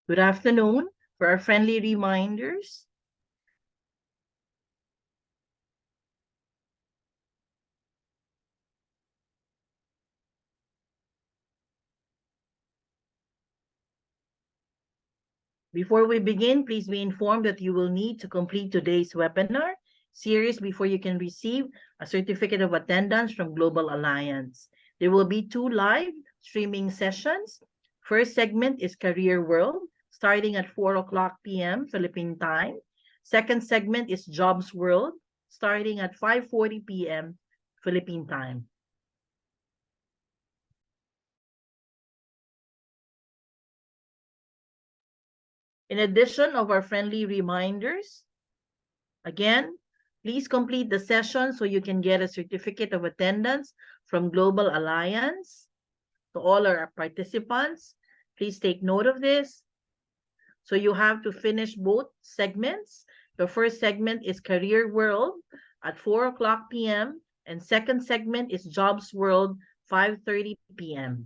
Good afternoon. For our friendly reminders, before we begin, please be informed that you will need to complete today's webinar series before you can receive a certificate of attendance from Global Alliance. There will be 2 live streaming sessions. First segment is Career World, starting at 4 o'clock p.m. Philippine time. Second segment is Jobs World, starting at 5:40 p.m. Philippine time. In addition of our friendly reminders, again, please complete the session so you can get a certificate of attendance from Global Alliance. To all our participants, please take note of this. So you have to finish both segments. The first segment is Career World at 4 o'clock p.m. and second segment is Jobs World, 5:30 p.m.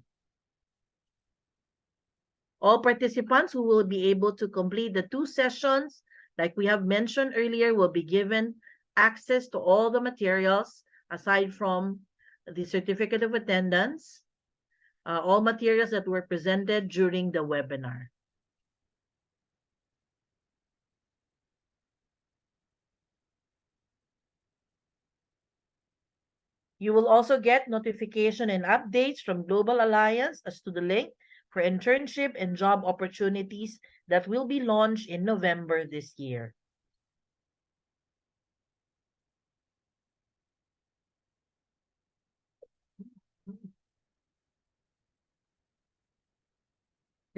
All participants who will be able to complete the 2 sessions, like we have mentioned earlier, will be given access to all the materials aside from the certificate of attendance, all materials that were presented during the webinar. You will also get notification and updates from Global Alliance as to the link for internship and job opportunities that will be launched in November this year.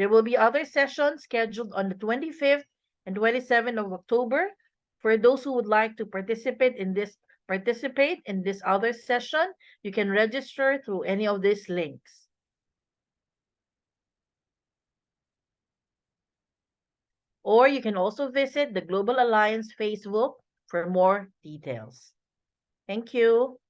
There will be other sessions scheduled on the 25th and 27th of October. For those who would like to participate in this other session, you can register through any of these links. Or you can also visit the Global Alliance Facebook for more details. Thank you.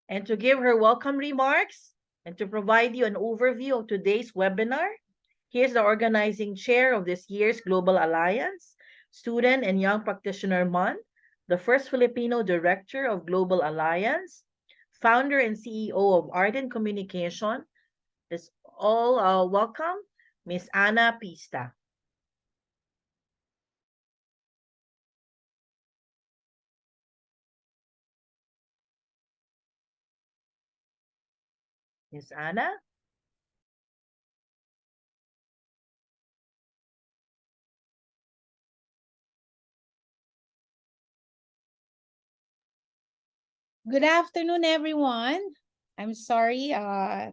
And to give her welcome remarks and to provide you an overview of today's webinar, here's the organizing chair of this year's Global Alliance, Student and Young Practitioner Month, the first Filipino director of Global Alliance, founder and CEO of Art and Communication. Let's all welcome Miss Ana Pista. Miss Ana? Good afternoon, everyone. I'm sorry,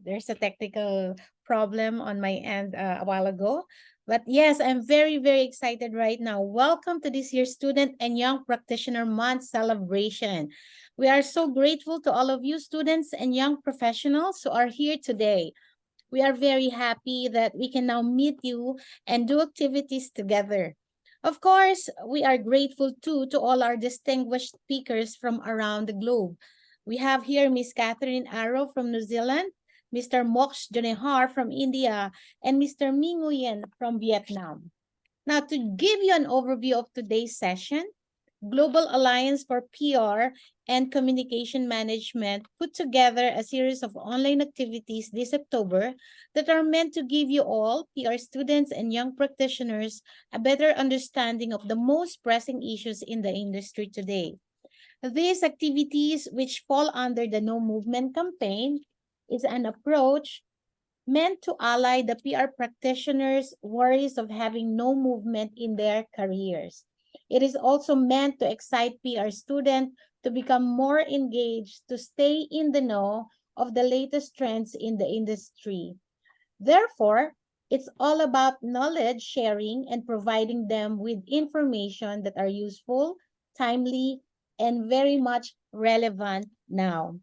there's a technical problem on my end a while ago. But yes, I'm very, very excited right now. Welcome to this year's Student and Young Practitioner Month celebration. We are so grateful to all of you students and young professionals who are here today. We are very happy that we can now meet you and do activities together. Of course, we are grateful too to all our distinguished speakers from around the globe. We have here Miss Catherine Arrow from New Zealand, Mr. Mox Jonehar from India, and Mr. Ming Nguyen from Vietnam. Now, to give you an overview of today's session, Global Alliance for PR and Communication Management put together a series of online activities this October that are meant to give you all, PR students and young practitioners, a better understanding of the most pressing issues in the industry today. These activities, which fall under the No Movement campaign, is an approach meant to ally the PR practitioners' worries of having no movement in their careers. It is also meant to excite PR students to become more engaged, to stay in the know of the latest trends in the industry. Therefore, It's all about knowledge sharing and providing them with information that are useful, timely, and very much relevant now.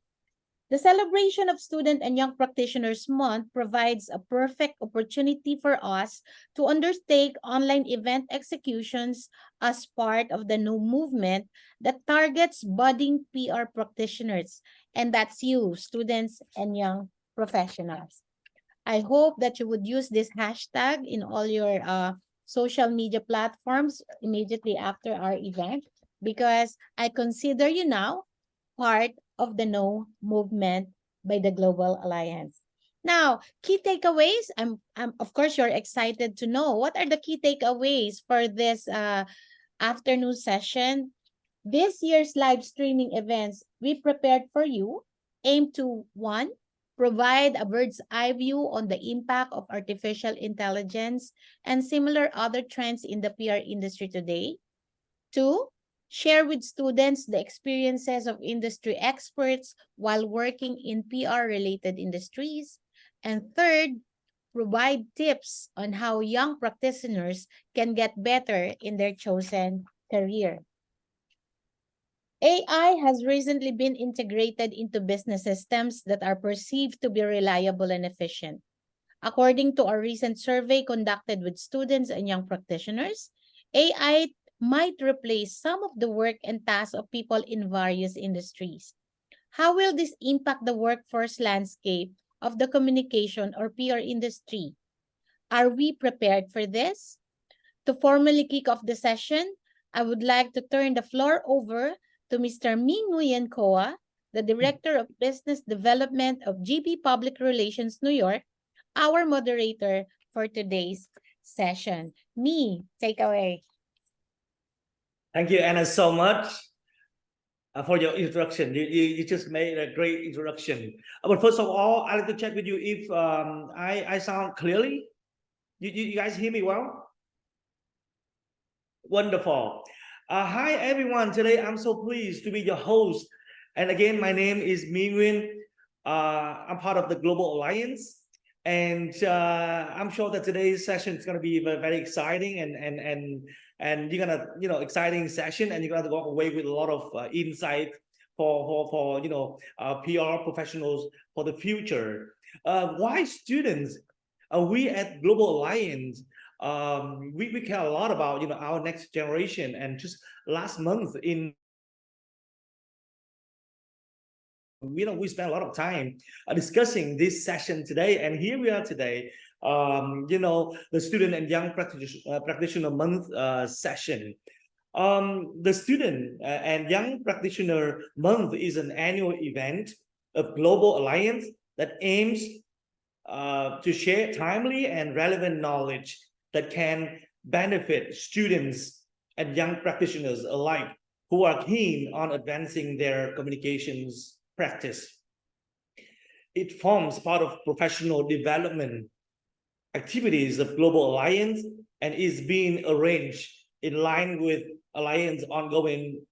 The celebration of Student and Young Practitioners Month provides a perfect opportunity for us to undertake online event executions as part of the new movement that targets budding PR practitioners, and that's you, students and young professionals. I hope that you would use this hashtag in all your social media platforms immediately after our event, because I consider you now part of the No movement by the Global Alliance. Now, key takeaways. I'm of course you're excited to know what are the key takeaways for this afternoon session. This year's live streaming events we prepared for you aim to: one, provide a bird's eye view on the impact of artificial intelligence and similar other trends in the PR industry today. Two, share with students the experiences of industry experts while working in PR-related industries. And third, provide tips on how young practitioners can get better in their chosen career. AI has recently been integrated into business systems that are perceived to be reliable and efficient. According to a recent survey conducted with students and young practitioners, AI might replace some of the work and tasks of people in various industries. How will this impact the workforce landscape of the communication or PR industry? Are we prepared for this? To formally kick off the session, I would like to turn the floor over to Mr. Ming Nguyen Koa, the Director of Business Development of GB Public Relations, New York, our moderator for today's session. Me, take away. Thank you, Anna, so much for your introduction. You just made a great introduction. But first of all, I'd like to check with you if I sound clearly. You guys hear me well? Wonderful. Hi, everyone. Today, I'm so pleased to be your host. And again, my name is Mi Nguyen. I'm part of the Global Alliance. And I'm sure that today's session is going to be very exciting and you're gonna, exciting session, and you're gonna walk away with a lot of insight for PR professionals for the future. Why students? We at Global Alliance, we care a lot about our next generation. And just last month we spent a lot of time discussing this session today, and here we are today. The Student and Young Practitioner Month session. The Student and Young Practitioner Month is an annual event of Global Alliance that aims to share timely and relevant knowledge that can benefit students and young practitioners alike who are keen on advancing their communications practice. It forms part of professional development activities of Global Alliance and is being arranged in line with Alliance ongoing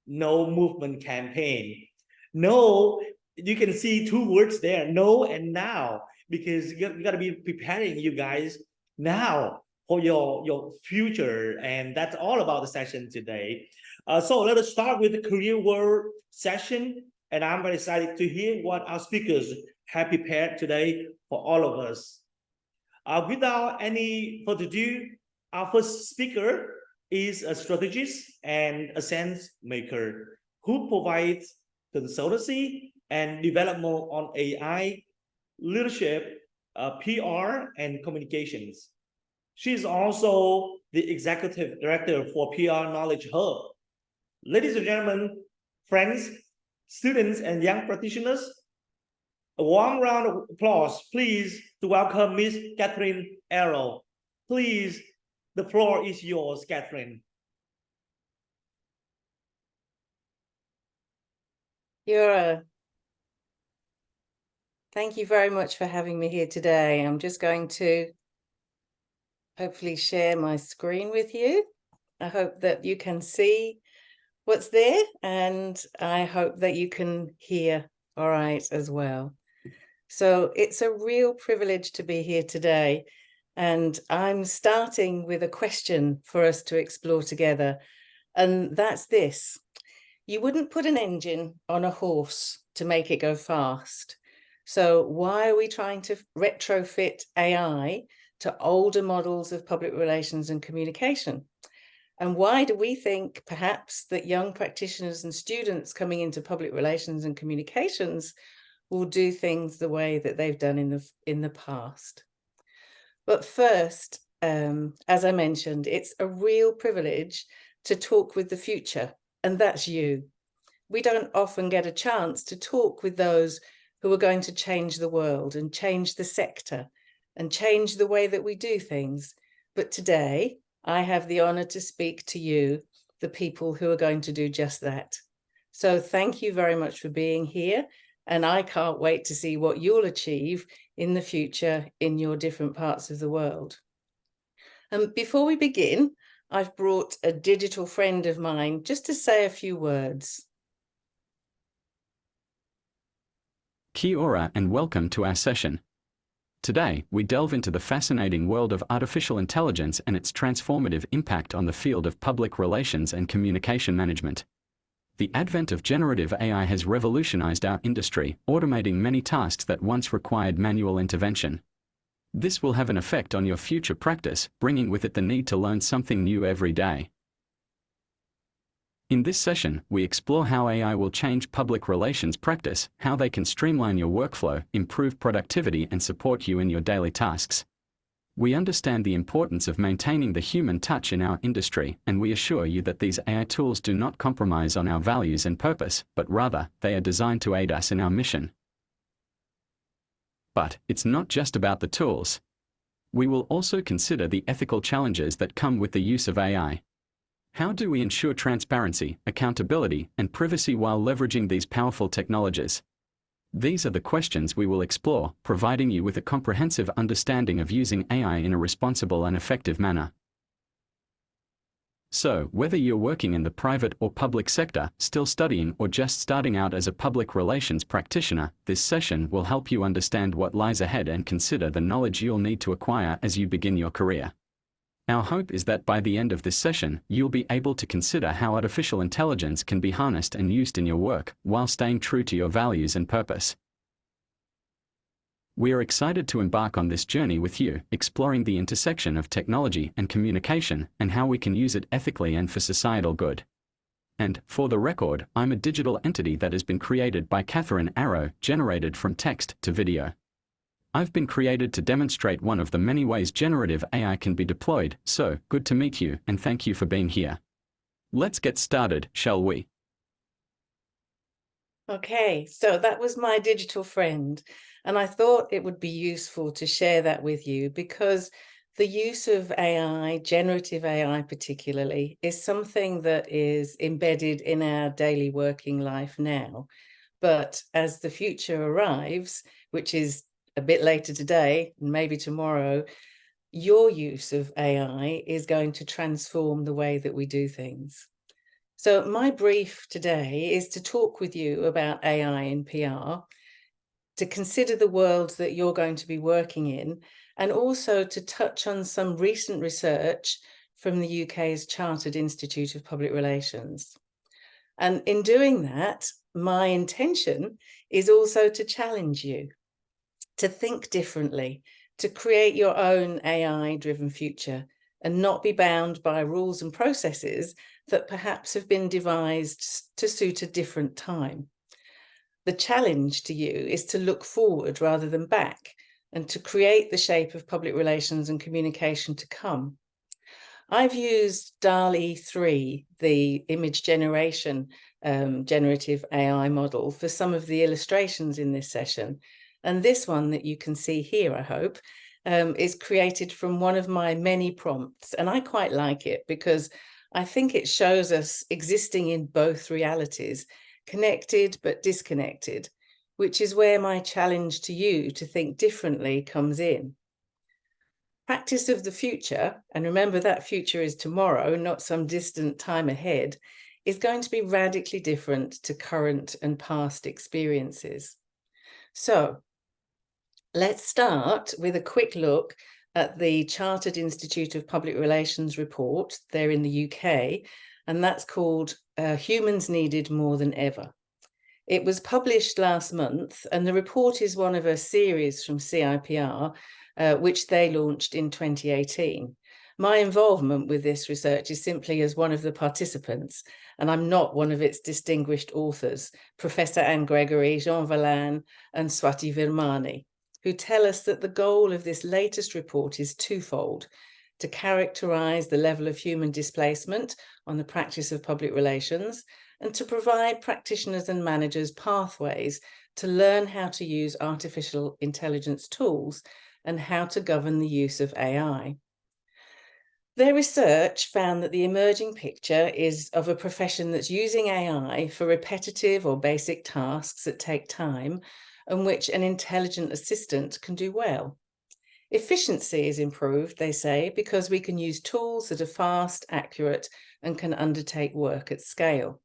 No movement campaign. No, you can see two words there, no and now, because you got to be preparing you guys now for your future. And that's all about the session today. So let us start with the career world session. And I'm very excited to hear what our speakers have prepared today for all of us. Without any further ado, our first speaker is a strategist and a sense maker who provides consultancy and development on AI, leadership, PR, and communications. She is also the executive director for PR Knowledge Hub. Ladies and gentlemen, friends, students, and young practitioners, a warm round of applause, please, to welcome Miss Catherine Arrow. Please, the floor is yours, Catherine. Thank you very much for having me here today. I'm just going to hopefully share my screen with you. I hope that you can see what's there, and I hope that you can hear all right as well. So it's a real privilege to be here today. And I'm starting with a question for us to explore together. And that's this. You wouldn't put an engine on a horse to make it go fast. So why are we trying to retrofit AI to older models of public relations and communication? And why do we think perhaps that young practitioners and students coming into public relations and communications will do things the way that they've done in the past? But first, as I mentioned, it's a real privilege to talk with the future, and that's you. We don't often get a chance to talk with those who are going to change the world and change the sector and change the way that we do things. But today, I have the honor to speak to you, the people who are going to do just that. So thank you very much for being here. And I can't wait to see what you'll achieve in the future in your different parts of the world. And before we begin, I've brought a digital friend of mine just to say a few words. Kia ora and welcome to our session. Today, we delve into the fascinating world of artificial intelligence and its transformative impact on the field of public relations and communication management. The advent of generative AI has revolutionized our industry, automating many tasks that once required manual intervention. This will have an effect on your future practice, bringing with it the need to learn something new every day. In this session, we explore how AI will change public relations practice, how they can streamline your workflow, improve productivity, and support you in your daily tasks. We understand the importance of maintaining the human touch in our industry, and we assure you that these AI tools do not compromise on our values and purpose, but rather, they are designed to aid us in our mission. But it's not just about the tools. We will also consider the ethical challenges that come with the use of AI. How do we ensure transparency, accountability, and privacy while leveraging these powerful technologies? These are the questions we will explore, providing you with a comprehensive understanding of using AI in a responsible and effective manner. So, whether you're working in the private or public sector, still studying, or just starting out as a public relations practitioner, this session will help you understand what lies ahead and consider the knowledge you'll need to acquire as you begin your career. Our hope is that by the end of this session, you'll be able to consider how artificial intelligence can be harnessed and used in your work, while staying true to your values and purpose. We are excited to embark on this journey with you, exploring the intersection of technology and communication, and how we can use it ethically and for societal good. And, for the record, I'm a digital entity that has been created by Catherine Arrow, generated from text to video. I've been created to demonstrate one of the many ways generative AI can be deployed, so good to meet you and thank you for being here. Let's get started, shall we? Okay, so that was my digital friend, and I thought it would be useful to share that with you because the use of AI, generative AI particularly, is something that is embedded in our daily working life now. But as the future arrives, which is a bit later today, and maybe tomorrow, your use of AI is going to transform the way that we do things. So my brief today is to talk with you about AI in PR, to consider the world that you're going to be working in, and also to touch on some recent research from the UK's Chartered Institute of Public Relations. And in doing that, my intention is also to challenge you to think differently, to create your own AI-driven future and not be bound by rules and processes that perhaps have been devised to suit a different time. The challenge to you is to look forward rather than back and to create the shape of public relations and communication to come. I've used DALL-E 3, the image generation generative AI model, for some of the illustrations in this session. And this one that you can see here, I hope, is created from one of my many prompts. And I quite like it because I think it shows us existing in both realities, connected but disconnected, which is where my challenge to you to think differently comes in. Practice of the future, and remember that future is tomorrow, not some distant time ahead, is going to be radically different to current and past experiences. So let's start with a quick look at the Chartered Institute of Public Relations report. They're in the UK, and that's called Humans Needed More Than Ever. It was published last month, and the report is one of a series from CIPR, which they launched in 2018. My involvement with this research is simply as one of the participants, and I'm not one of its distinguished authors, Professor Anne Gregory, Jean Valin, and Swati Virmani, who tell us that the goal of this latest report is twofold: to characterize the level of human displacement on the practice of public relations, and to provide practitioners and managers pathways to learn how to use artificial intelligence tools and how to govern the use of AI. Their research found that the emerging picture is of a profession that's using AI for repetitive or basic tasks that take time and which an intelligent assistant can do well. Efficiency is improved, they say, because we can use tools that are fast, accurate, and can undertake work at scale.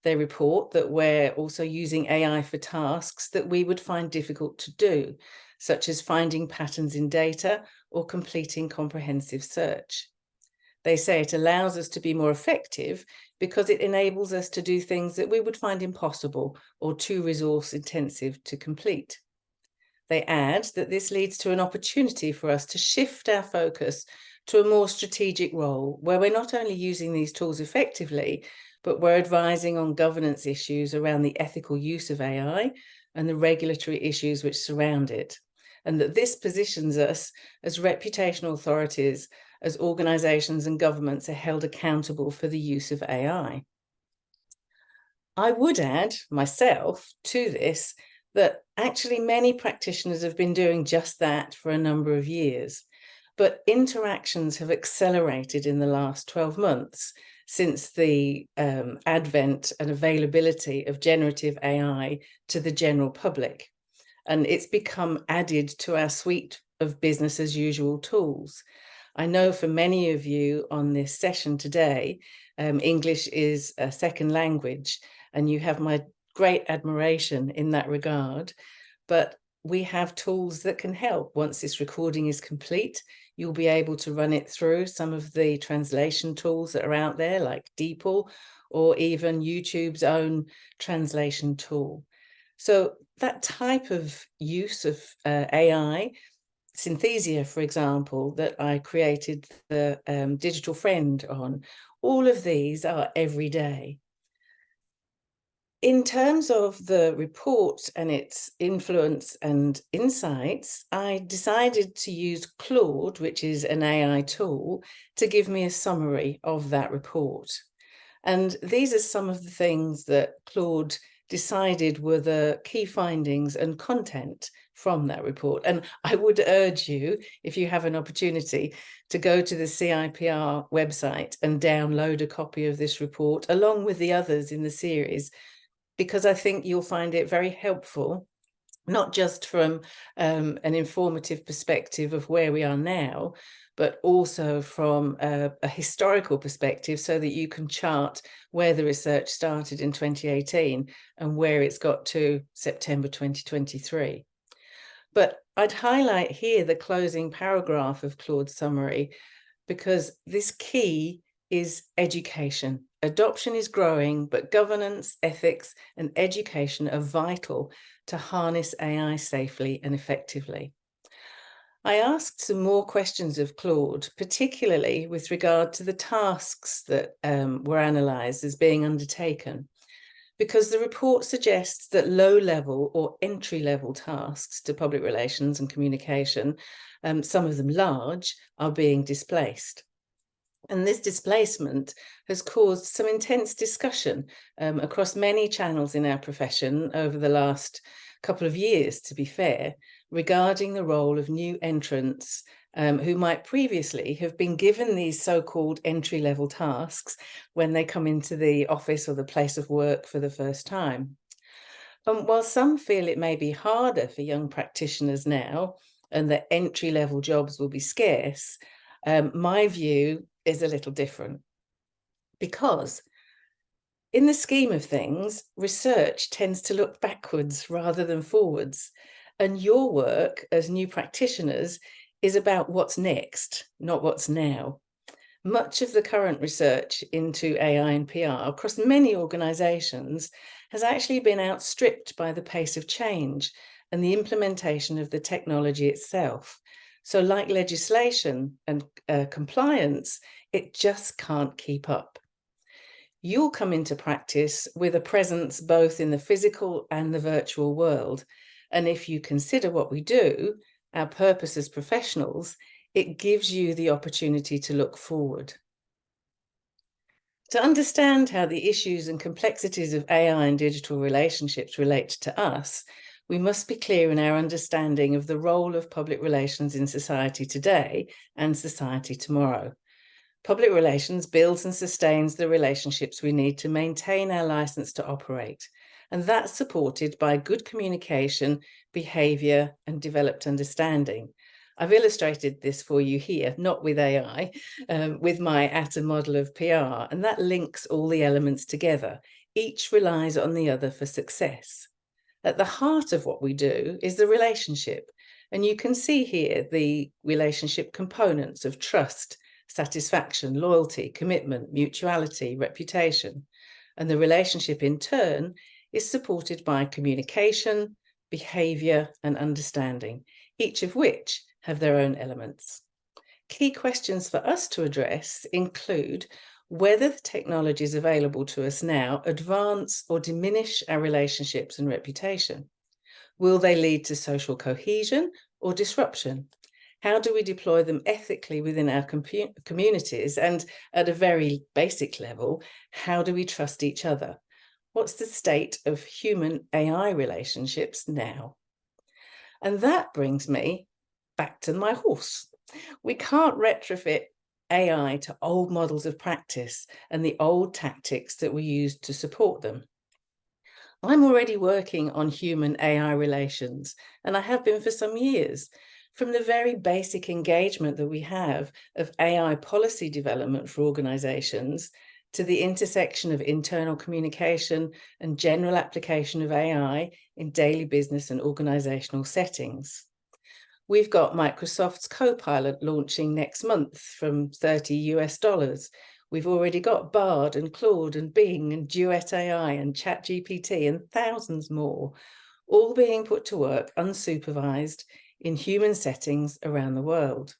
They report that we're also using AI for tasks that we would find difficult to do, such as finding patterns in data or completing comprehensive search. They say it allows us to be more effective because it enables us to do things that we would find impossible or too resource intensive to complete. They add that this leads to an opportunity for us to shift our focus to a more strategic role where we're not only using these tools effectively, but we're advising on governance issues around the ethical use of AI and the regulatory issues which surround it. And that this positions us as reputational authorities, as organizations and governments are held accountable for the use of AI. I would add myself to this that actually many practitioners have been doing just that for a number of years, but interactions have accelerated in the last 12 months since the advent and availability of generative AI to the general public. And it's become added to our suite of business as usual tools. I know for many of you on this session today, English is a second language, and you have my great admiration in that regard, but we have tools that can help. Once this recording is complete, you'll be able to run it through some of the translation tools that are out there, like DeepL, or even YouTube's own translation tool. So that type of use of AI, Synthesia, for example, that I created the digital friend on, all of these are everyday. In terms of the report and its influence and insights, I decided to use Claude, which is an AI tool, to give me a summary of that report. And these are some of the things that Claude decided were the key findings and content from that report. And I would urge you, if you have an opportunity, to go to the CIPR website and download a copy of this report along with the others in the series, because I think you'll find it very helpful, not just from an informative perspective of where we are now, but also from a historical perspective, so that you can chart where the research started in 2018 and where it's got to September 2023. But I'd highlight here the closing paragraph of Claude's summary, because this key is education. Adoption is growing, but governance, ethics, and education are vital to harness AI safely and effectively. I asked some more questions of Claude, particularly with regard to the tasks that were analysed as being undertaken, because the report suggests that low-level or entry-level tasks to public relations and communication, some of them large, are being displaced. And this displacement has caused some intense discussion across many channels in our profession over the last couple of years, to be fair, regarding the role of new entrants who might previously have been given these so-called entry-level tasks when they come into the office or the place of work for the first time. While some feel it may be harder for young practitioners now and that entry-level jobs will be scarce, my view is a little different, because in the scheme of things, research tends to look backwards rather than forwards, and your work as new practitioners is about what's next, not what's now. Much of the current research into AI and PR across many organizations has actually been outstripped by the pace of change and the implementation of the technology itself. So like legislation and compliance, it just can't keep up. You'll come into practice with a presence both in the physical and the virtual world. And if you consider what we do, our purpose as professionals, it gives you the opportunity to look forward. To understand how the issues and complexities of AI and digital relationships relate to us, we must be clear in our understanding of the role of public relations in society today and society tomorrow. Public relations builds and sustains the relationships we need to maintain our license to operate, and that's supported by good communication, behaviour, and developed understanding. I've illustrated this for you here, not with AI, with my atom model of PR, and that links all the elements together. Each relies on the other for success. At the heart of what we do is the relationship, and you can see here the relationship components of trust, satisfaction, loyalty, commitment, mutuality, reputation. And the relationship in turn is supported by communication, behaviour, and understanding, each of which have their own elements. Key questions for us to address include whether the technologies available to us now advance or diminish our relationships and reputation. Will they lead to social cohesion or disruption? How do we deploy them ethically within our communities? And at a very basic level, how do we trust each other? What's the state of human-AI relationships now? And that brings me back to my horse. We can't retrofit AI to old models of practice and the old tactics that we used to support them. I'm already working on human-AI relations, and I have been for some years. From the very basic engagement that we have of AI policy development for organizations to the intersection of internal communication and general application of AI in daily business and organizational settings. We've got Microsoft's Copilot launching next month from $30 US. We've already got Bard and Claude and Bing and Duet AI and ChatGPT and thousands more, all being put to work unsupervised in human settings around the world.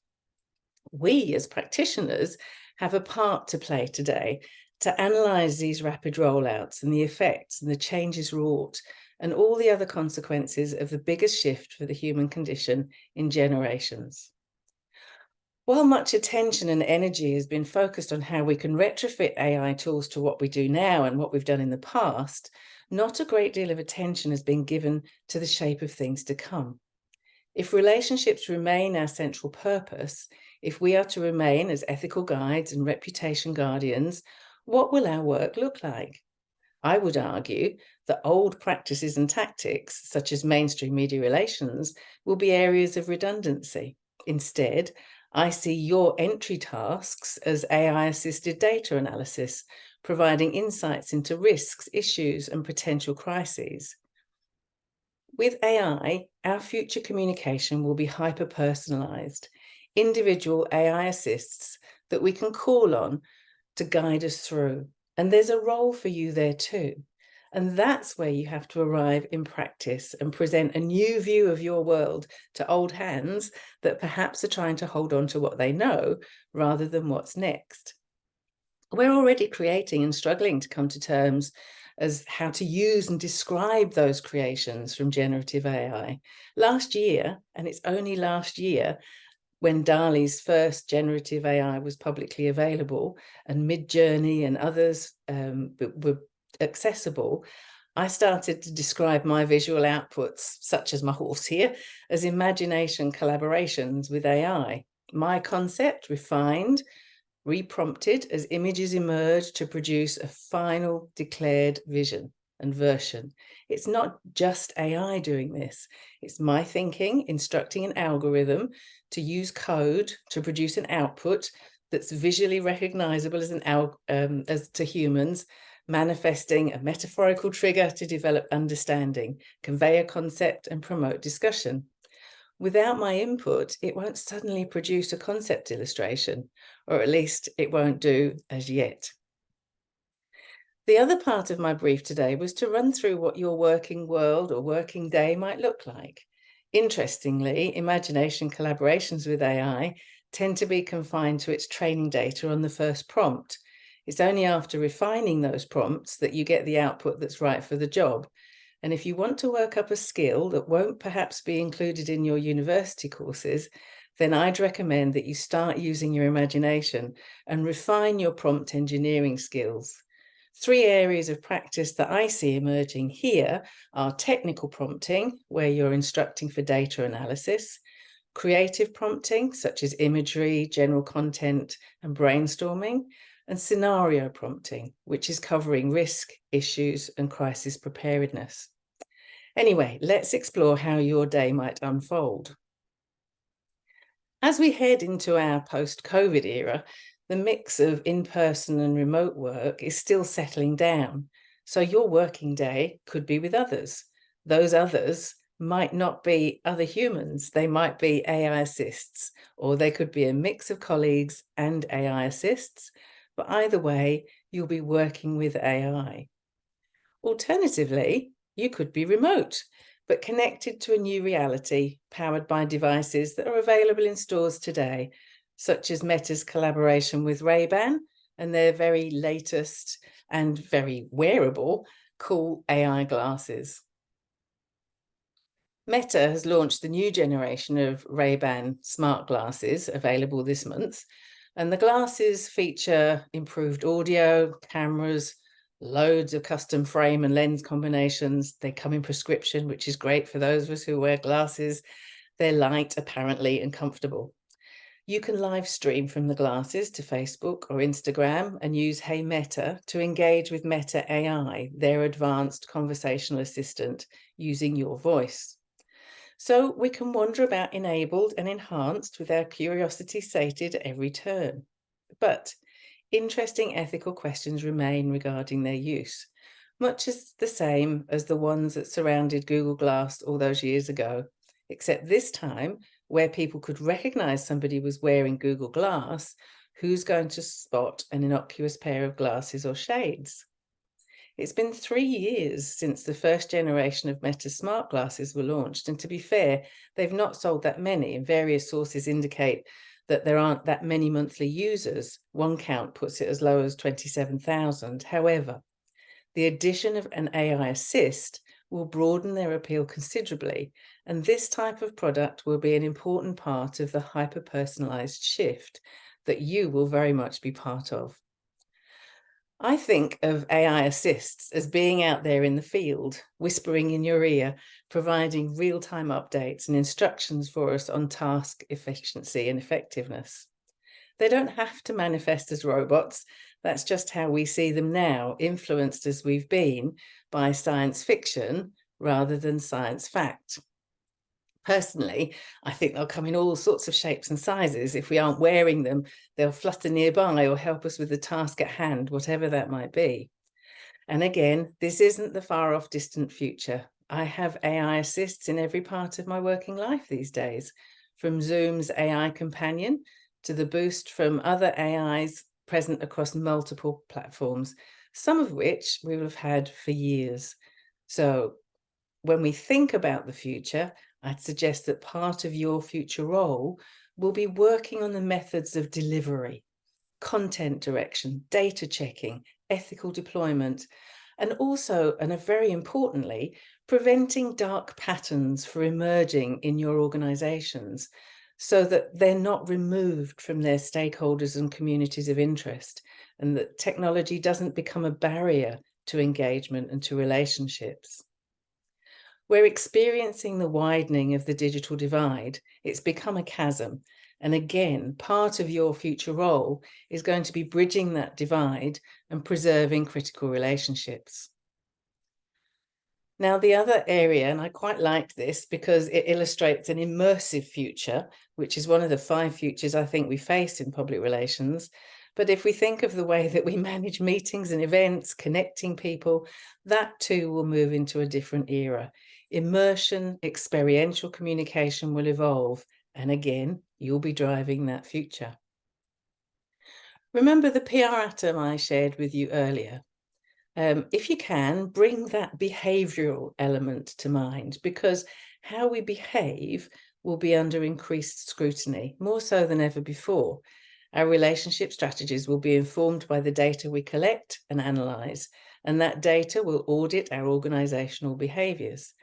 We as practitioners have a part to play today to analyse these rapid rollouts and the effects and the changes wrought and all the other consequences of the biggest shift for the human condition in generations. While much attention and energy has been focused on how we can retrofit AI tools to what we do now and what we've done in the past, not a great deal of attention has been given to the shape of things to come. If relationships remain our central purpose, if we are to remain as ethical guides and reputation guardians, what will our work look like? I would argue that old practices and tactics, such as mainstream media relations, will be areas of redundancy. Instead, I see your entry tasks as AI-assisted data analysis, providing insights into risks, issues, and potential crises. With AI, our future communication will be hyper-personalized, individual AI assists that we can call on to guide us through. And there's a role for you there too. And that's where you have to arrive in practice and present a new view of your world to old hands that perhaps are trying to hold on to what they know rather than what's next. We're already creating and struggling to come to terms as how to use and describe those creations from generative AI. Last year, and it's only last year, when DALL-E's first generative AI was publicly available and Midjourney and others were accessible, I started to describe my visual outputs, such as my horse here, as imagination collaborations with AI. My concept refined, reprompted as images emerge to produce a final declared vision and version. It's not just AI doing this. It's my thinking, instructing an algorithm to use code to produce an output that's visually recognizable as to humans, manifesting a metaphorical trigger to develop understanding, convey a concept, and promote discussion. Without my input, it won't suddenly produce a concept illustration, or at least it won't do as yet. The other part of my brief today was to run through what your working world or working day might look like. Interestingly, imagination collaborations with AI tend to be confined to its training data on the first prompt. It's only after refining those prompts that you get the output that's right for the job. And if you want to work up a skill that won't perhaps be included in your university courses, then I'd recommend that you start using your imagination and refine your prompt engineering skills. 3 areas of practice that I see emerging here are technical prompting, where you're instructing for data analysis, creative prompting, such as imagery, general content, and brainstorming, and scenario prompting, which is covering risk, issues, and crisis preparedness. Anyway, let's explore how your day might unfold. As we head into our post-COVID era, the mix of in-person and remote work is still settling down. So your working day could be with others. Those others might not be other humans. They might be AI assists, or they could be a mix of colleagues and AI assists. But either way, you'll be working with AI. Alternatively, you could be remote, but connected to a new reality powered by devices that are available in stores today, such as Meta's collaboration with Ray-Ban and their very latest and very wearable cool AI glasses. Meta has launched the new generation of Ray-Ban smart glasses available this month, and the glasses feature improved audio, cameras, loads of custom frame and lens combinations. They come in prescription, which is great for those of us who wear glasses. They're light, apparently, and comfortable. You can live stream from the glasses to Facebook or Instagram and use Hey Meta to engage with Meta AI, their advanced conversational assistant, using your voice. So we can wander about enabled and enhanced with our curiosity sated at every turn. But interesting ethical questions remain regarding their use, much as the same as the ones that surrounded Google Glass all those years ago, except this time, where people could recognize somebody was wearing Google Glass, who's going to spot an innocuous pair of glasses or shades? It's been 3 years since the first generation of Meta smart glasses were launched, and to be fair, they've not sold that many, and various sources indicate that there aren't that many monthly users. One count puts it as low as 27,000. However, the addition of an AI assist will broaden their appeal considerably, and this type of product will be an important part of the hyper-personalized shift that you will very much be part of. I think of AI assists as being out there in the field, whispering in your ear, providing real-time updates and instructions for us on task efficiency and effectiveness. They don't have to manifest as robots. That's just how we see them now, influenced as we've been by science fiction rather than science fact. Personally, I think they'll come in all sorts of shapes and sizes. If we aren't wearing them, they'll flutter nearby or help us with the task at hand, whatever that might be. And again, this isn't the far off distant future. I have AI assists in every part of my working life these days, from Zoom's AI companion to the boost from other AIs present across multiple platforms, some of which we will have had for years. So when we think about the future, I'd suggest that part of your future role will be working on the methods of delivery, content direction, data checking, ethical deployment, and also, and very importantly, preventing dark patterns from emerging in your organizations so that they're not removed from their stakeholders and communities of interest, and that technology doesn't become a barrier to engagement and to relationships. We're experiencing the widening of the digital divide. It's become a chasm. And again, part of your future role is going to be bridging that divide and preserving critical relationships. Now, the other area, and I quite like this because it illustrates an immersive future, which is one of the 5 futures I think we face in public relations, But if we think of the way that we manage meetings and events, connecting people, that too will move into a different era. Immersion, experiential communication will evolve. And again, you'll be driving that future. Remember the PR atom I shared with you earlier? If you can, bring that behavioral element to mind, because how we behave will be under increased scrutiny, more so than ever before. Our relationship strategies will be informed by the data we collect and analyse, and that data will audit our organisational behaviours.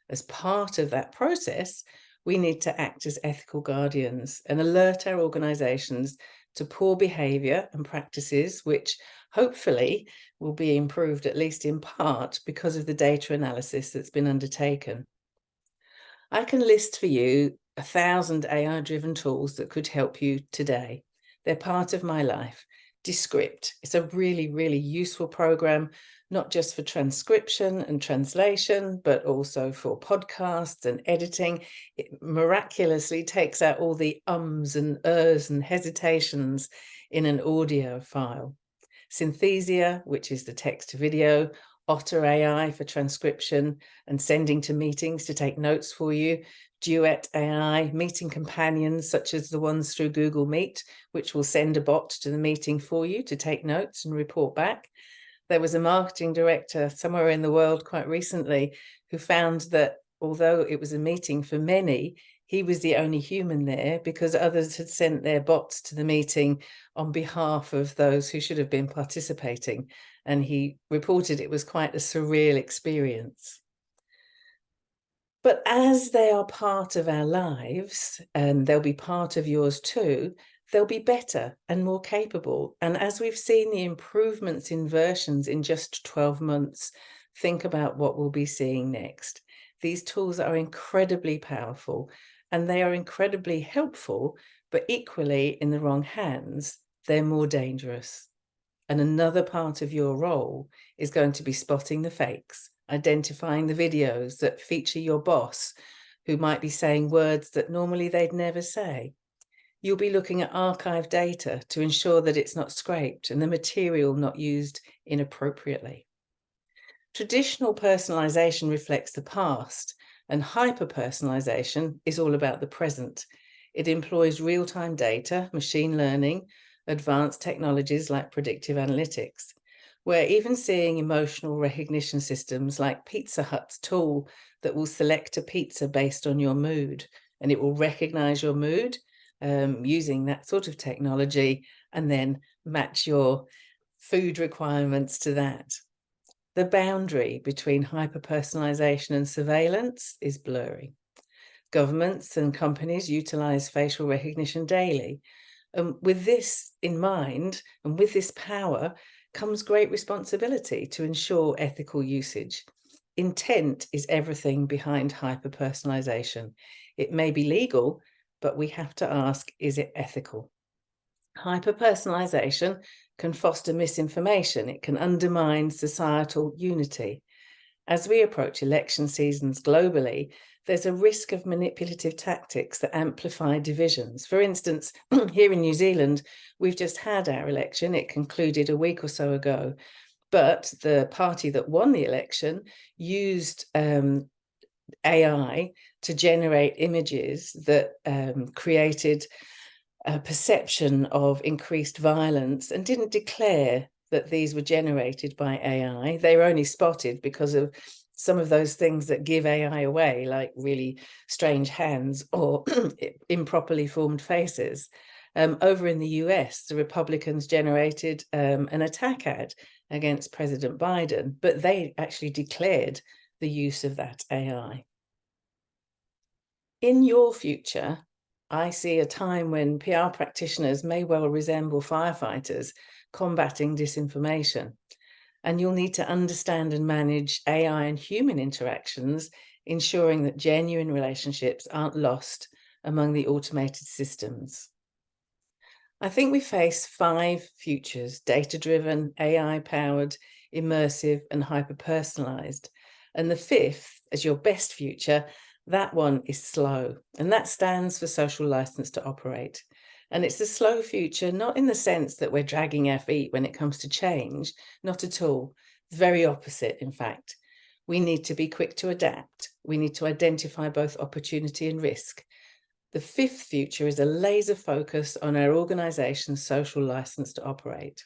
As part of that process, we need to act as ethical guardians and alert our organisations to poor behaviour and practices, which hopefully will be improved, at least in part, because of the data analysis that's been undertaken. I can list for you 1,000 AI-driven tools that could help you today. They're part of my life. Descript, it's a really, really useful program, not just for transcription and translation, but also for podcasts and editing. It miraculously takes out all the ums and ers and hesitations in an audio file. Synthesia, which is the text to video, Otter AI for transcription and sending to meetings to take notes for you, Duet AI, meeting companions such as the ones through Google Meet, which will send a bot to the meeting for you to take notes and report back. There was a marketing director somewhere in the world quite recently who found that although it was a meeting for many, he was the only human there because others had sent their bots to the meeting on behalf of those who should have been participating. And he reported it was quite a surreal experience. But as they are part of our lives, and they'll be part of yours too, they'll be better and more capable. And as we've seen the improvements in versions in just 12 months, think about what we'll be seeing next. These tools are incredibly powerful and they are incredibly helpful, but equally in the wrong hands, they're more dangerous. And another part of your role is going to be spotting the fakes, identifying the videos that feature your boss, who might be saying words that normally they'd never say. You'll be looking at archive data to ensure that it's not scraped and the material not used inappropriately. Traditional personalization reflects the past, and hyper-personalization is all about the present. It employs real-time data, machine learning, advanced technologies like predictive analytics. We're even seeing emotional recognition systems like Pizza Hut's tool that will select a pizza based on your mood, and it will recognize your mood using that sort of technology and then match your food requirements to that. The boundary between hyper-personalization and surveillance is blurry. Governments and companies utilize facial recognition daily. And with this in mind, and with this power, comes great responsibility to ensure ethical usage. Intent is everything behind hyper-personalization. It may be legal, but we have to ask, is it ethical? Hyper-personalization can foster misinformation. It can undermine societal unity. As we approach election seasons globally, there's a risk of manipulative tactics that amplify divisions. For instance, here in New Zealand, we've just had our election. It concluded a week or so ago, but the party that won the election used AI to generate images that created a perception of increased violence and didn't declare that these were generated by AI. They were only spotted because of some of those things that give AI away, like really strange hands or improperly formed faces. Over in the US, the Republicans generated an attack ad against President Biden, but they actually declared the use of that AI. In your future, I see a time when PR practitioners may well resemble firefighters combating disinformation. And you'll need to understand and manage AI and human interactions, ensuring that genuine relationships aren't lost among the automated systems. I think we face 5 futures: data-driven, AI-powered, immersive, and hyper-personalized. And the 5th, as your best future, that one is slow, and that stands for social license to operate. And it's a slow future, not in the sense that we're dragging our feet when it comes to change, not at all. Very opposite, in fact. We need to be quick to adapt. We need to identify both opportunity and risk. The fifth future is a laser focus on our organisation's social licence to operate.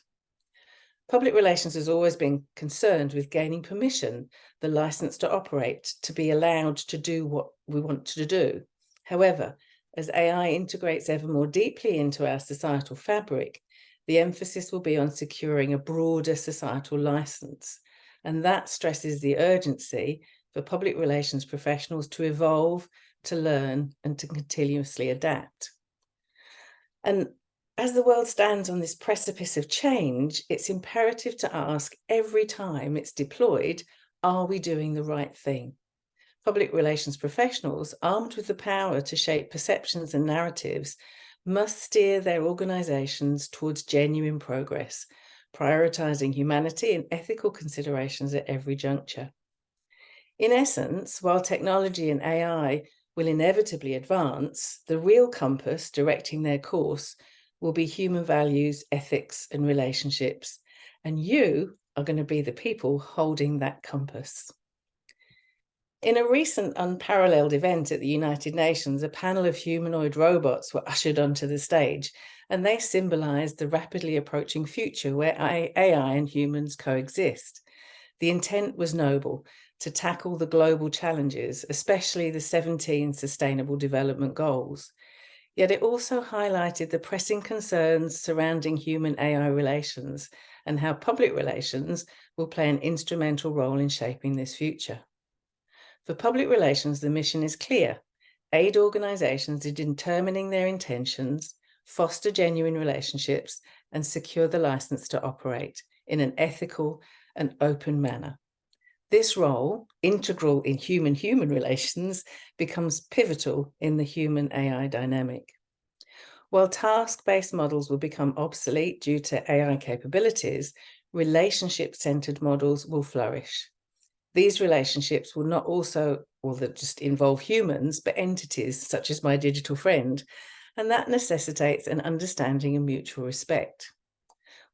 Public relations has always been concerned with gaining permission, the licence to operate, to be allowed to do what we want to do. However, as AI integrates ever more deeply into our societal fabric, the emphasis will be on securing a broader societal licence. And that stresses the urgency for public relations professionals to evolve, to learn, and to continuously adapt. And as the world stands on this precipice of change, it's imperative to ask every time it's deployed, are we doing the right thing? Public relations professionals, armed with the power to shape perceptions and narratives, must steer their organisations towards genuine progress, prioritising humanity and ethical considerations at every juncture. In essence, while technology and AI will inevitably advance, the real compass directing their course will be human values, ethics, and relationships. And you are going to be the people holding that compass. In a recent unparalleled event at the United Nations, a panel of humanoid robots were ushered onto the stage, and they symbolised the rapidly approaching future where AI and humans coexist. The intent was noble, to tackle the global challenges, especially the 17 Sustainable Development Goals. Yet it also highlighted the pressing concerns surrounding human-AI relations and how public relations will play an instrumental role in shaping this future. For public relations, the mission is clear. Aid organisations in determining their intentions, foster genuine relationships, and secure the licence to operate in an ethical and open manner. This role, integral in human-human relations, becomes pivotal in the human-AI dynamic. While task-based models will become obsolete due to AI capabilities, relationship-centred models will flourish. These relationships will not also, just involve humans, but entities such as my digital friend, and that necessitates an understanding and mutual respect.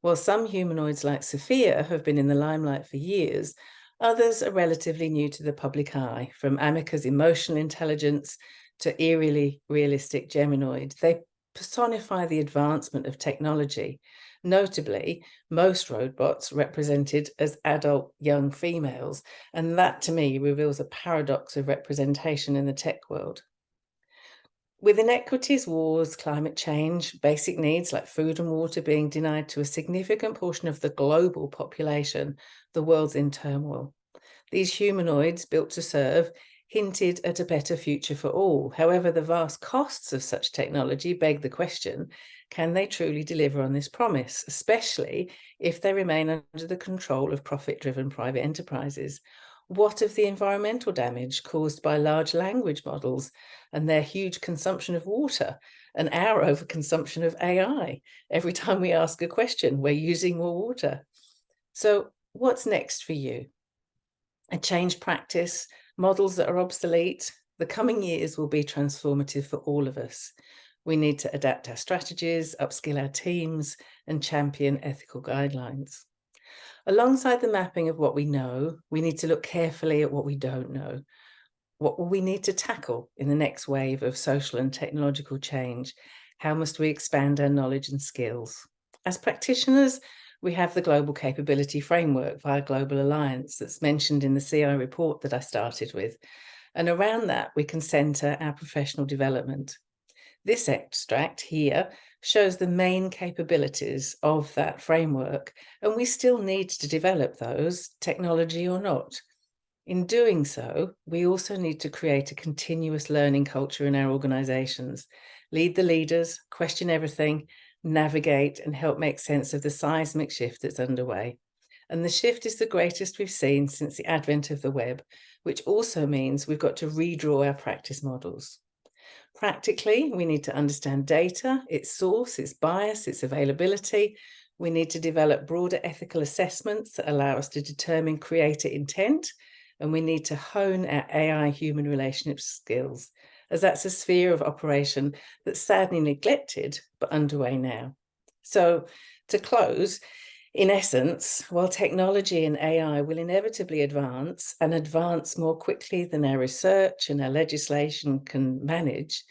While some humanoids like Sophia have been in the limelight for years, others are relatively new to the public eye, from Amika's emotional intelligence to eerily realistic Geminoid. They personify the advancement of technology. Notably, most robots represented as adult young females, and that to me reveals a paradox of representation in the tech world. With inequities, wars, climate change, basic needs like food and water being denied to a significant portion of the global population, the world's in turmoil. These humanoids built to serve hinted at a better future for all. However, the vast costs of such technology beg the question, can they truly deliver on this promise, especially if they remain under the control of profit-driven private enterprises? What of the environmental damage caused by large language models and their huge consumption of water and our overconsumption of AI? Every time we ask a question, we're using more water. So what's next for you? A changed practice, models that are obsolete? The coming years will be transformative for all of us. We need to adapt our strategies, upskill our teams, and champion ethical guidelines. Alongside the mapping of what we know, we need to look carefully at what we don't know. What will we need to tackle in the next wave of social and technological change? How must we expand our knowledge and skills? As practitioners, we have the Global Capability Framework via Global Alliance that's mentioned in the CI report that I started with. And around that, we can centre our professional development. This extract here shows the main capabilities of that framework, and we still need to develop those, technology or not. In doing so, we also need to create a continuous learning culture in our organisations, lead the leaders, question everything, navigate and help make sense of the seismic shift that's underway. And the shift is the greatest we've seen since the advent of the web, which also means we've got to redraw our practice models. Practically, we need to understand data, its source, its bias, its availability. We need to develop broader ethical assessments that allow us to determine creator intent, and we need to hone our AI human relationship skills. as that's a sphere of operation that's sadly neglected but underway now. So to close, in essence, while technology and AI will inevitably advance and advance more quickly than our research and our legislation can manage,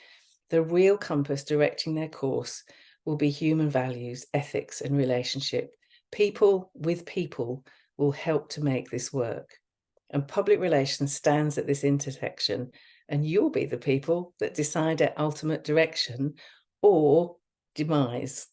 the real compass directing their course will be human values, ethics, and relationship. People with people will help to make this work. And public relations stands at this intersection, and you'll be the people that decide our ultimate direction or demise.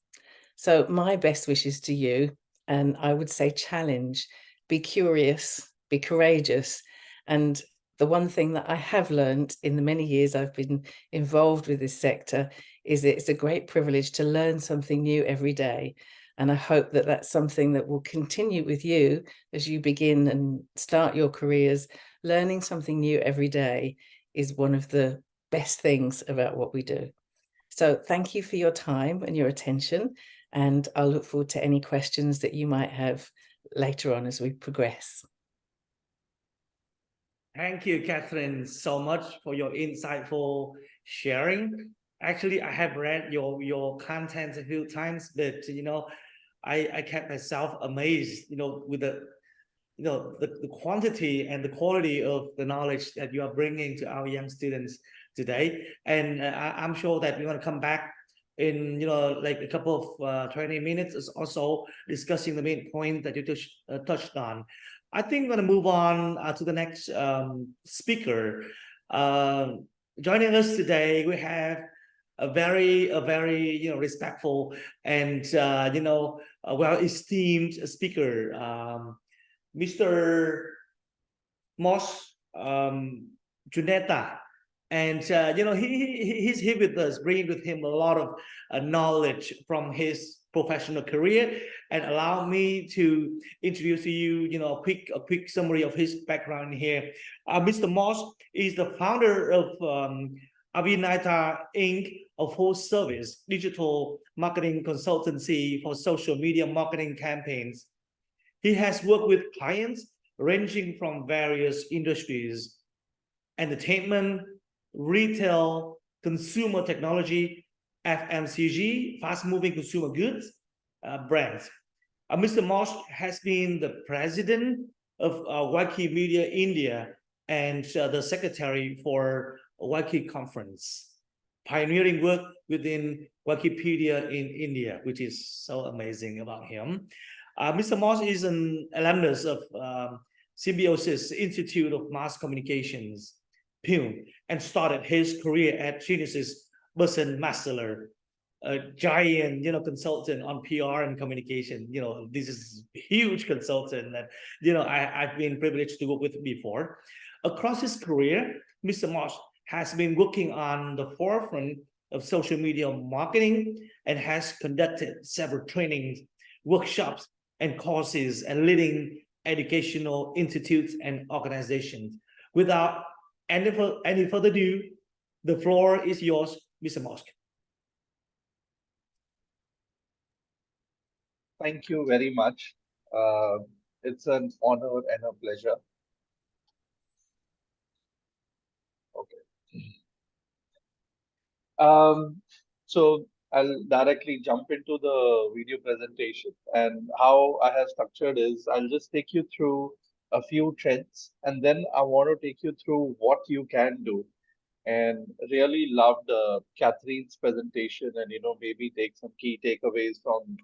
So my best wishes to you, and I would say challenge, be curious, be courageous. And the one thing that I have learned in the many years I've been involved with this sector is it's a great privilege to learn something new every day. And I hope that that's something that will continue with you as you begin and start your careers. Learning something new every day is one of the best things about what we do. So thank you for your time and your attention. And I'll look forward to any questions that you might have later on as we progress. Thank you, Catherine, so much for your insightful sharing. Actually, I have read your content a few times, but I kept myself amazed, with the quantity and the quality of the knowledge that you are bringing to our young students today. And I'm sure that we're going to come back in like a couple of 20 minutes is also discussing the main point that you touched on. I think we're going to move on to the next speaker. Joining us today, we have a very respectful and well esteemed speaker, Mr. Moss Juneta. And he's here with us, bringing with him a lot of knowledge from his professional career. And allow me to introduce to you, a quick summary of his background here. Mr. Moss is the founder of Avinita Inc., a full-service digital marketing consultancy for social media marketing campaigns. He has worked with clients ranging from various industries: entertainment, retail, consumer technology, FMCG, fast-moving consumer goods brands. Mr. Moss has been the president of Waikiki Media India and the secretary for Waikiki Conference, pioneering work within Wikipedia in India, which is so amazing about him. Mr. Moss is an alumnus of Symbiosis Institute of Mass Communications, PUM, and started his career at Genesis Burson Masteler, a giant, consultant on PR and communication. This is a huge consultant that, I've been privileged to work with before. Across his career, Mr. Moss has been working on the forefront of social media marketing and has conducted several trainings, workshops, and courses, and leading educational institutes and organizations. Without any further ado, the floor is yours, Mr. Moss. Thank you very much. It's an honor and a pleasure. Okay. So I'll directly jump into the video presentation, and how I have structured is I'll just take you through a few trends, and then I want to take you through what you can do. And really loved Catherine's presentation, and maybe take some key takeaways from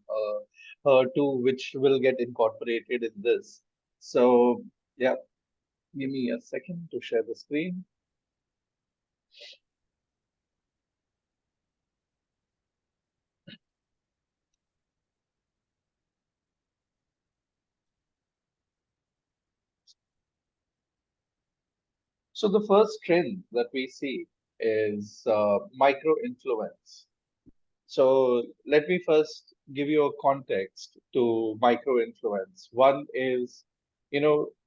her too, which will get incorporated in this. So yeah, give me a second to share the screen. So the first trend that we see is micro influence. So let me first give you a context to micro influence. One is,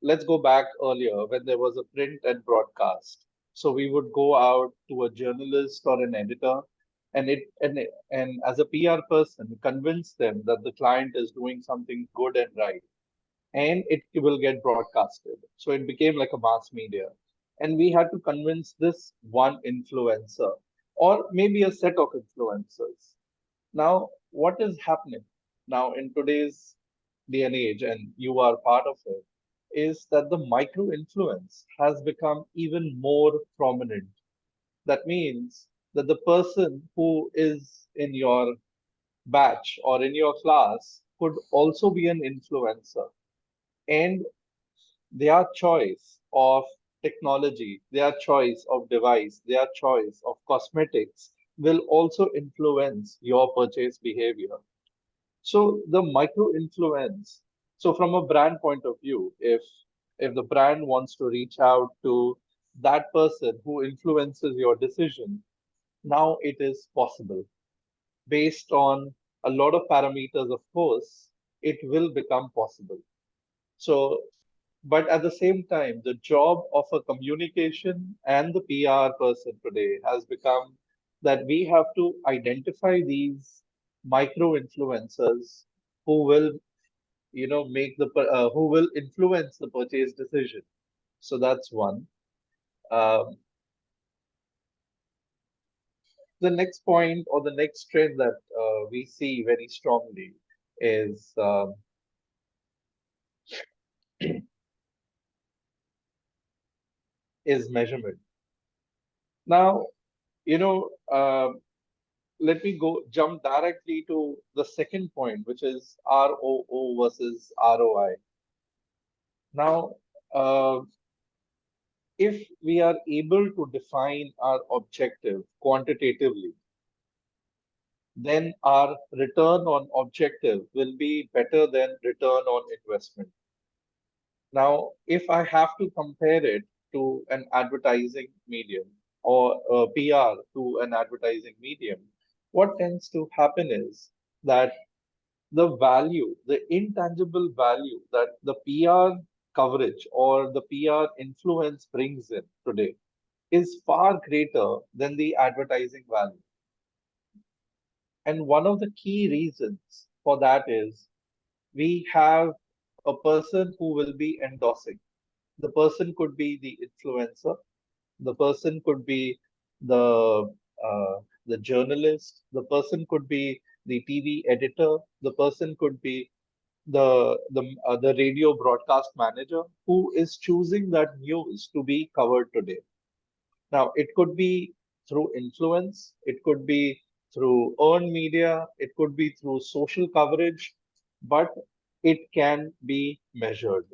let's go back earlier when there was a print and broadcast. So we would go out to a journalist or an editor, and as a PR person, convince them that the client is doing something good and right, and it will get broadcasted. So it became like a mass media. and we had to convince this one influencer or maybe a set of influencers. Now, what is happening now in today's day and age, and you are part of it, is that the micro influence has become even more prominent. That means that the person who is in your batch or in your class could also be an influencer. And their choice of technology, their choice of device, their choice of cosmetics will also influence your purchase behavior. So the micro influence. So from a brand point of view, if the brand wants to reach out to that person who influences your decision, now it is possible. Based on a lot of parameters, of course, it will become possible. So, but at the same time, the job of a communication and the PR person today has become that we have to identify these micro influencers who will, make who will influence the purchase decision. So that's one. Um, the next point or the next trend that we see very strongly is is measurement. Now, you know, let me go jump directly to the second point, which is ROO versus ROI. Now, if we are able to define our objective quantitatively, then our return on objective will be better than return on investment. Now, if I have to compare it to an advertising medium or PR to an advertising medium, what tends to happen is that the value, the intangible value that the PR coverage or the PR influence brings in today is far greater than the advertising value. And one of the key reasons for that is we have a person who will be endorsing. The person could be the influencer, the person could be the journalist, the person could be the TV editor, the person could be the radio broadcast manager who is choosing that news to be covered today. Now, it could be through influence, it could be through earned media, it could be through social coverage, but it can be measured.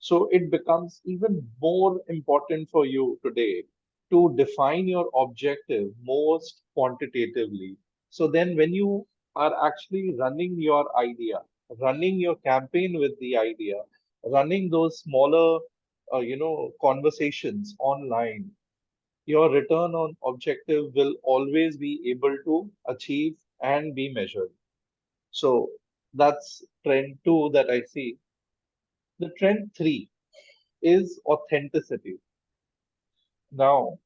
So it becomes even more important for you today to define your objective most quantitatively. So then when you are actually running your idea, running your campaign with the idea, running those smaller, conversations online, your return on objective will always be able to achieve and be measured. So that's trend two that I see. The trend three is authenticity. Now,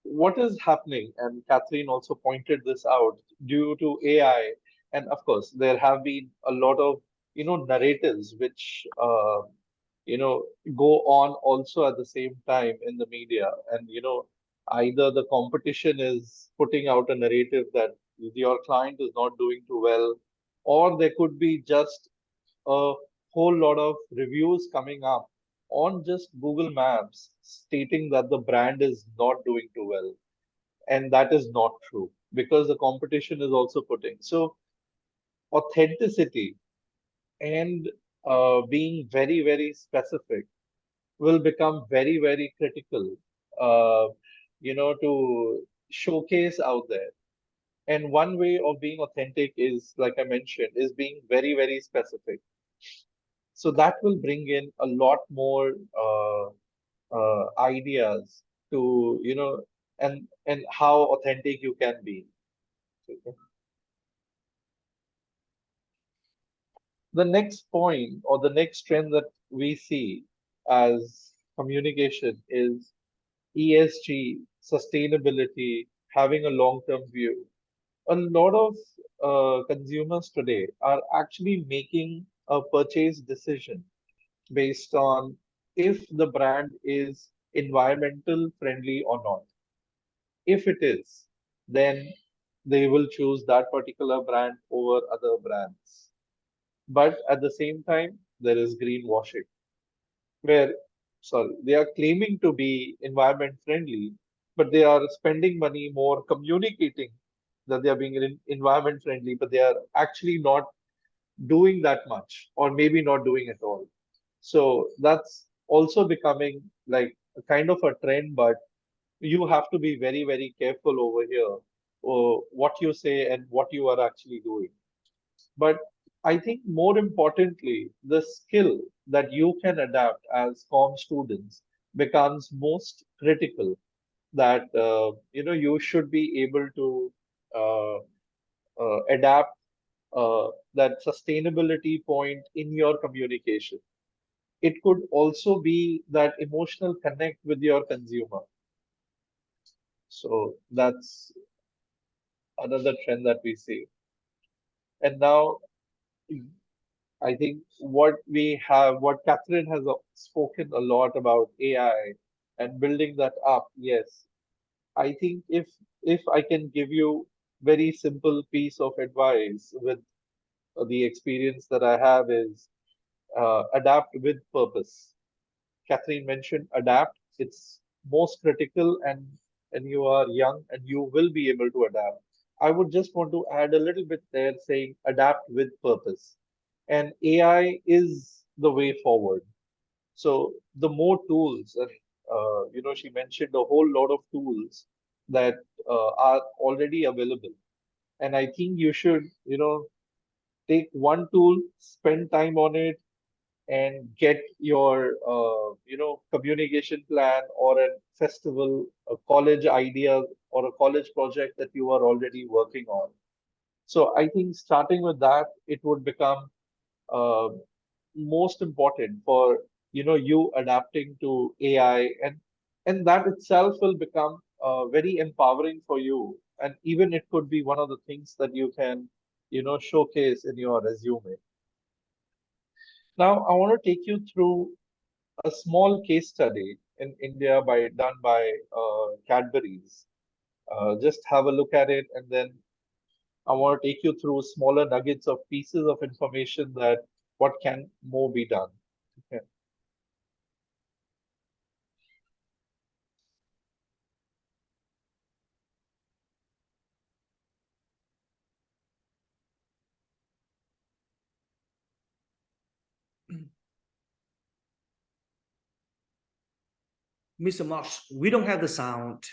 what is happening, and Catherine also pointed this out, due to AI, and of course, there have been a lot of, narratives which, go on also at the same time in the media. And, either the competition is putting out a narrative that your client is not doing too well, or there could be just a whole lot of reviews coming up on just Google Maps stating that the brand is not doing too well. And that is not true because the competition is also putting. So, authenticity and being very, very specific will become very, very critical, uh, to showcase out there. And one way of being authentic is, like I mentioned, is being very, very specific. So that will bring in a lot more ideas to, and how authentic you can be. The next point or the next trend that we see as communication is ESG, sustainability, having a long-term view. A lot of consumers today are actually making a purchase decision based on if the brand is environmental friendly or not. If it is, then they will choose that particular brand over other brands. But at the same time, there is greenwashing, where, sorry, they are claiming to be environment friendly, but they are spending money more communicating that they are being environment friendly, but they are actually not doing that much, or maybe not doing at all. So that's also becoming like a kind of a trend, but you have to be very, very careful over here, what you say and what you are actually doing. But I think more importantly, the skill that you can adapt as com students becomes most critical. That you should be able to uh, adapt that sustainability point in your communication. It could also be that emotional connect with your consumer. So that's another trend that we see. And now I think what Catherine has spoken a lot about AI and building that up. Yes, I think if I can give you very simple piece of advice with the experience that I have is adapt with purpose. Catherine mentioned adapt. It's most critical, and you are young and you will be able to adapt. I would just want to add a little bit there saying adapt with purpose. And AI is the way forward. So the more tools, and she mentioned a whole lot of tools that are already available. And I think you should, take one tool, spend time on it, and get your communication plan or a festival, a college idea or a college project that you are already working on. So I think starting with that, it would become uh, most important for you adapting to AI, and that itself will become very empowering for you, and even it could be one of the things that you can showcase in your resume. Now, I want to take you through a small case study in India done by Cadbury's. Just have a look at it, and then I want to take you through smaller nuggets of pieces of information that what can more be done. Okay. Mr. Marsh, we don't have the sound.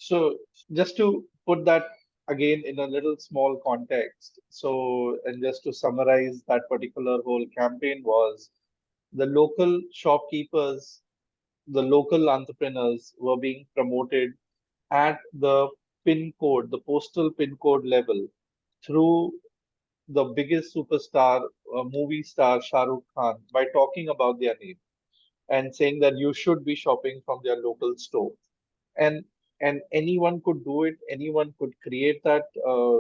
So just to put that again in a little small context, so and just to summarize that particular whole campaign was the local shopkeepers, the local entrepreneurs were being promoted at the pin code, the postal pin code level through the biggest superstar, movie star Shah Rukh Khan by talking about their name and saying that you should be shopping from their local store. And anyone could do it. Anyone could create that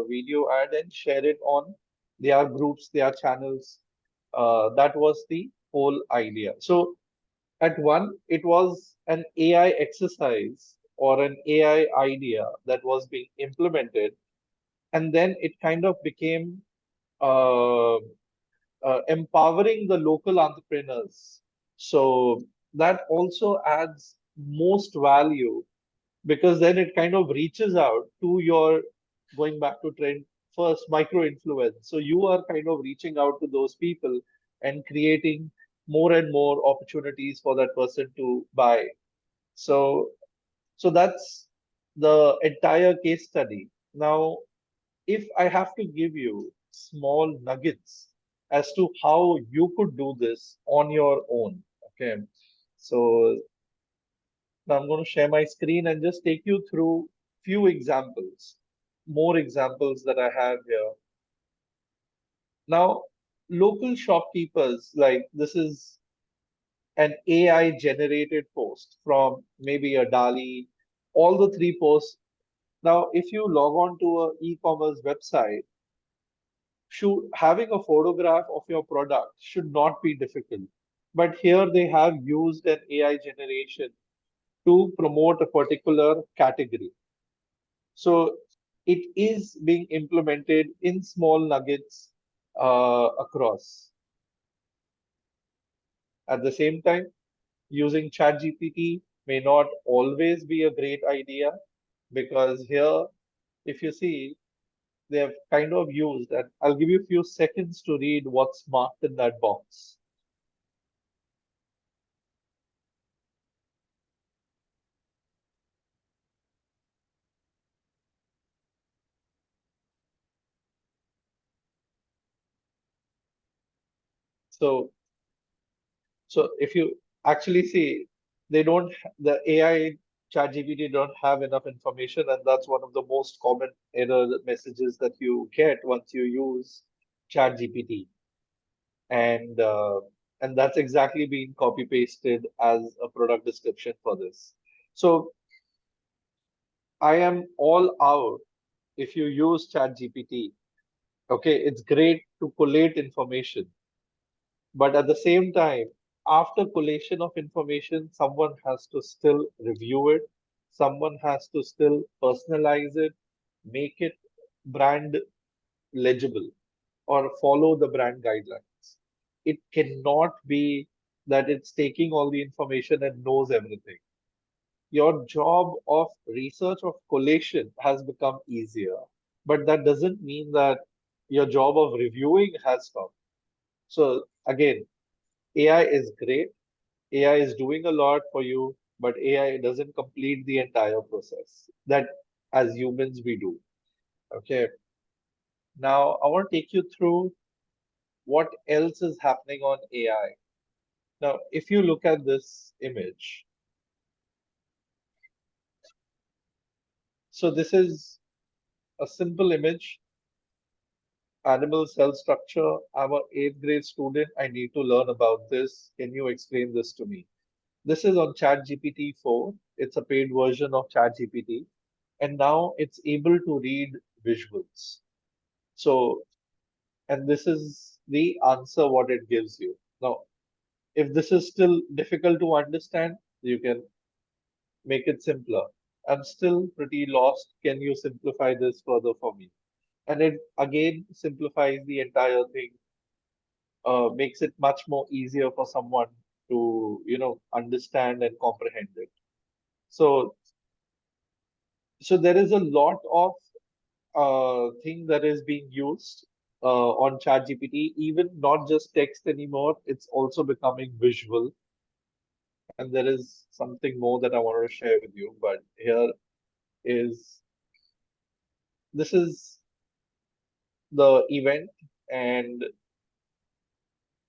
video ad and share it on their groups, their channels. That was the whole idea. So at one, it was an AI exercise or an AI idea that was being implemented, and then it kind of became uh, empowering the local entrepreneurs. So that also adds most value because then it kind of reaches out to your, going back to trend first, micro influence. So you are kind of reaching out to those people and creating more and more opportunities for that person to buy. So that's the entire case study. Now, if I have to give you small nuggets as to how you could do this on your own, okay. So now I'm going to share my screen and just take you through few examples, more examples that I have here. Now, local shopkeepers, like this is an AI generated post from maybe a DALI, all the three posts. Now, if you log on to a e-commerce website, having a photograph of your product should not be difficult. But here they have used an AI generation to promote a particular category. So it is being implemented in small nuggets across. At the same time, using ChatGPT may not always be a great idea because here, if you see, they have kind of used, and I'll give you a few seconds to read what's marked in that box. So, if you actually see, they don't, the AI ChatGPT don't have enough information, and that's one of the most common error messages that you get once you use ChatGPT. And that's exactly being copy pasted as a product description for this. So I am all out if you use ChatGPT. Okay, it's great to collate information, but at the same time, after collation of information, someone has to still review it, someone has to still personalize it, make it brand legible, or follow the brand guidelines. It cannot be that it's taking all the information and knows everything. Your job of research of collation has become easier, but that doesn't mean that your job of reviewing has stopped. So again, AI is great. AI is doing a lot for you, but AI doesn't complete the entire process that as humans we do. Okay. Now I want to take you through what else is happening on AI. Now, if you look at this image, so this is a simple image, animal cell structure. I'm an eighth grade student. I need to learn about this. Can you explain this to me? This is on ChatGPT 4. It's a paid version of ChatGPT. And now it's able to read visuals. So, and this is the answer what it gives you. Now, if this is still difficult to understand, you can make it simpler. I'm still pretty lost. Can you simplify this further for me? And it again simplifies the entire thing, makes it much more easier for someone to, understand and comprehend it. So, there is a lot of thing that is being used on ChatGPT, even not just text anymore. It's also becoming visual. And there is something more that I wanted to share with you, but here is this is the event, and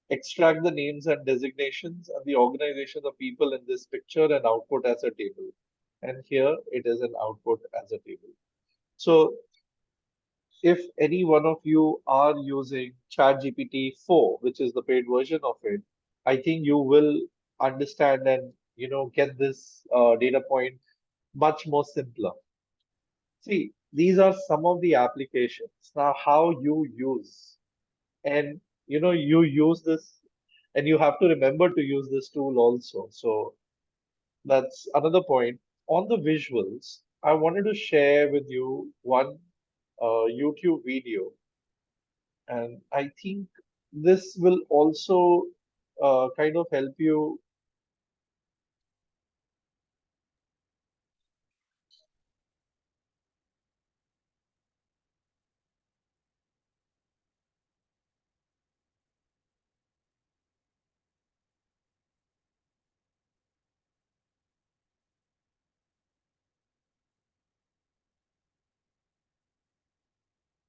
extract the names and designations and the organization of people in this picture and output as a table. And here it is an output as a table. So if any one of you are using ChatGPT 4, which is the paid version of it, I think you will understand and get this data point much more simpler. See, these are some of the applications. Now, how you use, and you use this, and you have to remember to use this tool also. So that's another point. On the visuals, I wanted to share with you one YouTube video, and I think this will also kind of help you.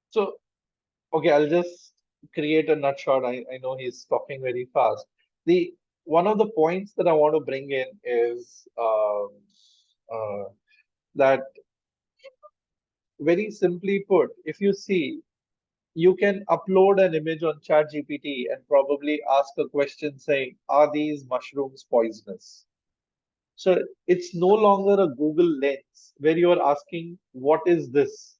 So, okay, I'll just create a nutshot. I know he's talking very fast. The one of the points that I want to bring in is uh, that, very simply put, if you see, you can upload an image on ChatGPT and probably ask a question saying, "Are these mushrooms poisonous?" So it's no longer a Google lens where you are asking, "What is this?"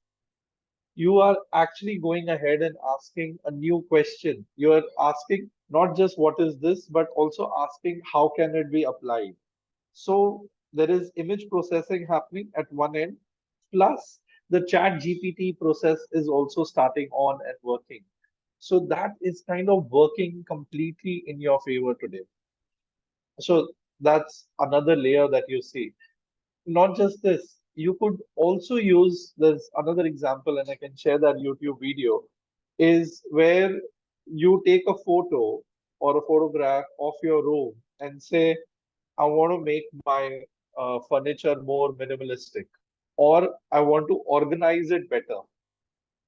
You are actually going ahead and asking a new question. You are asking not just what is this, but also asking how can it be applied. So there is image processing happening at one end, plus the chat GPT process is also starting on and working. So that is kind of working completely in your favor today. So that's another layer that you see. Not just this, you could also use, there's another example, and I can share that YouTube video, is where you take a photo or a photograph of your room and say, "I want to make my furniture more minimalistic, or I want to organize it better."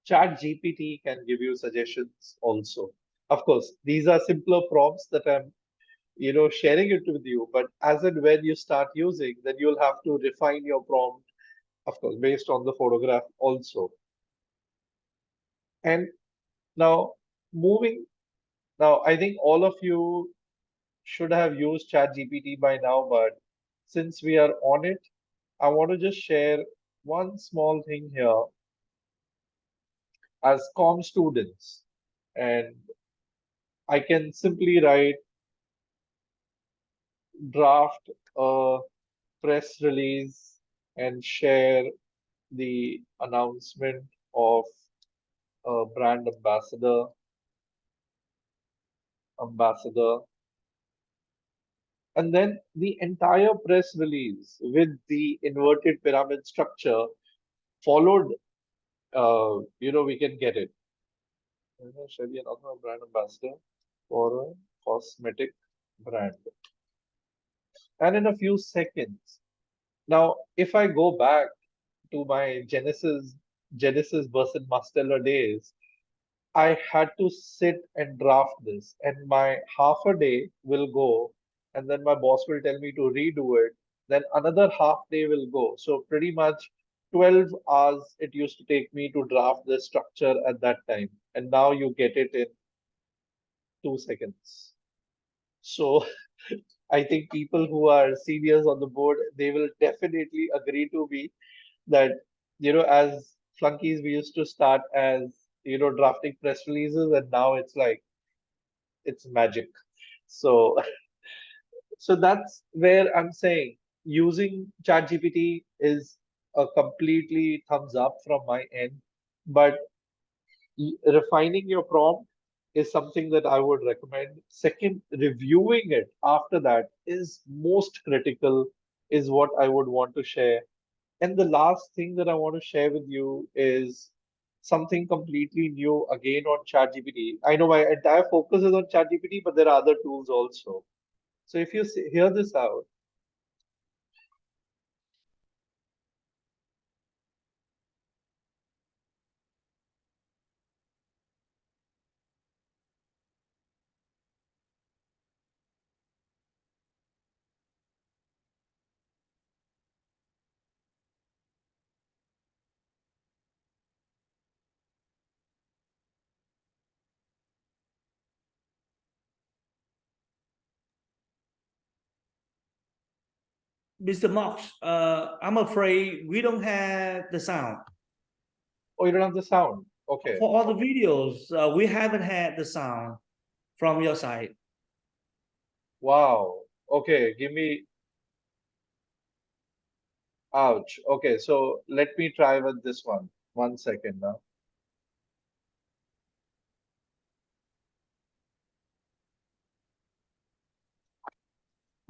Chat GPT can give you suggestions also. Of course, these are simpler prompts that I'm sharing it with you, but as and when you start using, then you'll have to refine your prompt, of course, based on the photograph also. And now moving, now I think all of you should have used ChatGPT by now, but since we are on it, I want to just share one small thing here as com students. And I can simply write, draft a press release and share the announcement of a brand ambassador, and then the entire press release with the inverted pyramid structure followed. We can get it. Shall be another brand ambassador for a cosmetic brand, and in a few seconds. Now, if I go back to my Genesis Burson Masteller days, I had to sit and draft this, and my half a day will go, and then my boss will tell me to redo it. Then another half day will go. So pretty much 12 hours it used to take me to draft the structure at that time. And now you get it in 2 seconds. So I think people who are seniors on the board, they will definitely agree to me that, as flunkies, we used to start as, drafting press releases, and now it's like, it's magic. So, so that's where I'm saying using ChatGPT is a completely thumbs up from my end. But refining your prompt is something that I would recommend. Second, reviewing it after that is most critical, is what I would want to share. And the last thing that I want to share with you is something completely new again on ChatGPT. I know my entire focus is on ChatGPT, but there are other tools also. So if you hear this out, Mr. Mox, I'm afraid we don't have the sound. Oh, you don't have the sound. Okay. For all the videos, we haven't had the sound from your side. Wow. Okay, give me. Ouch. Okay, so let me try with this one. 1 second now.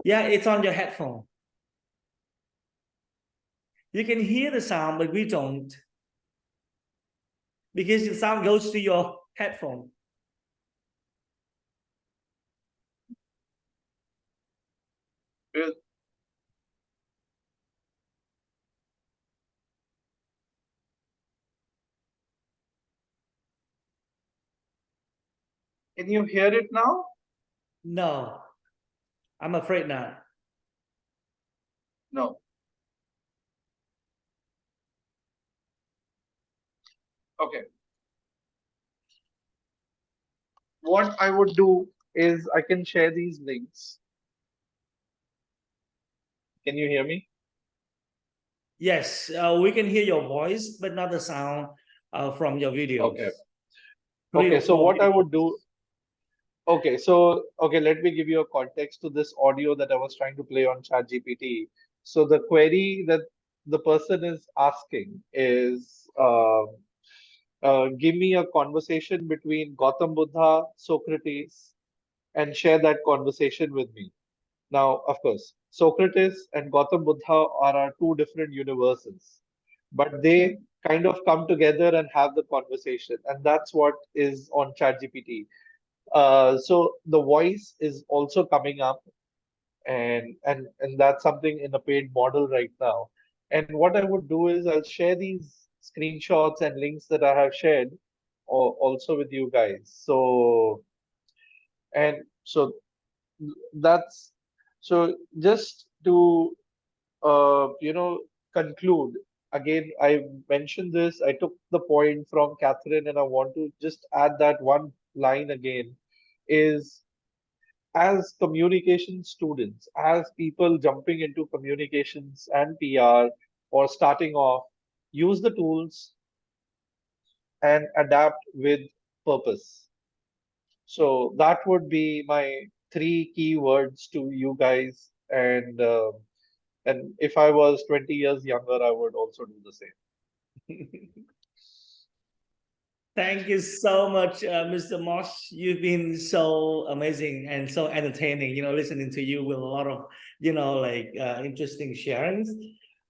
Yeah, it's on your headphone. You can hear the sound, but we don't. Because the sound goes to your headphone. Well, can you hear it now? No, I'm afraid not. No. Okay. What I would do is I can share these links. Can you hear me? Yes, we can hear your voice, but not the sound from your videos. Okay. Three Okay, or so four what I would videos. do, okay, let me give you a context to this audio that I was trying to play on ChatGPT. So the query that the person is asking is, give me a conversation between Gautam Buddha, Socrates, and share that conversation with me. Now, of course, Socrates and Gautam Buddha are our two different universes, but they kind of come together and have the conversation, and that's what is on ChatGPT. So the voice is also coming up, and that's something in a paid model right now. And what I would do is I'll share these screenshots and links that I have shared also with you guys. So that's so just to conclude again. I mentioned this. I took the point from Catherine, and I want to just add that one line again. Is as communication students, as people jumping into communications and PR or starting off, use the tools and adapt with purpose. So that would be my three key words to you guys. And if I was 20 years younger, I would also do the same. Thank you so much, Mr. Moss. You've been so amazing and so entertaining, listening to you with a lot of, interesting sharings.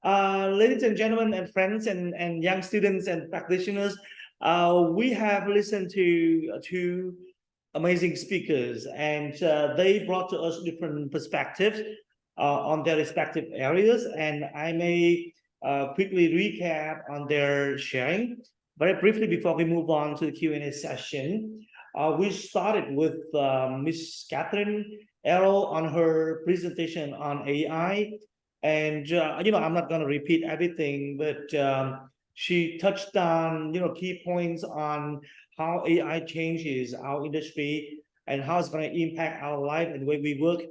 Ladies and gentlemen and friends and young students and practitioners, we have listened to two amazing speakers, and they brought to us different perspectives on their respective areas. And I may quickly recap on their sharing. Very briefly, before we move on to the Q&A session, we started with Ms. Catherine Errol on her presentation on AI. And, I'm not going to repeat everything, but she touched on, key points on how AI changes our industry and how it's going to impact our life and the way we work.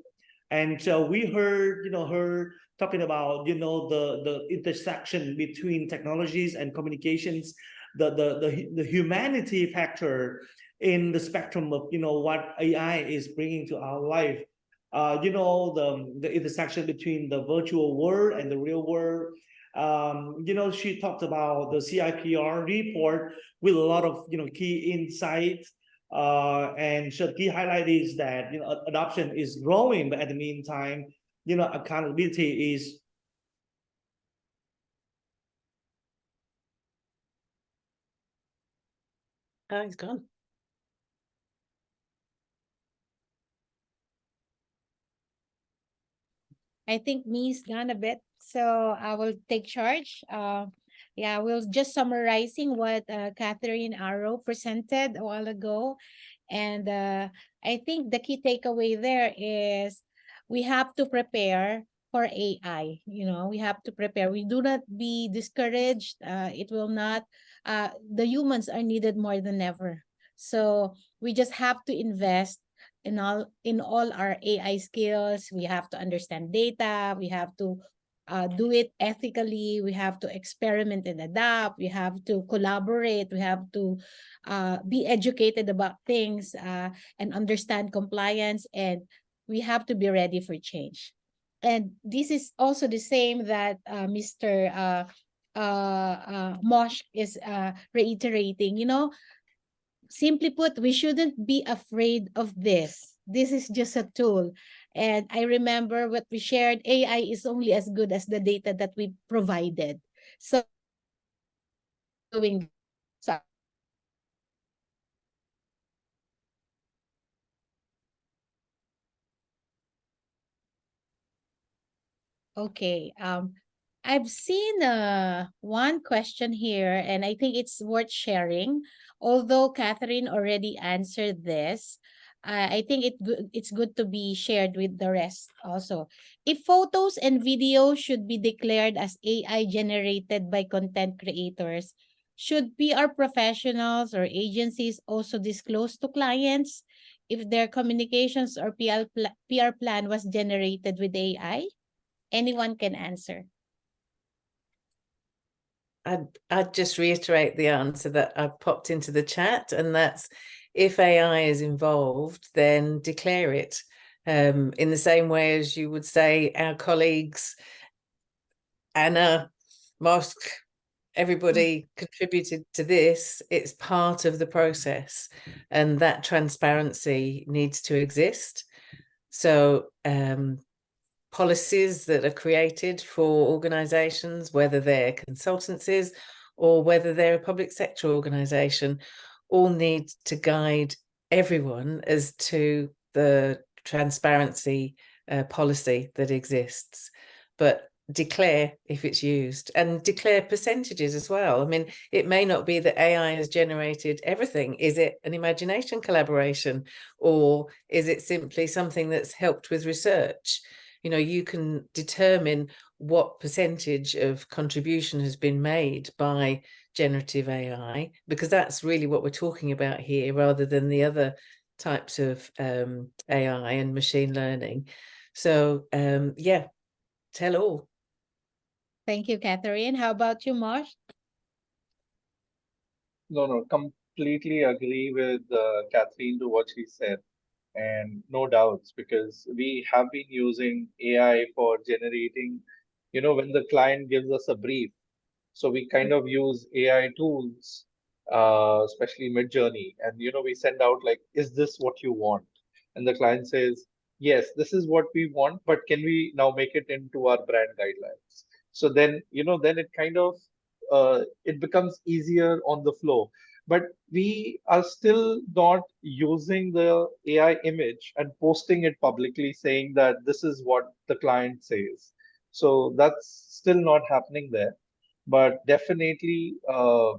And we heard, her talking about, the intersection between technologies and communications, the humanity factor in the spectrum of what AI is bringing to our life. The intersection between the virtual world and the real world. She talked about the CIPR report with a lot of key insights. And so key highlight is that adoption is growing, but at the meantime, accountability is Oh, he's gone. I think me's gone a bit, so I will take charge. Yeah, we'll just summarizing what Catherine Arrow presented a while ago. And I think the key takeaway there is we have to prepare for AI. We have to prepare. We do not be discouraged. It will not, the humans are needed more than ever. So we just have to invest in all our AI skills. We have to understand data. We have to do it ethically. We have to experiment and adapt. We have to collaborate. We have to be educated about things and understand compliance. And we have to be ready for change. And this is also the same that Mr. Mosh is reiterating. You know, simply put, we shouldn't be afraid of this. This is just a tool. And I remember what we shared, AI is only as good as the data that we provided. So doing so okay. I've seen one question here, and I think it's worth sharing. Although Catherine already answered this, I think it's good to be shared with the rest also. If photos and video should be declared as AI generated by content creators, should PR professionals or agencies also disclose to clients if their communications or PR plan was generated with AI? Anyone can answer. I'd just reiterate the answer that I've popped into the chat, and that's if AI is involved, then declare it. In the same way as you would say our colleagues, Anna, Mosk, everybody contributed to this. It's part of the process, and that transparency needs to exist. So policies that are created for organizations, whether they're consultancies or whether they're a public sector organization, all need to guide everyone as to the transparency policy that exists. But declare if it's used, and declare percentages as well. I mean, it may not be that AI has generated everything. Is it an imagination collaboration, or is it simply something that's helped with research? You know, you can determine what percentage of contribution has been made by generative AI, because that's really what we're talking about here, rather than the other types of AI and machine learning. So yeah, tell all. Thank you, Catherine. How about you, Mosh? No, completely agree with Catherine to what she said, and no doubts, because we have been using AI for generating, when the client gives us a brief. So we kind of use AI tools, especially Mid-Journey, and we send out like, "Is this what you want?" And the client says, "Yes, this is what we want, but can we now make it into our brand guidelines?" So then, then it kind of it becomes easier on the flow. But we are still not using the AI image and posting it publicly, saying that this is what the client says. So that's still not happening there. But definitely, to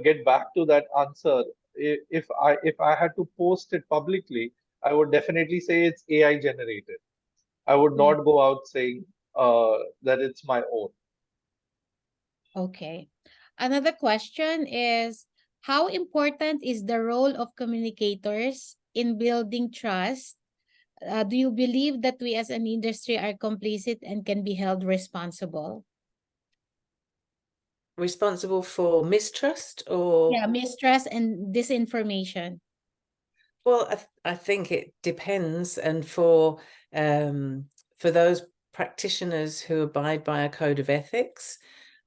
get back to that answer, if I had to post it publicly, I would definitely say it's AI generated. I would not go out saying that it's my own. Okay. Another question is, how important is the role of communicators in building trust? Do you believe that we as an industry are complicit and can be held responsible? Responsible for mistrust, or? Yeah, mistrust and disinformation. Well, I think it depends, and for those practitioners who abide by a code of ethics,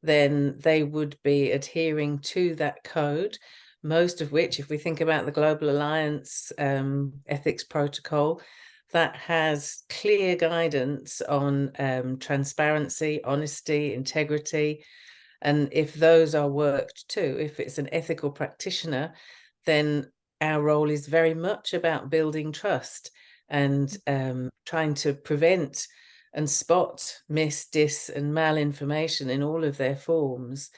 then they would be adhering to that code, most of which, if we think about the Global Alliance ethics protocol, that has clear guidance on transparency, honesty, integrity. And if those are worked too, if it's an ethical practitioner, then our role is very much about building trust and trying to prevent and spot mis, dis, and malinformation in all of their forms.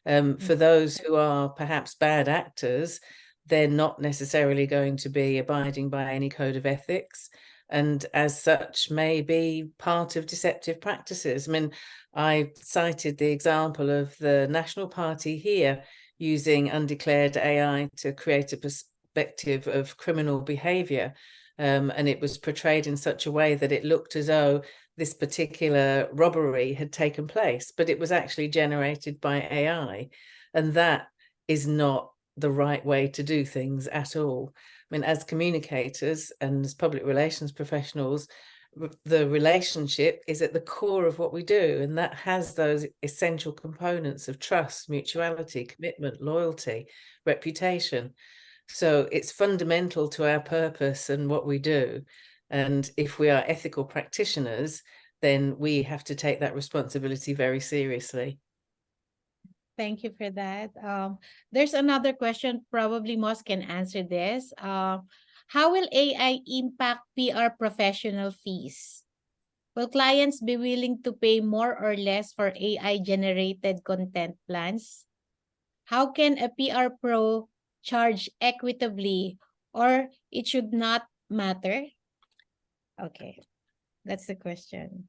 For those who are perhaps bad actors, they're not necessarily going to be abiding by any code of ethics, and as such may be part of deceptive practices. I mean, I cited the example of the National Party here using undeclared AI to create a perspective of criminal behavior. And it was portrayed in such a way that it looked as though this particular robbery had taken place, but it was actually generated by AI. And that is not the right way to do things at all. I mean, as communicators and as public relations professionals, the relationship is at the core of what we do, and that has those essential components of trust, mutuality, commitment, loyalty, reputation. So it's fundamental to our purpose and what we do. And if we are ethical practitioners, then we have to take that responsibility very seriously. Thank you for that. There's another question, probably Moss can answer this. How will AI impact PR professional fees? Will clients be willing to pay more or less for AI-generated content plans? How can a PR pro charge equitably, or it should not matter? Okay, that's the question.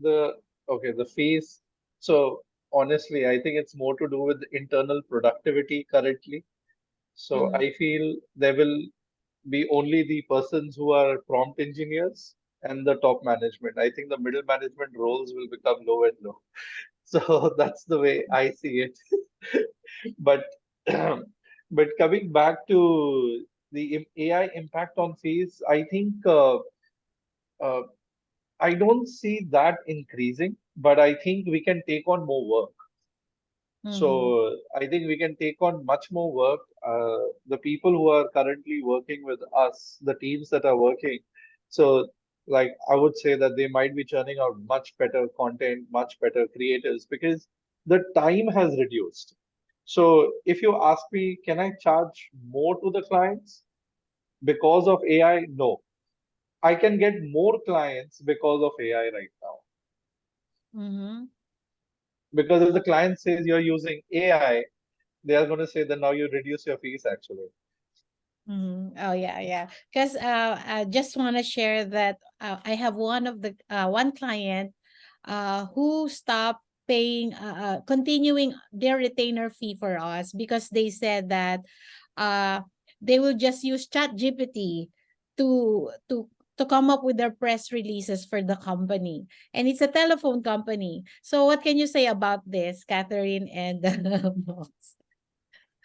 The fees. So honestly, I think it's more to do with internal productivity currently. So I feel there will be only the persons who are prompt engineers and the top management. I think the middle management roles will become low and low. So that's the way I see it. But but coming back to the AI impact on fees, I think uh, I don't see that increasing, but I think we can take on more work. So I think we can take on much more work. The people who are currently working with us, the teams that are working, so like I would say that they might be churning out much better content, much better creators because the time has reduced. So if you ask me, can I charge more to the clients because of AI? No. I can get more clients because of AI right now. Because if the client says you're using AI, they are going to say that now you reduce your fees actually. Oh yeah. Because I just want to share that I have one client who stopped paying continuing their retainer fee for us because they said that uh they will just use Chat GPT to to to come up with their press releases for the company, and it's a telephone company. So what can you say about this, Catherine and Mox?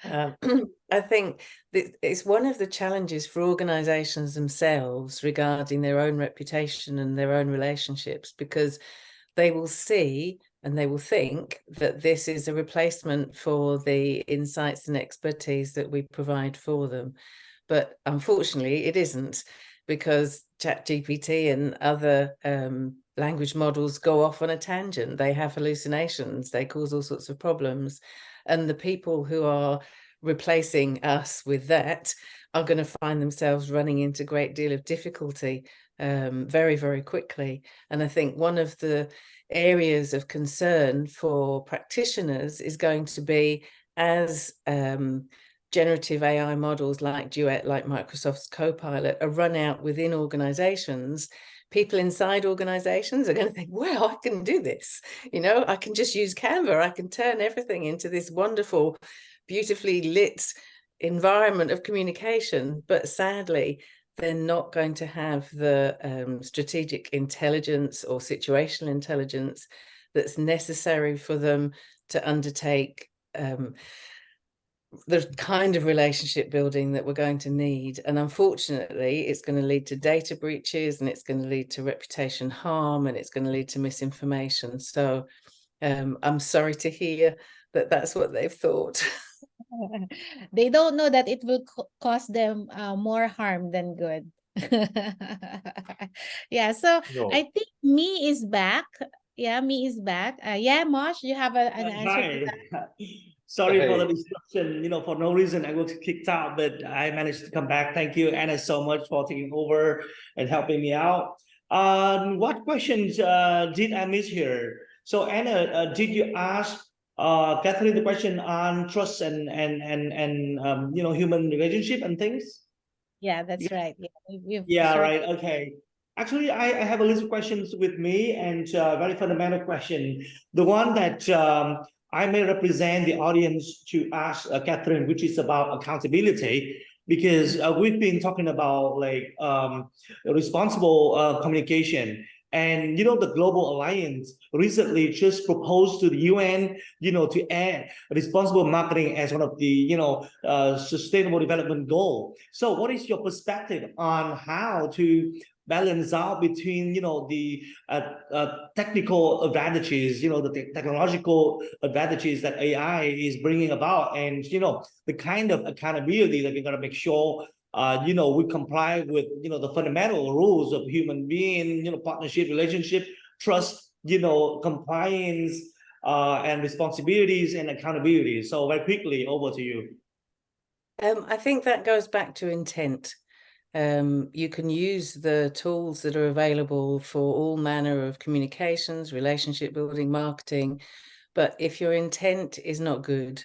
I think it's one of the challenges for organizations themselves regarding their own reputation and their own relationships, because they will see and they will think that this is a replacement for the insights and expertise that we provide for them. But unfortunately, it isn't, because ChatGPT and other language models go off on a tangent. They have hallucinations. They cause all sorts of problems. And the people who are replacing us with that are going to find themselves running into a great deal of difficulty very, very quickly. And I think one of the areas of concern for practitioners is going to be, as generative AI models like Duet, like Microsoft's Copilot, are run out within organizations, people inside organizations are going to think, well, I can do this. I can just use Canva. I can turn everything into this wonderful, beautifully lit environment of communication. But sadly, they're not going to have the strategic intelligence or situational intelligence that's necessary for them to undertake the kind of relationship building that we're going to need. And unfortunately, it's going to lead to data breaches, and it's going to lead to reputation harm, and it's going to lead to misinformation. So I'm sorry to hear that that's what they've thought. They don't know that it will cause them more harm than good. Yeah, so No. I think Me is back. Yeah, Me is back. Yeah, Mosh, you have an answer to that? Hi. Sorry for the Hey. disruption. For no reason I was kicked out, but I managed to come back. Thank you, Anna, so much for taking over and helping me out. What questions did I miss here? So Anna, did you ask Catherine the question on trust and human relationship and things? Yeah, that's right. Yeah, we've Yeah, sort right. Okay. Actually, I have a list of questions with me, and very fundamental question. The one that I may represent the audience to ask Catherine, which is about accountability. because we've been talking about like responsible communication. And the Global Alliance recently just proposed to the UN, to add responsible marketing as one of the, sustainable development goal. So, what is your perspective on how to balance out between, the technical advantages, the technological advantages that AI is bringing about, and the kind of accountability that we're going to make sure we comply with, the fundamental rules of human being, partnership, relationship, trust, compliance, and responsibilities and accountability. So very quickly, over to you. I think that goes back to intent. You can use the tools that are available for all manner of communications, relationship building, marketing, but if your intent is not good,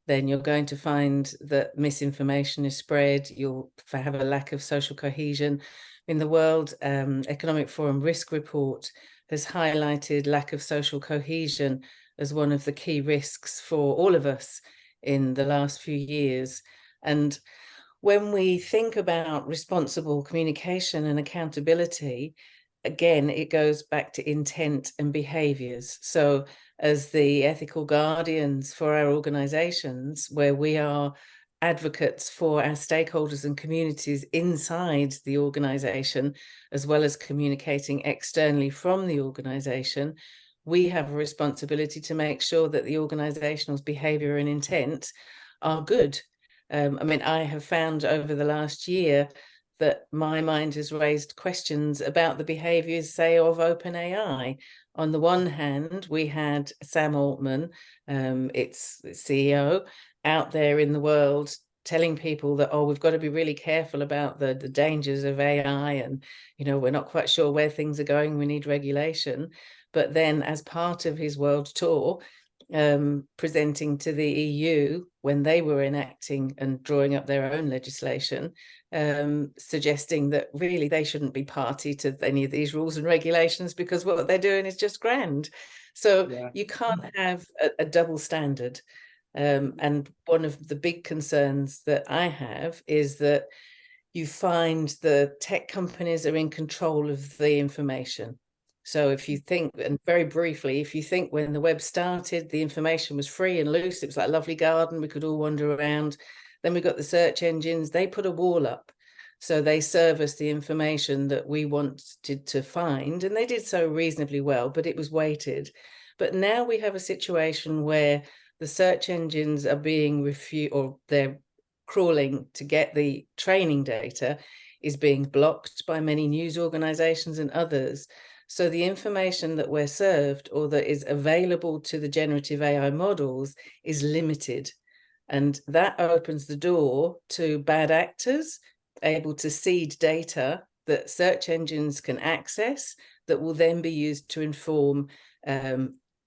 then you're going to find that misinformation is spread. You'll have a lack of social cohesion. In the World Economic Forum Risk Report has highlighted lack of social cohesion as one of the key risks for all of us in the last few years. And when we think about responsible communication and accountability, again, it goes back to intent and behaviors. So as the ethical guardians for our organizations, where we are advocates for our stakeholders and communities inside the organization, as well as communicating externally from the organization, we have a responsibility to make sure that the organization's behavior and intent are good. I mean, I have found over the last year that my mind has raised questions about the behaviors, say, of OpenAI. On the one hand, we had Sam Altman, its CEO, out there in the world telling people that, oh, we've got to be really careful about the dangers of AI, and, we're not quite sure where things are going, we need regulation. But then as part of his world tour, presenting to the EU when they were enacting and drawing up their own legislation, suggesting that really they shouldn't be party to any of these rules and regulations because what they're doing is just grand. So you can't have a double standard. And one of the big concerns that I have is that you find the tech companies are in control of the information. So if you think, and very briefly, if you think when the web started, the information was free and loose, it was like a lovely garden, we could all wander around. Then we got the search engines, they put a wall up. So they serve us the information that we wanted to find, and they did so reasonably well, but it was weighted. But now we have a situation where the search engines are being refused, or they're crawling to get the training data is being blocked by many news organizations and others. So the information that we're served or that is available to the generative AI models is limited. And that opens the door to bad actors able to seed data that search engines can access that will then be used to inform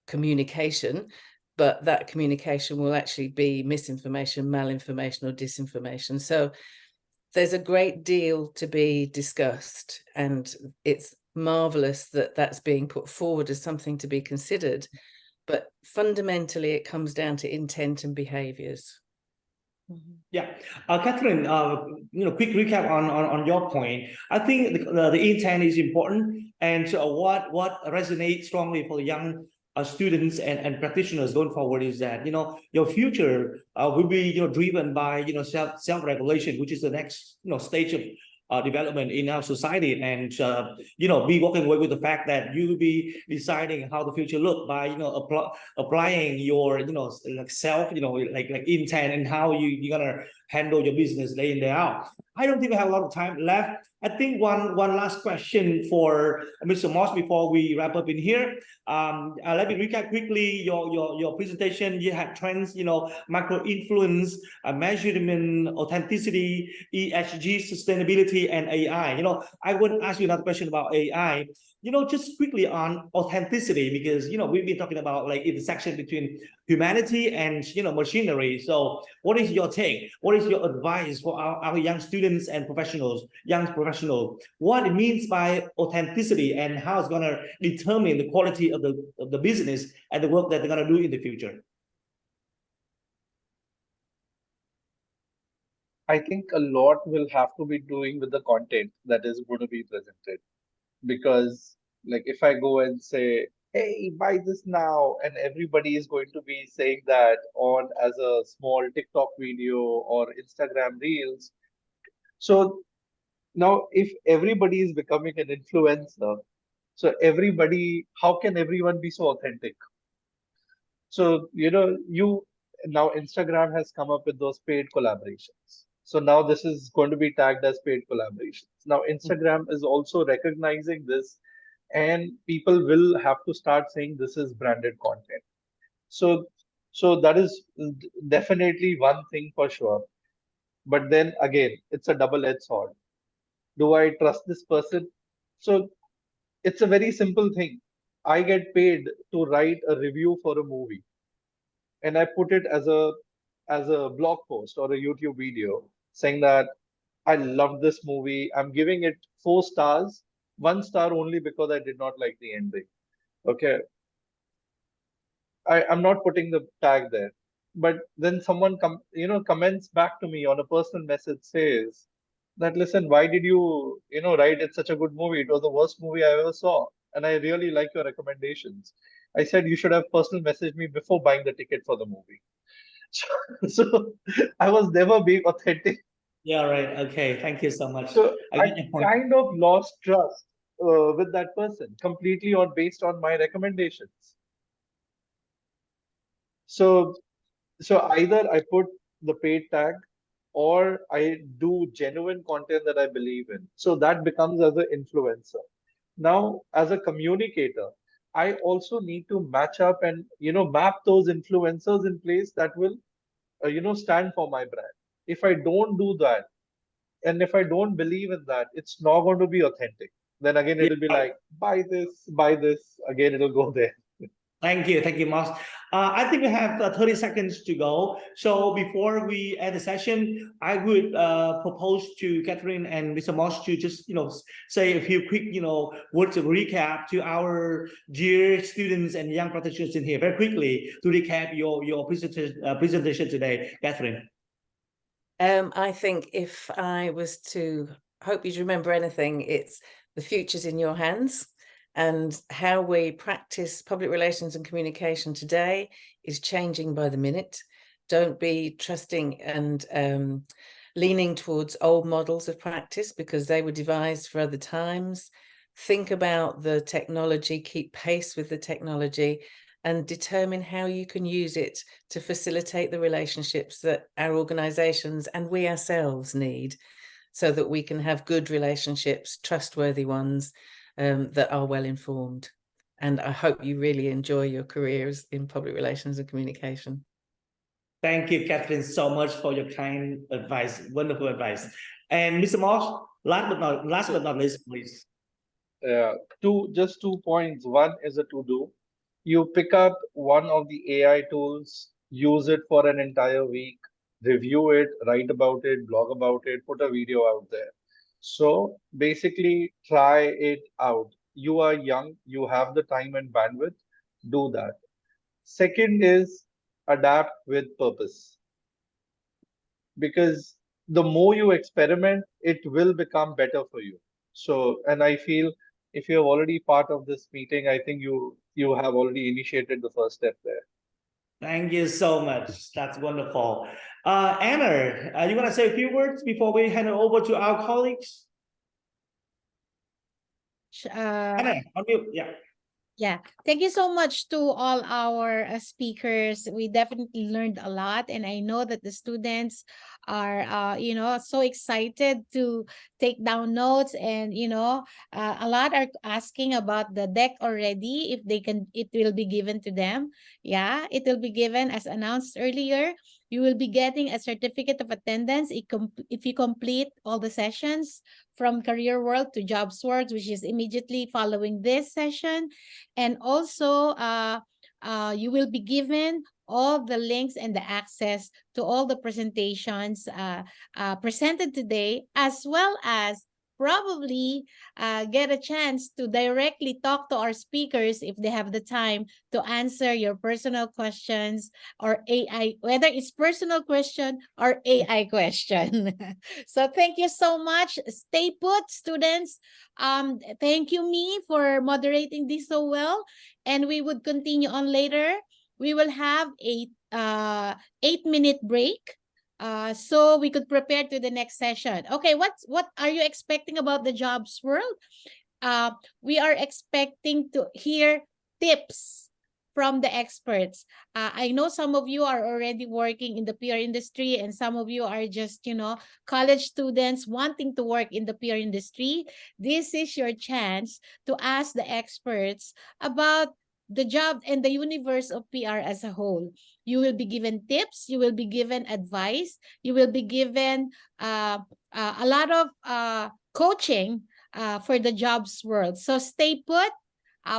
communication. But that communication will actually be misinformation, malinformation, or disinformation. So there's a great deal to be discussed, and it's marvelous that that's being put forward as something to be considered. But fundamentally, it comes down to intent and behaviors. Yeah, Catherine, quick recap on your point. I think the intent is important, and what resonates strongly for the young students and practitioners going forward is that your future will be driven by self-regulation, which is the next stage of development in our society, and be walking away with the fact that you will be deciding how the future look by applying your like self like intent and how you're gonna handle your business day in day out. I don't think I have a lot of time left. I think one last question for Mr. Moss before we wrap up in here. Let me recap quickly your presentation. You had trends, macro influence, measurement, authenticity, ESG, sustainability, and AI. I would ask you another question about AI. Just quickly on authenticity, because we've been talking about like intersection between humanity and machinery. So what is your take? What is your advice for our young students and young professionals? What it means by authenticity and how it's going to determine the quality of the business and the work that they're going to do in the future? I think a lot will have to be doing with the content that is going to be presented. Because, like, if I go and say, hey, buy this now, and everybody is going to be saying that on as a small TikTok video or Instagram Reels. So now, if everybody is becoming an influencer, so everybody, how can everyone be so authentic? So, you now Instagram has come up with those paid collaborations. So now this is going to be tagged as paid collaborations. Now, Instagram is also recognizing this, and people will have to start saying this is branded content. So, so that is definitely one thing for sure. But then again, it's a double-edged sword. Do I trust this person? So it's a very simple thing. I get paid to write a review for a movie, and I put it as a blog post or a YouTube video saying that I love this movie. I'm giving it 4 stars, 1 star only because I did not like the ending. Okay, I'm not putting the tag there. But then someone comments back to me on a personal message, says that, listen, why did you write it's such a good movie? It was the worst movie I ever saw, and I really like your recommendations. I said you should have personal messaged me before buying the ticket for the movie. So I was never being authentic. Yeah, right. Okay. Thank you so much. So I I get your point. kind of lost trust with that person completely on based on my recommendations. So either I put the paid tag or I do genuine content that I believe in. So that becomes as an influencer. Now, as a communicator, I also need to match up and map those influencers in place that will stand for my brand. If I don't do that, and if I don't believe in that, it's not going to be authentic. Then again, Yeah. it'll be like, buy this. Again, it'll go there. Thank you, Moss. I think we have 30 seconds to go. So before we end the session, I would propose to Catherine and Mr. Moss to just say a few quick words of recap to our dear students and young practitioners in here very quickly to recap your presentation today, Catherine. I think if I was to hope you'd remember anything, it's the future's in your hands, and how we practice public relations and communication today is changing by the minute. Don't be trusting and leaning towards old models of practice because they were devised for other times. Think about the technology, keep pace with the technology, and determine how you can use it to facilitate the relationships that our organizations and we ourselves need, so that we can have good relationships, trustworthy ones, that are well informed. And I hope you really enjoy your careers in public relations and communication. Thank you, Catherine, so much for your kind advice, wonderful advice. And Mr. Moss, last but not least, please. Just 2 points. One is a to-do. You pick up one of the AI tools, use it for an entire week, review it, write about it, blog about it, put a video out there. So basically, try it out. You are young, you have the time and bandwidth, do that. Second is adapt with purpose, because the more you experiment, it will become better for you. So, and I feel if you're already part of this meeting, I think you have already initiated the first step there. Thank you so much. That's wonderful. Anna, you want to say a few words before we hand it over to our colleagues? Anna, on mute. Yeah. Yeah, thank you so much to all our speakers. We definitely learned a lot, and I know that the students are, so excited to take down notes. And a lot are asking about the deck already. If they can, it will be given to them. Yeah, it will be given as announced earlier. You will be getting a certificate of attendance if you complete all the sessions from Career World to Jobs World, which is immediately following this session. And also, you will be given all the links and the access to all the presentations presented today, as well as probably get a chance to directly talk to our speakers if they have the time to answer your personal questions or AI, whether it's personal question or AI question. So thank you so much. Stay put, students. Thank you, Me, for moderating this so well. And we would continue on later. We will have a 8-minute break. So we could prepare to the next session. Okay, what are you expecting about the jobs world? We are expecting to hear tips from the experts. I know some of you are already working in the PR industry, and some of you are just, college students wanting to work in the PR industry. This is your chance to ask the experts about the job and the universe of PR as a whole. You will be given tips, you will be given advice, you will be given a lot of coaching for the jobs world. So stay put.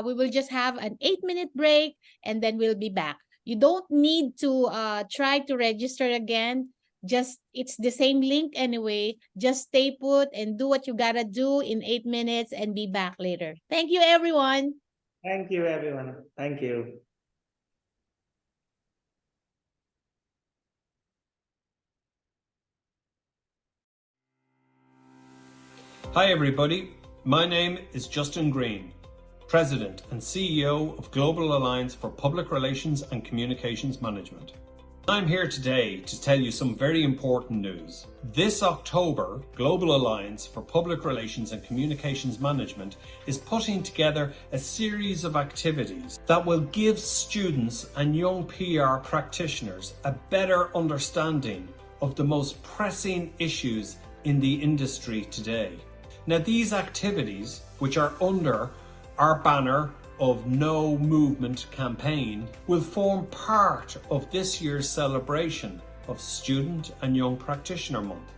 We will just have an 8-minute break and then we'll be back. You don't need to try to register again. Just, it's the same link anyway. Just stay put and do what you gotta do in 8 minutes and be back later. Thank you, everyone. Thank you, everyone. Thank you. Hi everybody, my name is Justin Green, President and CEO of Global Alliance for Public Relations and Communications Management. I'm here today to tell you some very important news. This October, Global Alliance for Public Relations and Communications Management is putting together a series of activities that will give students and young PR practitioners a better understanding of the most pressing issues in the industry today. Now, these activities, which are under our banner of No Movement campaign, will form part of this year's celebration of Student and Young Practitioner Month.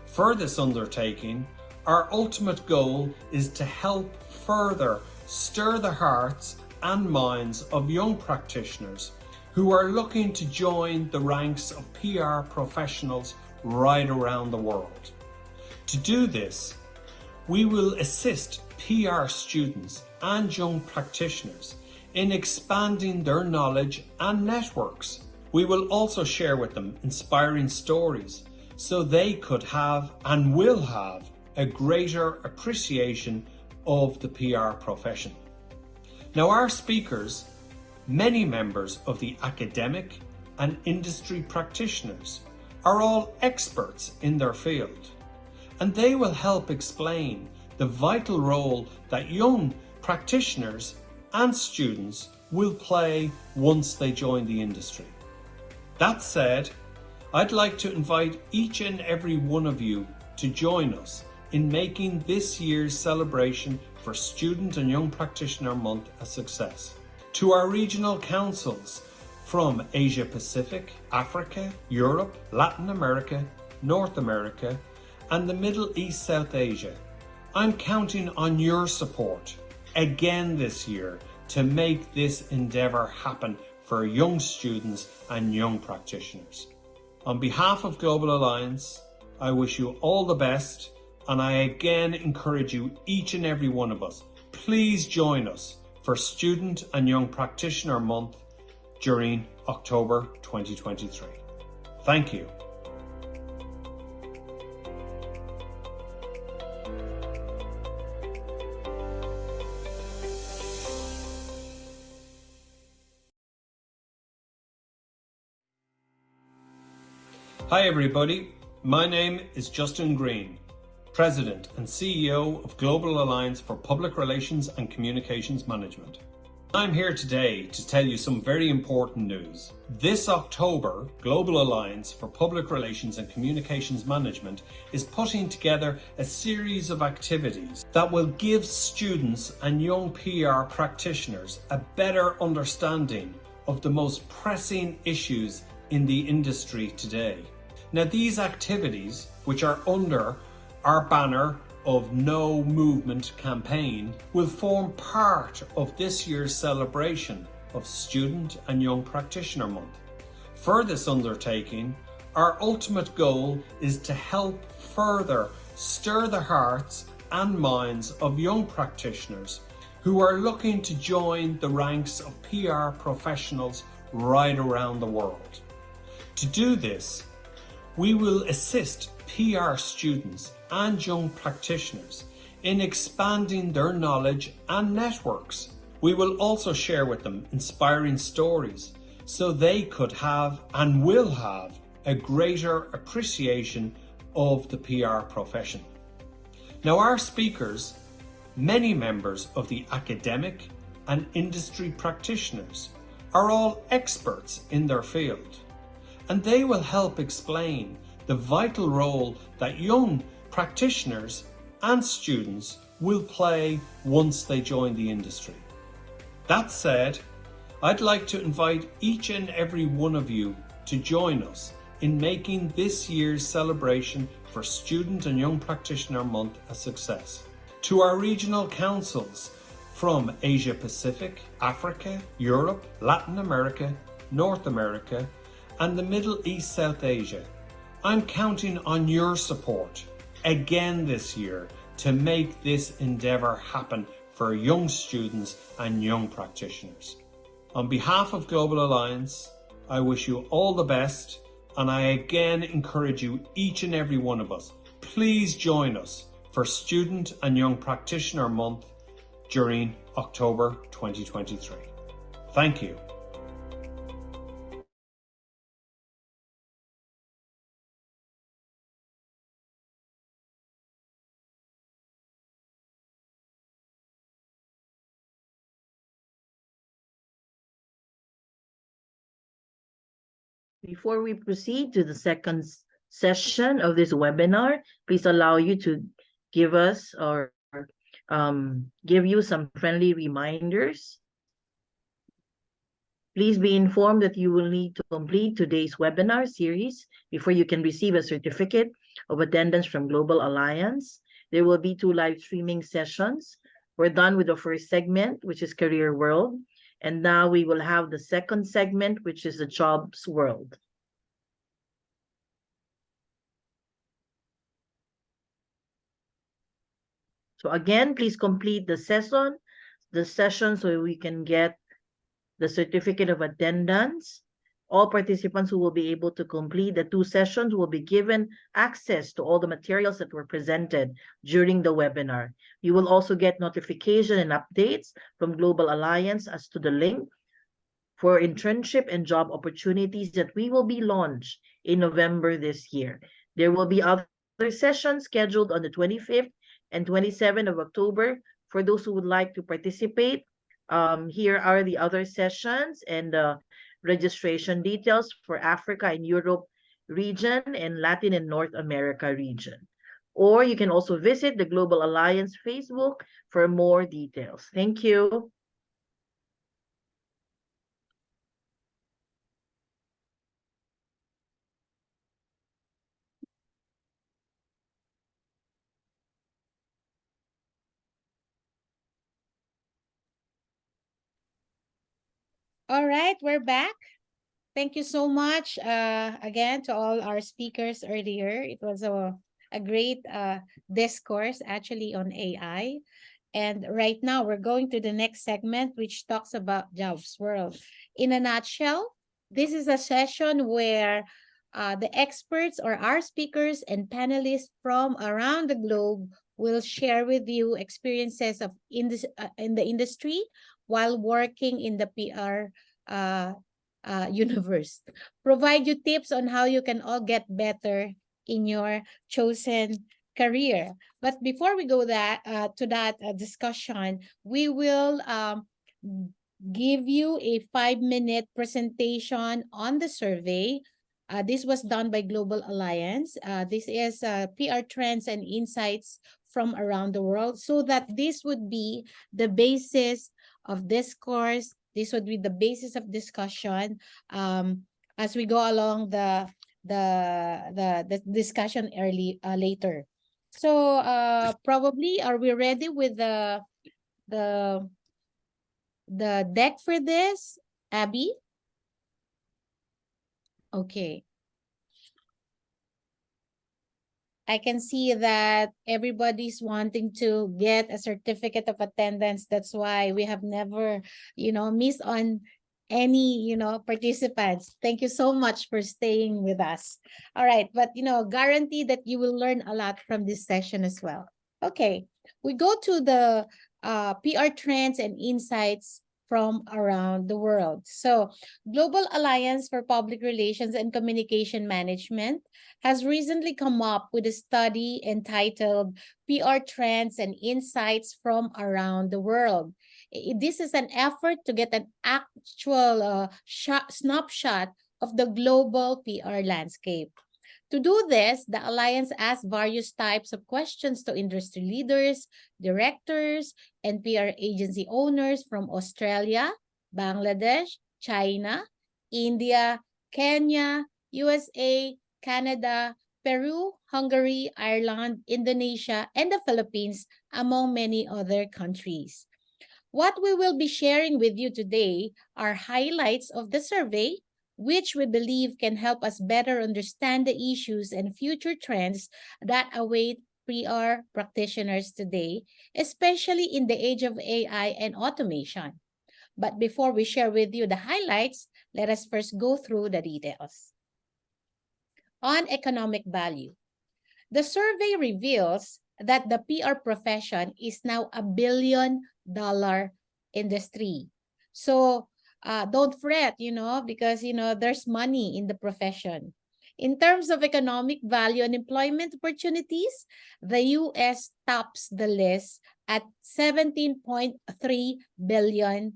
For this undertaking, our ultimate goal is to help further stir the hearts and minds of young practitioners who are looking to join the ranks of PR professionals right around the world. To do this, we will assist PR students and young practitioners in expanding their knowledge and networks. We will also share with them inspiring stories so they could have and will have a greater appreciation of the PR profession. Now, our speakers, many members of the academic and industry practitioners, are all experts in their field, and they will help explain the vital role that young practitioners and students will play once they join the industry. That said, I'd like to invite each and every one of you to join us in making this year's celebration for Student and Young Practitioner Month a success. To our regional councils from Asia Pacific, Africa, Europe, Latin America, North America, and the Middle East South Asia, I'm counting on your support again this year to make this endeavour happen for young students and young practitioners. On behalf of Global Alliance, I wish you all the best, and I again encourage you, each and every one of us, please join us for Student and Young Practitioner Month during October 2023. Thank you. Hi everybody, my name is Justin Green, President and CEO of Global Alliance for Public Relations and Communications Management. I'm here today to tell you some very important news. This October, Global Alliance for Public Relations and Communications Management is putting together a series of activities that will give students and young PR practitioners a better understanding of the most pressing issues in the industry today. Now, these activities, which are under our banner of No Movement campaign, will form part of this year's celebration of Student and Young Practitioner Month. For this undertaking, our ultimate goal is to help further stir the hearts and minds of young practitioners who are looking to join the ranks of PR professionals right around the world. To do this, we will assist PR students and young practitioners in expanding their knowledge and networks. We will also share with them inspiring stories so they could have and will have a greater appreciation of the PR profession. Now, our speakers, many members of the academic and industry practitioners, are all experts in their field, and they will help explain the vital role that young practitioners and students will play once they join the industry. That said, I'd like to invite each and every one of you to join us in making this year's celebration for Student and Young Practitioner Month a success. To our regional councils from Asia Pacific, Africa, Europe, Latin America, North America, and the Middle East South Asia, I'm counting on your support again this year to make this endeavour happen for young students and young practitioners. On behalf of Global Alliance, I wish you all the best, and I again encourage you, each and every one of us, please join us for Student and Young Practitioner Month during October 2023. Thank you. Before we proceed to the second session of this webinar, please allow you to give us or give you some friendly reminders. Please be informed that you will need to complete today's webinar series before you can receive a certificate of attendance from Global Alliance. There will be 2 live streaming sessions. We're done with the first segment, which is Career World. And now we will have the second segment, which is the Jobs World. So again, please complete the session so we can get the certificate of attendance. All participants who will be able to complete the 2 sessions will be given access to all the materials that were presented during the webinar. You will also get notification and updates from Global Alliance as to the link for internship and job opportunities that we will be launched in November this year. There will be other sessions scheduled on the 25th and 27th of October. For those who would like to participate, here are the other sessions and registration details for Africa and Europe region and Latin and North America region. Or you can also visit the Global Alliance Facebook for more details. Thank you. All right, we're back. Thank you so much again to all our speakers earlier. It was a great discourse actually on AI. And right now we're going to the next segment, which talks about Jobs World. In a nutshell, this is a session where the experts or our speakers and panelists from around the globe will share with you experiences of in the industry while working in the PR universe. Provide you tips on how you can all get better in your chosen career. But before we go to that discussion, we will give you a 5-minute presentation on the survey. This was done by Global Alliance. This is PR trends and insights from around the world, so that this would be the basis of discourse. This would be the basis of discussion as we go along the discussion later. So probably, are we ready with the deck for this, Abby? Okay. I can see that everybody's wanting to get a certificate of attendance. That's why we have never, missed on any, participants. Thank you so much for staying with us. All right, but, guarantee that you will learn a lot from this session as well. Okay, we go to the PR trends and insights from around the world. So, Global Alliance for Public Relations and Communication Management has recently come up with a study entitled PR Trends and Insights from Around the World. This is an effort to get an actual snapshot of the global PR landscape. To do this, the Alliance asked various types of questions to industry leaders, directors, and PR agency owners from Australia, Bangladesh, China, India, Kenya, USA, Canada, Peru, Hungary, Ireland, Indonesia, and the Philippines, among many other countries. What we will be sharing with you today are highlights of the survey, which we believe can help us better understand the issues and future trends that await PR practitioners today, especially in the age of AI and automation. But before we share with you the highlights, let us first go through the details. On economic value, the survey reveals that the PR profession is now $1 billion industry. So don't fret, because, there's money in the profession. In terms of economic value and employment opportunities, the U.S. tops the list at $17.3 billion,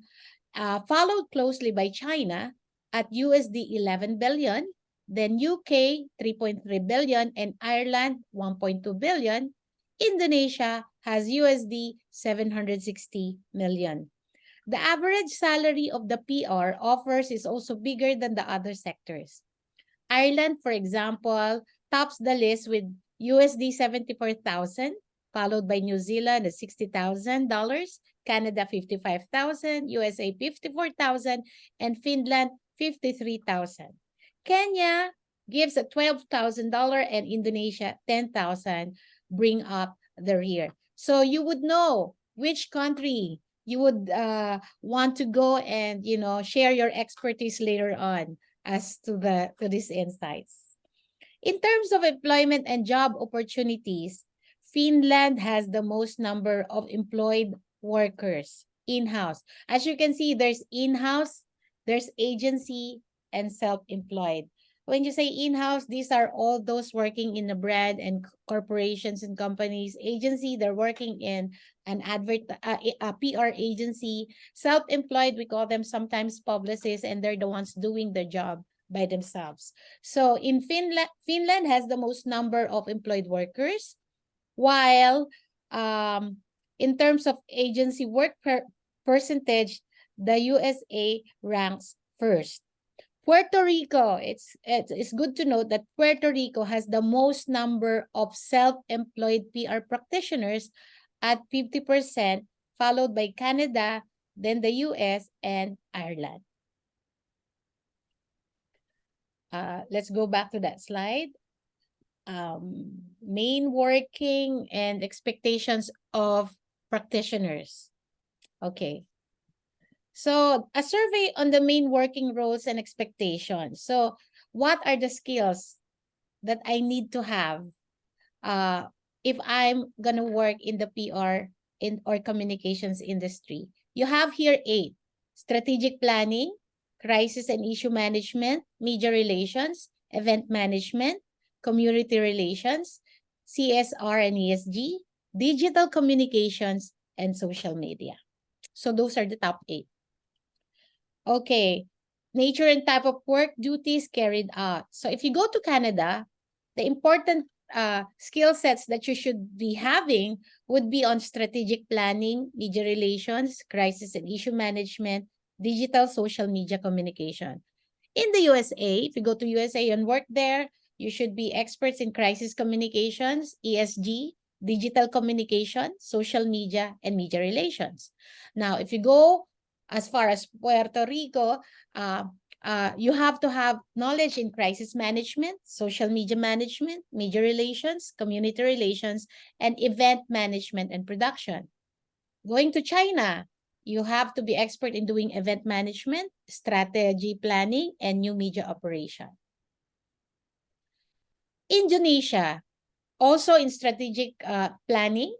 followed closely by China at $11 billion, then UK 3.3 billion, and Ireland 1.2 billion. Indonesia has USD 760 million. The average salary of the PR offers is also bigger than the other sectors. Ireland, for example, tops the list with USD 74,000, followed by New Zealand at $60,000, Canada 55,000, USA 54,000, and Finland 53,000. Kenya gives a $12,000 and Indonesia 10,000, bring up the rear. So you would know which country you would want to go and share your expertise later on as to these insights. In terms of employment and job opportunities, Finland has the most number of employed workers in-house. As you can see, there's in-house, there's agency, and self-employed. When you say in-house, these are all those working in the brand and corporations and companies. Agency, they're working in an a PR agency. Self-employed, we call them sometimes publicists, and they're the ones doing the job by themselves. So in Finland has the most number of employed workers, while in terms of agency work percentage, the USA ranks first. Puerto Rico, it's good to note that Puerto Rico has the most number of self-employed PR practitioners at 50%, followed by Canada, then the US, and Ireland. Let's go back to that slide. Main working and expectations of practitioners. Okay. So a survey on the main working roles and expectations. So what are the skills that I need to have if I'm going to work in the PR or communications industry? You have here 8: strategic planning, crisis and issue management, media relations, event management, community relations, CSR and ESG, digital communications, and social media. So those are the top 8. Okay, nature and type of work duties carried out. So if you go to Canada, the important skill sets that you should be having would be on strategic planning, media relations, crisis and issue management, digital social media communication. In the USA, if you go to USA and work there, you should be experts in crisis communications, ESG, digital communication, social media, and media relations. Now, if you go as far as Puerto Rico, You have to have knowledge in crisis management, social media management, media relations, community relations, and event management and production. Going to China, you have to be expert in doing event management, strategy planning, and new media operation. Indonesia, also in strategic planning,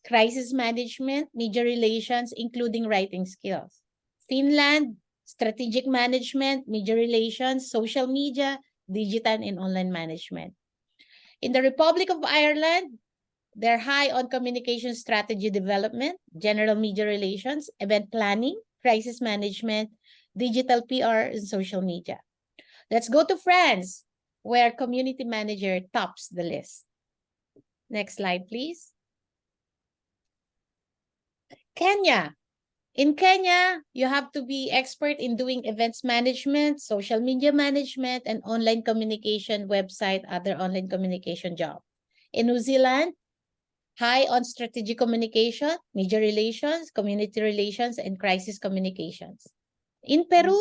crisis management, media relations, including writing skills. Finland, strategic management, media relations, social media, digital and online management. In the Republic of Ireland, they're high on communication strategy development, general media relations, event planning, crisis management, digital PR, and social media. Let's go to France, where community manager tops the list. Next slide, please. Kenya. In Kenya, you have to be expert in doing events management, social media management, and online communication website, other online communication job. In New Zealand, high on strategic communication, media relations, community relations, and crisis communications. In Peru,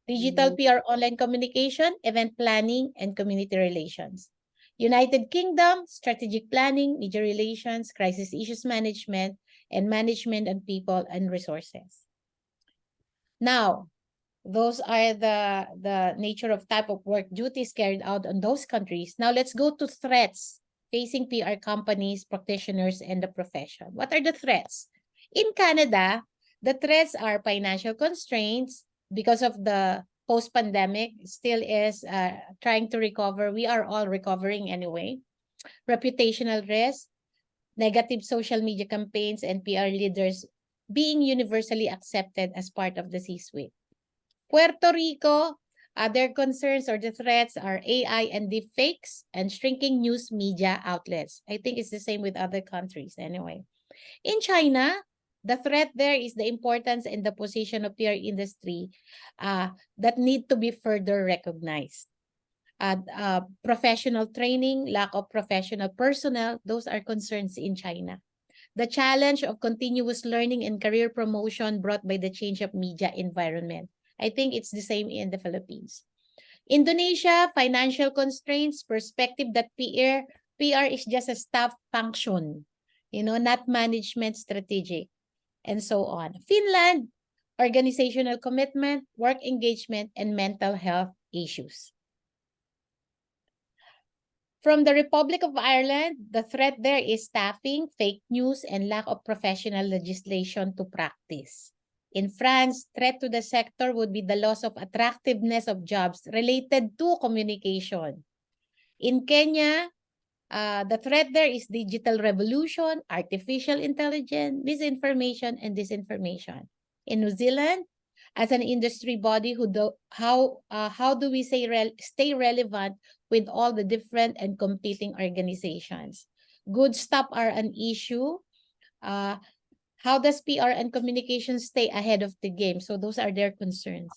digital PR, online communication, event planning, and community relations. United Kingdom, strategic planning, media relations, crisis issues management, and management and people and resources. Now, those are the nature of type of work duties carried out on those countries. Now, let's go to threats facing PR companies, practitioners, and the profession. What are the threats? In Canada, the threats are financial constraints because of the post-pandemic, still is trying to recover. We are all recovering anyway. Reputational risk, negative social media campaigns, and PR leaders being universally accepted as part of the C-suite. Puerto Rico, other concerns or the threats are AI and deepfakes and shrinking news media outlets. I think it's the same with other countries anyway. In China, the threat there is the importance and the position of PR industry that need to be further recognized. Professional training, lack of professional personnel, those are concerns in China. The challenge of continuous learning and career promotion brought by the change of media environment. I think it's the same in the Philippines. Indonesia, financial constraints, perspective that PR is just a staff function, not management strategic, and so on. Finland, organizational commitment, work engagement, and mental health issues. From the Republic of Ireland, the threat there is staffing, fake news, and lack of professional legislation to practice. In France, threat to the sector would be the loss of attractiveness of jobs related to communication. In Kenya, the threat there is digital revolution, artificial intelligence, misinformation, and disinformation. In New Zealand, as an industry body, how do we stay relevant with all the different and competing organizations? Good stuff are an issue. How does PR and communication stay ahead of the game? So those are their concerns.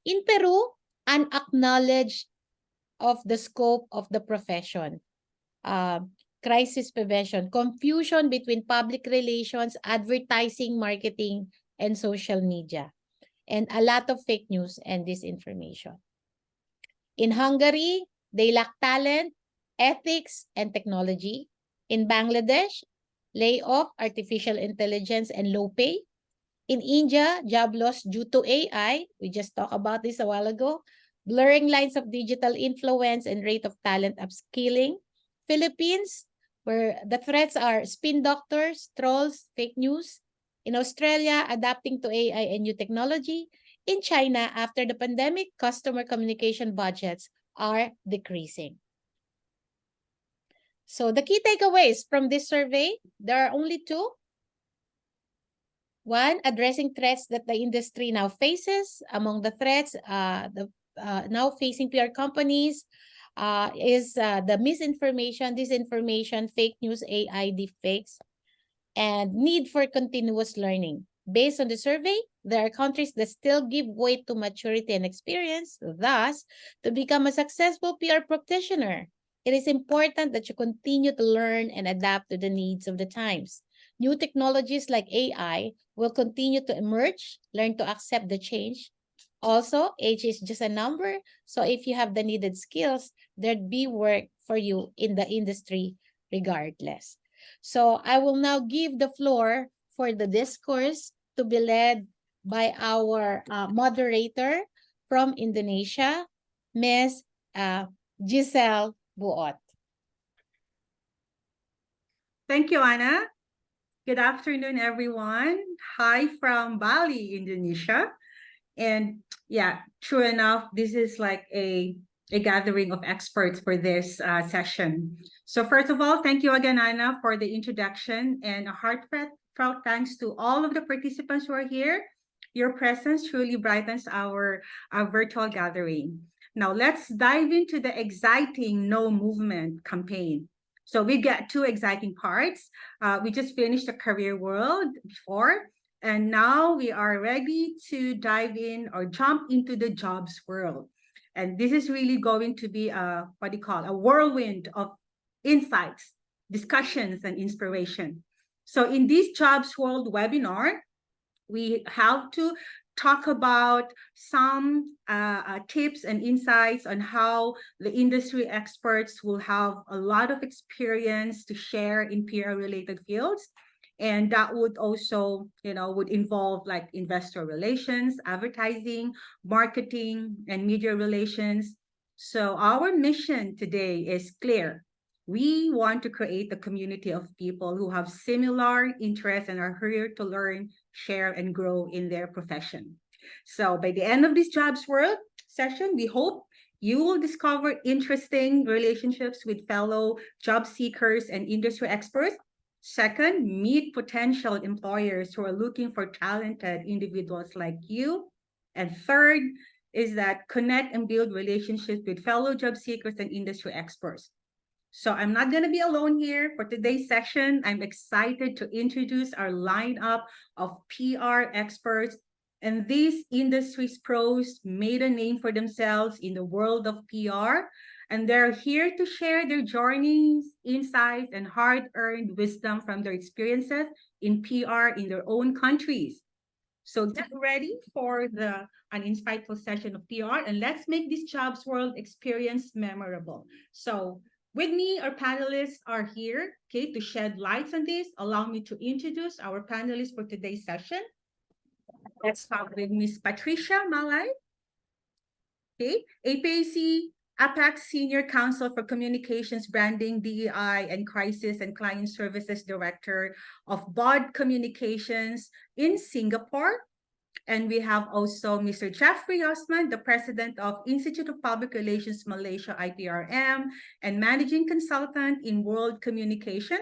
In Peru, an acknowledge of the scope of the profession. Crisis prevention, confusion between public relations, advertising, marketing, and social media, and a lot of fake news and disinformation. In Hungary, they lack talent, ethics, and technology. In Bangladesh, layoff, artificial intelligence, and low pay. In India, job loss due to AI. We just talked about this a while ago. Blurring lines of digital influence and rate of talent upskilling. Philippines, where the threats are spin doctors, trolls, fake news. In Australia, adapting to AI and new technology. In China, after the pandemic, customer communication budgets are decreasing. So the key takeaways from this survey, there are only two. One, addressing threats that the industry now faces. Among the threats now facing PR companies is the misinformation, disinformation, fake news, AI, deepfakes, and need for continuous learning. Based on the survey, there are countries that still give weight to maturity and experience. Thus, to become a successful PR practitioner, it is important that you continue to learn and adapt to the needs of the times. New technologies like AI will continue to emerge. Learn to accept the change Also, age is just a number. So if you have the needed skills, there'd be work for you in the industry regardless. So I will now give the floor for the discourse to be led by our moderator from Indonesia, Ms. Giselle Buot. Thank you, Anna. Good afternoon, everyone. Hi from Bali, Indonesia. And yeah, true enough, this is like a gathering of experts for this session. So first of all, thank you again, Anna, for the introduction, and a heartfelt thanks to all of the participants who are here. Your presence truly brightens our virtual gathering. Now let's dive into the exciting No Movement campaign. So we got two exciting parts. We just finished the career world before, and now we are ready to dive in or jump into the jobs world. And this is really going to be a whirlwind of insights, discussions, and inspiration. So in this jobs world webinar, we have to talk about some tips and insights on how the industry experts will have a lot of experience to share in PR related fields. And that would also, would involve like investor relations, advertising, marketing, and media relations. So our mission today is clear. We want to create a community of people who have similar interests and are here to learn, share, and grow in their profession. So by the end of this Jobs World session, we hope you will discover interesting relationships with fellow job seekers and industry experts. Second, meet potential employers who are looking for talented individuals like you. And third is that connect and build relationships with fellow job seekers and industry experts. So I'm not going to be alone here for today's session. I'm excited to introduce our lineup of PR experts. And these industry's pros made a name for themselves in the world of PR. And they're here to share their journeys, insights, and hard-earned wisdom from their experiences in PR in their own countries. So get ready for an insightful session of PR, and let's make this jobs world experience memorable. So with me, our panelists are here, okay, to shed lights on this. Allow me to introduce our panelists for today's session. Let's start with Ms. Patricia Malay, okay, APAC Senior Counsel for Communications, Branding, DEI, and Crisis and Client Services Director of BOD Communications in Singapore. And we have also Mr. Jeffrey Osman, the president of Institute of Public Relations Malaysia, IPRM, and managing consultant in World Communication.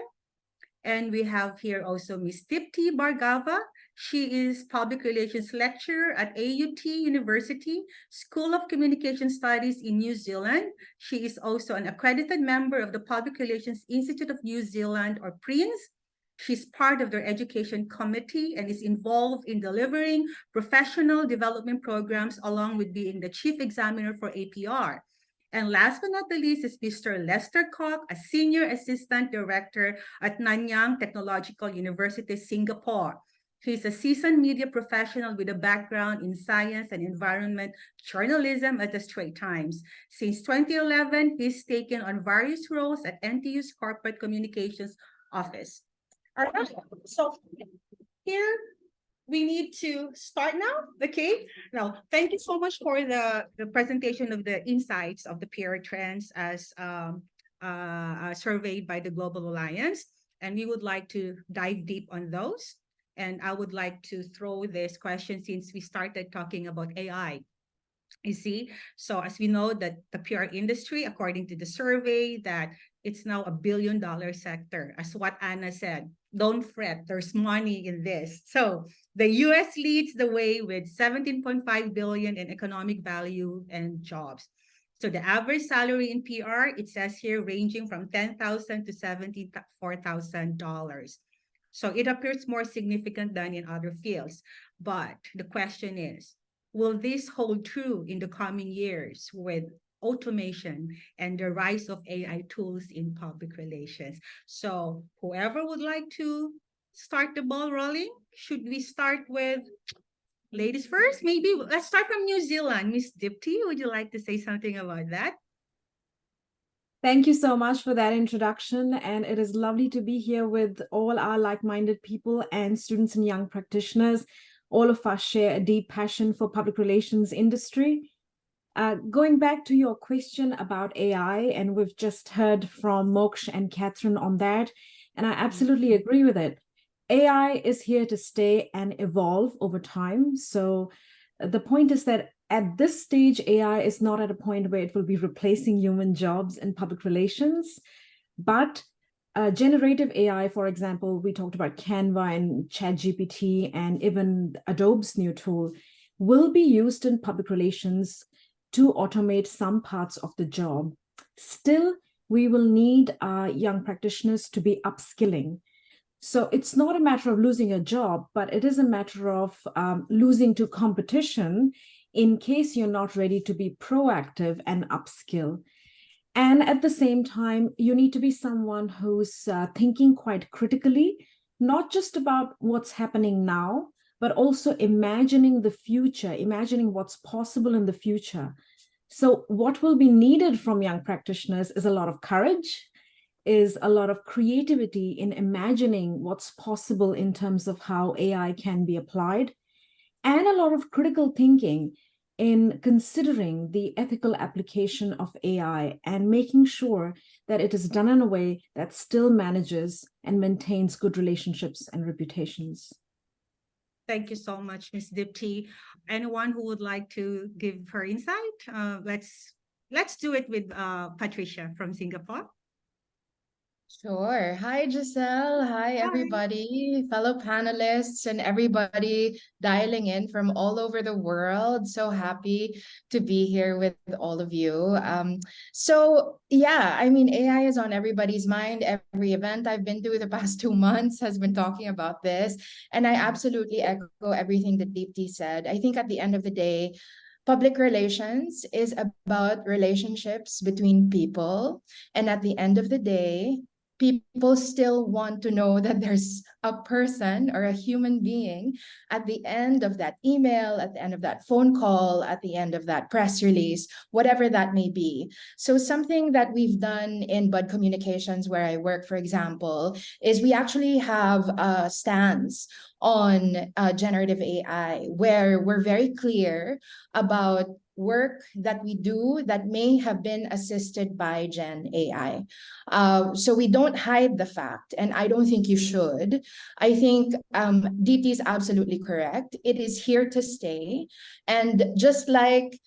And we have here also Ms. Dipti Bhargava. She is public relations lecturer at AUT University, School of Communication Studies in New Zealand. She is also an accredited member of the Public Relations Institute of New Zealand, or PRINZ. She's part of their education committee and is involved in delivering professional development programs along with being the chief examiner for APR. And last but not the least is Mr. Lester Kok, a senior assistant director at Nanyang Technological University, Singapore. He's a seasoned media professional with a background in science and environment journalism at the Straits Times. Since 2011, he's taken on various roles at NTU's Corporate Communications Office. All right, so here we need to start now, okay? Now, thank you so much for the presentation of the insights of the PR trends as surveyed by the Global Alliance. And we would like to dive deep on those. And I would like to throw this question since we started talking about AI. You see, so as we know that the PR industry, according to the survey, that it's now $1 billion sector, as what Anna said. Don't fret, there's money in this. So the US leads the way with 17.5 billion in economic value and jobs. So the average salary in PR, it says here, ranging from $10,000 to $74,000. So it appears more significant than in other fields. But the question is, will this hold true in the coming years with automation and the rise of AI tools in public relations? So whoever would like to start the ball rolling, should we start with ladies first. Maybe let's start from New Zealand. Miss Dipti, would you like to say something about that? Thank you so much for that introduction. And it is lovely to be here with all our like-minded people and students and young practitioners. All of us share a deep passion for public relations industry. Going back to your question about AI, and we've just heard from Moksh and Catherine on that, and I absolutely agree with it. AI is here to stay and evolve over time. So the point is that at this stage, AI is not at a point where it will be replacing human jobs in public relations, but generative AI, for example, we talked about Canva and ChatGPT and even Adobe's new tool, will be used in public relations to automate some parts of the job. Still, we will need young practitioners to be upskilling. So it's not a matter of losing a job, but it is a matter of losing to competition in case you're not ready to be proactive and upskill. And at the same time, you need to be someone who's thinking quite critically, not just about what's happening now, but also imagining the future, imagining what's possible in the future. So what will be needed from young practitioners is a lot of courage, is a lot of creativity in imagining what's possible in terms of how AI can be applied, and a lot of critical thinking in considering the ethical application of AI and making sure that it is done in a way that still manages and maintains good relationships and reputations. Thank you so much, Ms. Dipti. Anyone who would like to give her insight? Let's do it with Patricia from Singapore. Sure. Hi, Giselle. Hi, everybody, fellow panelists, and everybody dialing in from all over the world. So happy to be here with all of you. I mean, AI is on everybody's mind. Every event I've been to the past 2 months has been talking about this. And I absolutely echo everything that Deepti said. I think at the end of the day, public relations is about relationships between people. And at the end of the day, people still want to know that there's a person or a human being at the end of that email, at the end of that phone call, at the end of that press release, whatever that may be. So something that we've done in Bud Communications, where I work, for example, is we actually have stands on generative AI, where we're very clear about work that we do that may have been assisted by Gen AI. So we don't hide the fact, and I don't think you should. I think DT is absolutely correct. It is here to stay. And just like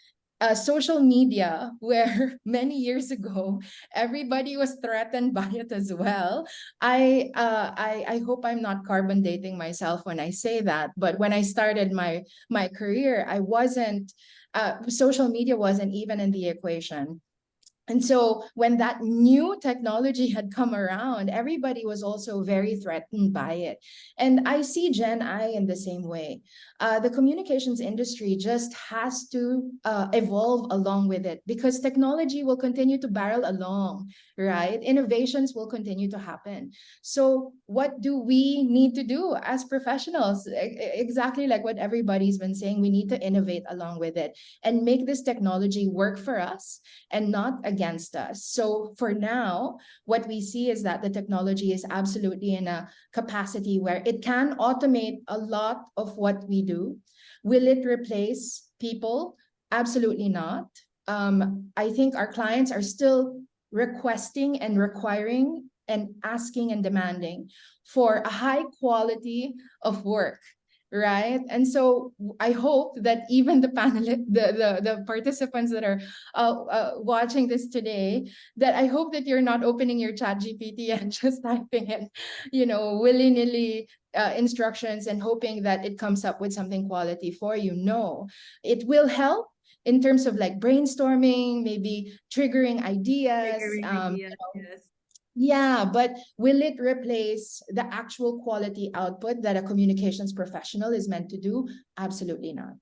social media, where many years ago everybody was threatened by it as well. I hope I'm not carbon dating myself when I say that, but when I started my career, I wasn't. Social media wasn't even in the equation. And so when that new technology had come around, everybody was also very threatened by it. And I see Gen I in the same way. The communications industry just has to evolve along with it, because technology will continue to barrel along, right? Innovations will continue to happen. So what do we need to do as professionals? Exactly like what everybody's been saying, we need to innovate along with it and make this technology work for us and not against us. So for now, what we see is that the technology is absolutely in a capacity where it can automate a lot of what we do. Will it replace people? Absolutely not. I think our clients are still requesting and requiring and asking and demanding for a high quality of work. Right. And so I hope that even the panelists, the participants that are watching this today, that I hope that you're not opening your ChatGPT and just typing in, willy-nilly instructions and hoping that it comes up with something quality for you. No, it will help in terms of like brainstorming, maybe triggering ideas. Yes. Yeah, but will it replace the actual quality output that a communications professional is meant to do? Absolutely not.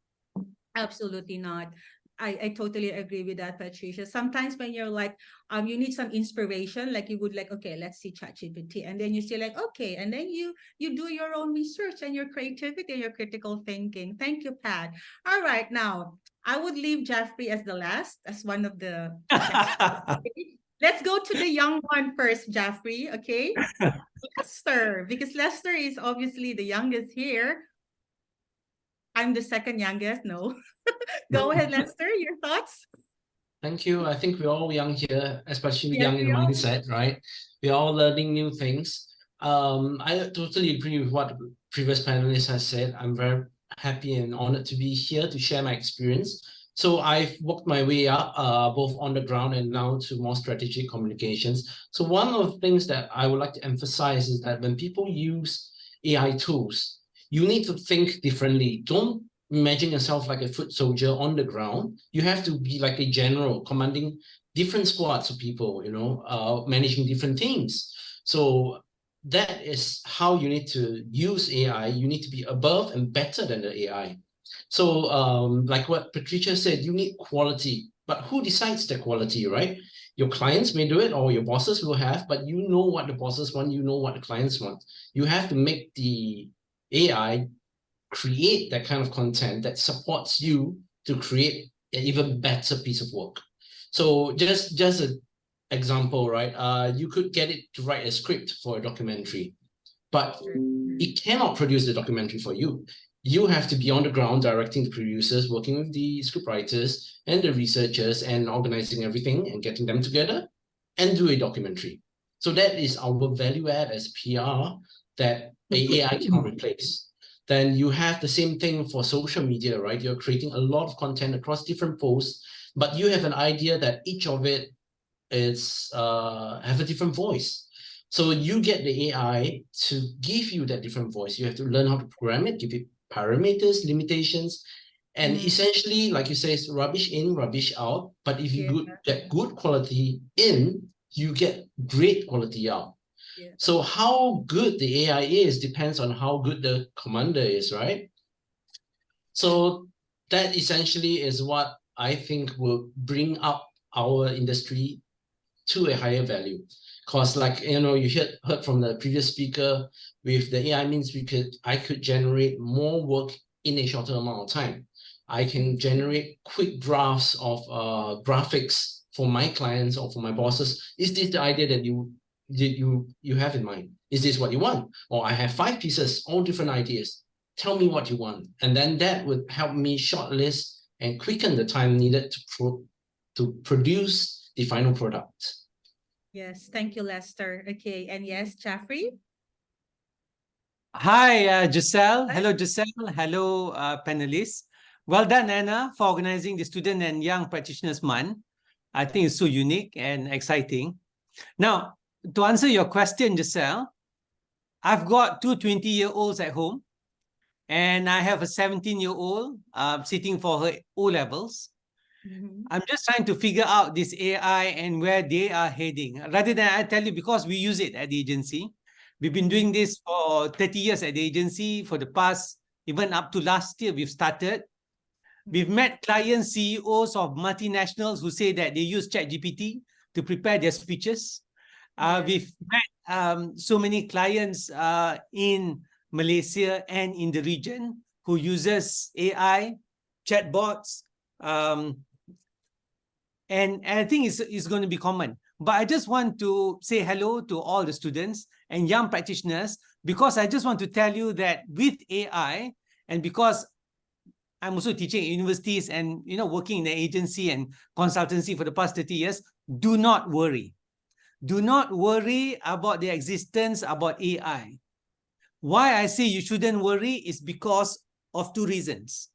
Absolutely not. I totally agree with that, Patricia. Sometimes when you're like, you need some inspiration, like you would like, okay, let's see ChatGPT, and then you say like, okay, and then you do your own research and your creativity and your critical thinking. Thank you, Pat. All right, now I would leave Jeffrey as the last, as one of the okay? Let's go to the young one first, Jeffrey. Okay, Lester, because Lester is obviously the youngest here. I'm the second youngest. No. Go ahead, Lester. Your thoughts? Thank you. I think we're all young here, especially Yes, young in we are. mindset, right? We're all learning new things. I totally agree with what the previous panelist has said. I'm very happy and honored to be here to share my experience. So I've worked my way up, both on the ground and now to more strategic communications. So one of the things that I would like to emphasize is that when people use AI tools, you need to think differently. Don't imagine yourself like a foot soldier on the ground. You have to be like a general commanding different squads of people, managing different teams. So that is how you need to use AI. You need to be above and better than the AI. So like what Patricia said, you need quality, but who decides the quality, right? Your clients may do it or your bosses will have, but you know what the bosses want, you know what the clients want. You have to make the AI create that kind of content that supports you to create an even better piece of work. So just an example, right? You could get it to write a script for a documentary, but it cannot produce the documentary for you. You have to be on the ground directing the producers, working with the scriptwriters and the researchers and organizing everything and getting them together and do a documentary. So that is our value add as PR that AI cannot replace. Then you have the same thing for social media, right? You're creating a lot of content across different posts, but you have an idea that each of it is have a different voice. So you get the AI to give you that different voice. You have to learn how to program it, give it parameters, limitations, and essentially, like you say, it's rubbish in, rubbish out. But if you get good quality in, you get great quality out. Yeah. So how good the AI is depends on how good the commander is, right? So that essentially is what I think will bring up our industry to a higher value. Because like, you heard from the previous speaker, with the AI means I could generate more work in a shorter amount of time. I can generate quick drafts of graphics for my clients or for my bosses. Is this the idea that you have in mind? Is this what you want? Or I have 5 pieces, all different ideas. Tell me what you want. And then that would help me shortlist and quicken the time needed to produce the final product. Yes, thank you, Lester. Okay, and yes, Jeffrey? Hi, Giselle. Hello, Giselle. Hello, panelists. Well done, Anna, for organizing the Student and Young Practitioners Month. I think it's so unique and exciting. Now, to answer your question, Giselle, I've got 2 20-year-olds at home, and I have a 17-year-old sitting for her O-levels. I'm just trying to figure out this AI and where they are heading. Rather than I tell you, because we use it at the agency. We've been doing this for 30 years at the agency. For the past, even up to last year, we've started. We've met client CEOs of multinationals who say that they use ChatGPT to prepare their speeches. We've met so many clients in Malaysia and in the region who uses AI, chatbots, and I think it's going to be common. But I just want to say hello to all the students and young practitioners, because I just want to tell you that with AI, and because I'm also teaching at universities and working in the agency and consultancy for the past 30 years, do not worry. Do not worry about the existence about AI. Why I say you shouldn't worry is because of 2 reasons.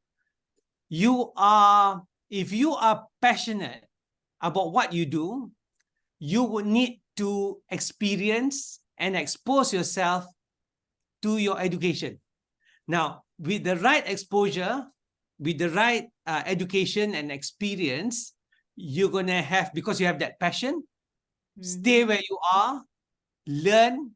If you are passionate about what you do, you would need to experience and expose yourself to your education. Now, with the right exposure, with the right education and experience, you're going to have, because you have that passion, stay where you are, learn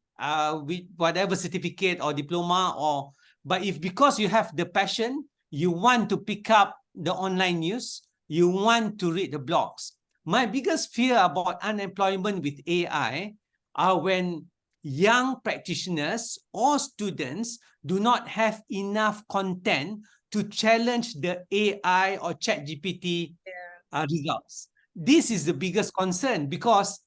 with whatever certificate or diploma, but if because you have the passion, you want to pick up the online news, you want to read the blogs. My biggest fear about unemployment with AI are when young practitioners or students do not have enough content to challenge the AI or ChatGPT results. This is the biggest concern, because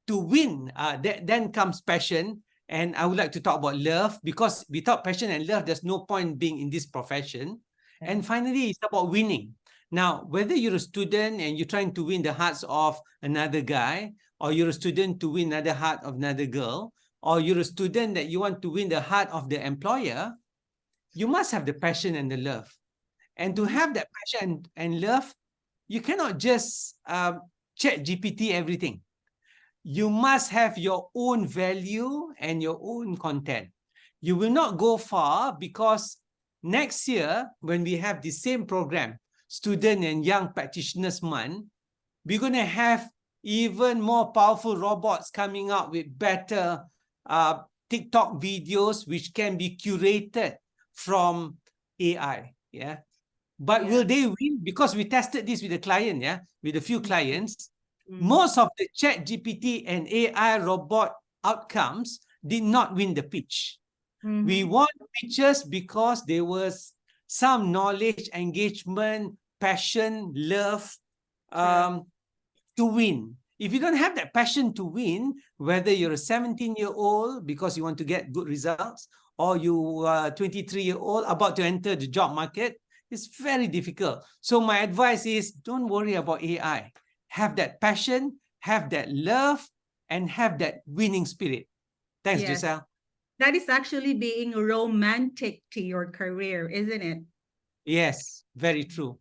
to win, then comes passion. And I would like to talk about love, because without passion and love, there's no point being in this profession. And finally, it's about winning. Now, whether you're a student and you're trying to win the hearts of another guy, or you're a student to win another heart of another girl, or you're a student that you want to win the heart of the employer, you must have the passion and the love. And to have that passion and love, you cannot just chat GPT everything. You must have your own value and your own content. You will not go far, because next year, when we have the same program, Student and Young Practitioners Month, we're going to have even more powerful robots coming out with better TikTok videos, which can be curated from AI. Yeah. But will they win? Because we tested this with a client, with a few clients. Most of the Chat GPT and AI robot outcomes did not win the pitch. We won pitches because there was some knowledge, engagement, passion, love to win. If you don't have that passion to win, whether you're a 17-year-old because you want to get good results, or you are 23-year-old about to enter the job market, it's very difficult. So my advice is, don't worry about AI. Have that passion, have that love, and have that winning spirit. Thanks, Giselle. That is actually being romantic to your career, isn't it? Yes, very true.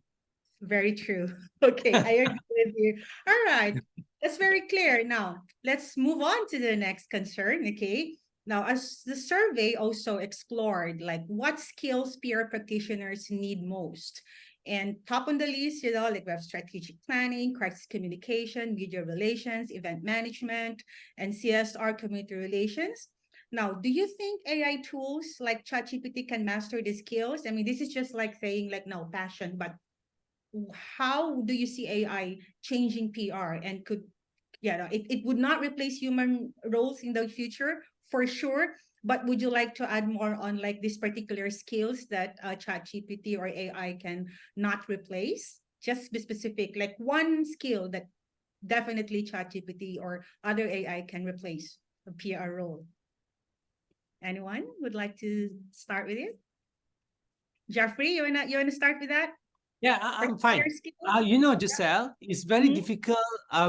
Very true. Okay, I agree with you. All right, that's very clear. Now, let's move on to the next concern, okay? Now, as the survey also explored, like what skills peer practitioners need most. And top on the list, like we have strategic planning, crisis communication, media relations, event management, and CSR, community relations. Now, do you think AI tools like ChatGPT can master the skills? I mean, this is just like saying like, no, passion, but how do you see AI changing PR and could, it would not replace human roles in the future for sure, but would you like to add more on like these particular skills that ChatGPT or AI can not replace? Just be specific, like one skill that definitely ChatGPT or other AI can replace a PR role. Anyone would like to start with it? Jeffrey, you wanna start with that? Yeah, I'm fine. Giselle, it's very difficult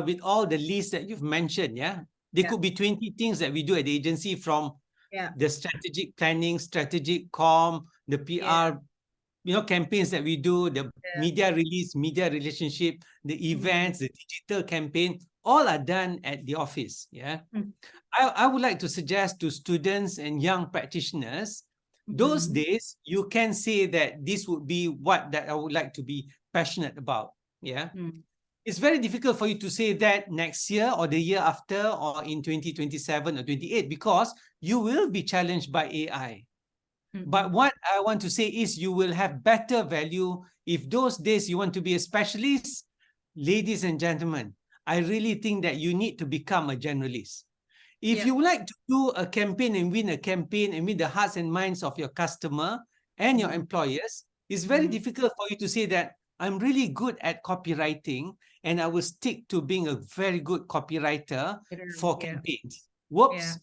with all the lists that you've mentioned. There could be 20 things that we do at the agency, from the strategic planning, strategic comm, the PR, campaigns that we do, the media release, media relationship, the events, the digital campaign, all are done at the office. I would like to suggest to students and young practitioners, those days, you can say that this would be what that I would like to be passionate about. It's very difficult for you to say that next year or the year after or in 2027 or 28, because you will be challenged by AI. But what I want to say is you will have better value if those days you want to be a specialist. Ladies and gentlemen, I really think that you need to become a generalist. If you would like to do a campaign and win the hearts and minds of your customer and your employers, it's very difficult for you to say that I'm really good at copywriting and I will stick to being a very good copywriter for campaigns. Whoops,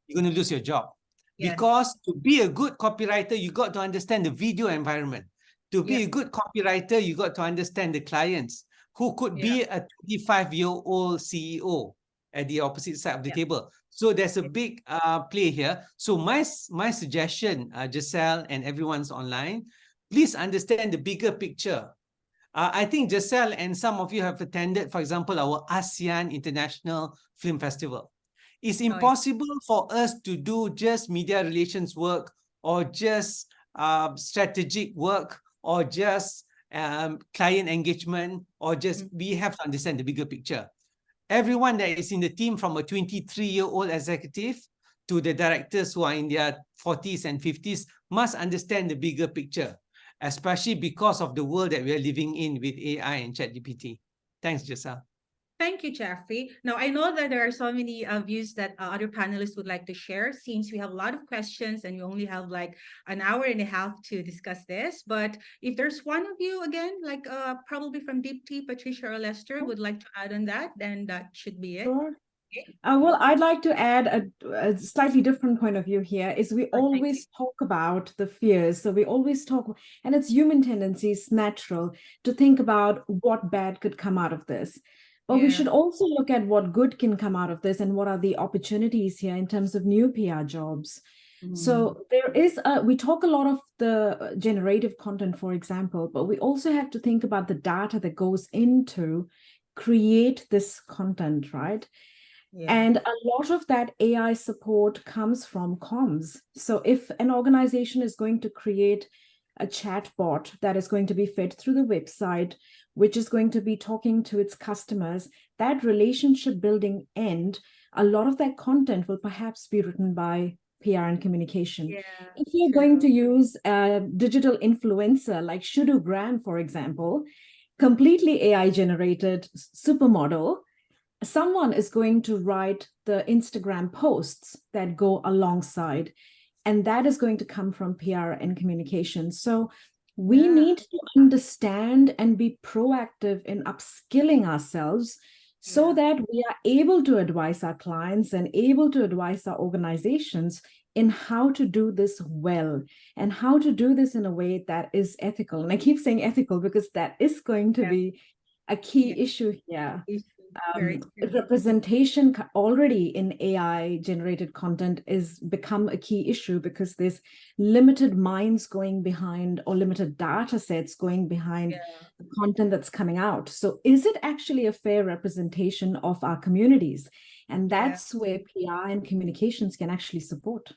you're going to lose your job. Because to be a good copywriter, you got to understand the video environment. To be a good copywriter, you got to understand the clients, who could be a 25-year-old CEO at the opposite side of the table. So there's a big play here. So my suggestion, Giselle and everyone's online, please understand the bigger picture. I think Giselle and some of you have attended, for example, our ASEAN International Film Festival. It's impossible for us to do just media relations work or just strategic work or just client engagement or just, we have to understand the bigger picture. Everyone that is in the team, from a 23-year-old executive to the directors who are in their 40s and 50s, must understand the bigger picture. especially because of the world that we are living in with AI and ChatGPT. Thanks, Giselle. Thank you, Jeffrey. Now, I know that there are so many views that other panelists would like to share, since we have a lot of questions and we only have like an hour and a half to discuss this. But if there's one of you, again, like probably from Deep Tea, Patricia or Lester, would like to add on that, then that should be it. Sure. Well, I'd like to add a slightly different point of view here is we always talk about the fears. So we always talk, and it's human tendencies, natural, to think about what bad could come out of this. But we Yeah. should also look at what good can come out of this and what are the opportunities here in terms of new PR jobs. So there is, we talk a lot of the generative content, for example, but we also have to think about the data that goes into create this content, right? Yeah. And a lot of that AI support comes from comms. So if an organization is going to create a chat bot that is going to be fed through the website, which is going to be talking to its customers, that relationship building end, a lot of that content will perhaps be written by PR and communication. Yeah, if you're going to use a digital influencer like Shudu Graham, for example, completely AI generated supermodel, someone is going to write the Instagram posts that go alongside, and that is going to come from PR and communication. So we need to understand and be proactive in upskilling ourselves so that we are able to advise our clients and able to advise our organizations in how to do this well and how to do this in a way that is ethical. And I keep saying ethical because that is going to be a key issue here. Representation already in AI generated content is become a key issue because there's limited minds going behind or limited data sets going behind the content that's coming out. So is it actually a fair representation of our communities? And that's where PR and communications can actually support.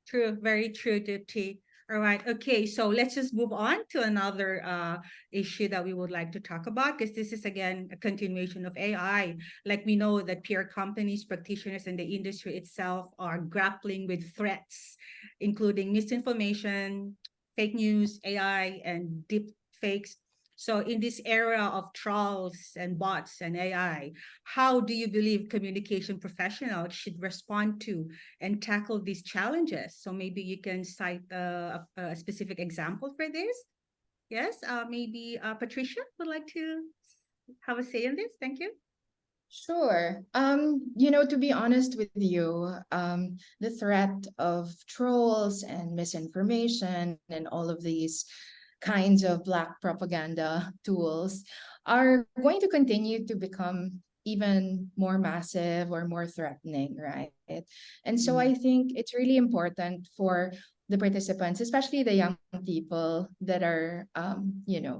True, very true, Dipti. All right. Okay. So let's just move on to another issue that we would like to talk about, because this is again a continuation of AI. Like we know that PR companies, practitioners, and the industry itself are grappling with threats, including misinformation, fake news, AI, and deep fakes. So in this era of trolls and bots and AI, how do you believe communication professionals should respond to and tackle these challenges? So maybe you can cite a specific example for this. Yes, maybe Patricia would like to have a say in this. Thank you. Sure. To be honest with you, the threat of trolls and misinformation and all of these kinds of black propaganda tools are going to continue to become even more massive or more threatening, right? And so I think it's really important for the participants, especially the young people that are,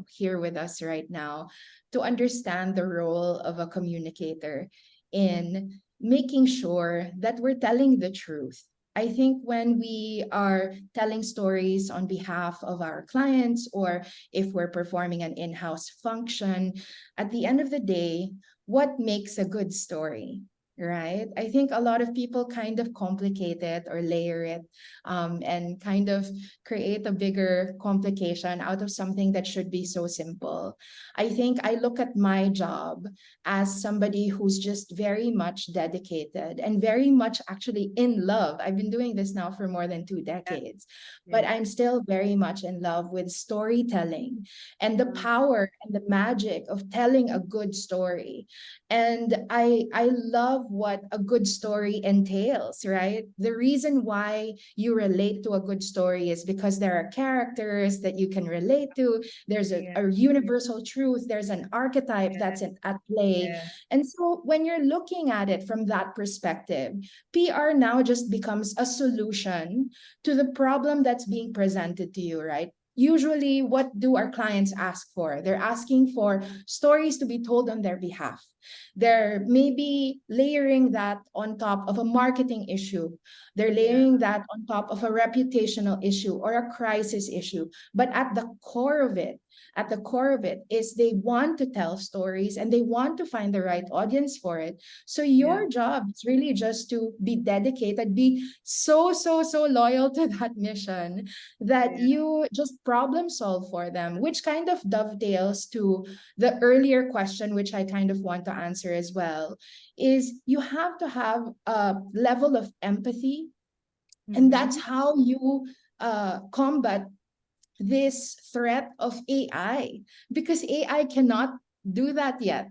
here with us right now, to understand the role of a communicator in making sure that we're telling the truth. I think when we are telling stories on behalf of our clients, or if we're performing an in-house function, at the end of the day, what makes a good story? Right? I think a lot of people kind of complicate it or layer it and kind of create a bigger complication out of something that should be so simple. I think I look at my job as somebody who's just very much dedicated and very much actually in love. I've been doing this now for more than 2 decades, but I'm still very much in love with storytelling and the power and the magic of telling a good story. And I love what a good story entails, right? The reason why you relate to a good story is because there are characters that you can relate to. There's a universal truth. There's an archetype that's at play. And so when you're looking at it from that perspective, PR now just becomes a solution to the problem that's being presented to you, right? Usually, what do our clients ask for? They're asking for stories to be told on their behalf. They're maybe layering that on top of a marketing issue. They're layering that on top of a reputational issue or a crisis issue. But at the core of it, is they want to tell stories and they want to find the right audience for it. So your job is really just to be dedicated, be so loyal to that mission that you just problem solve for them, which kind of dovetails to the earlier question, which I kind of want to answer as well, is you have to have a level of empathy. And that's how you combat this threat of AI, because AI cannot do that yet.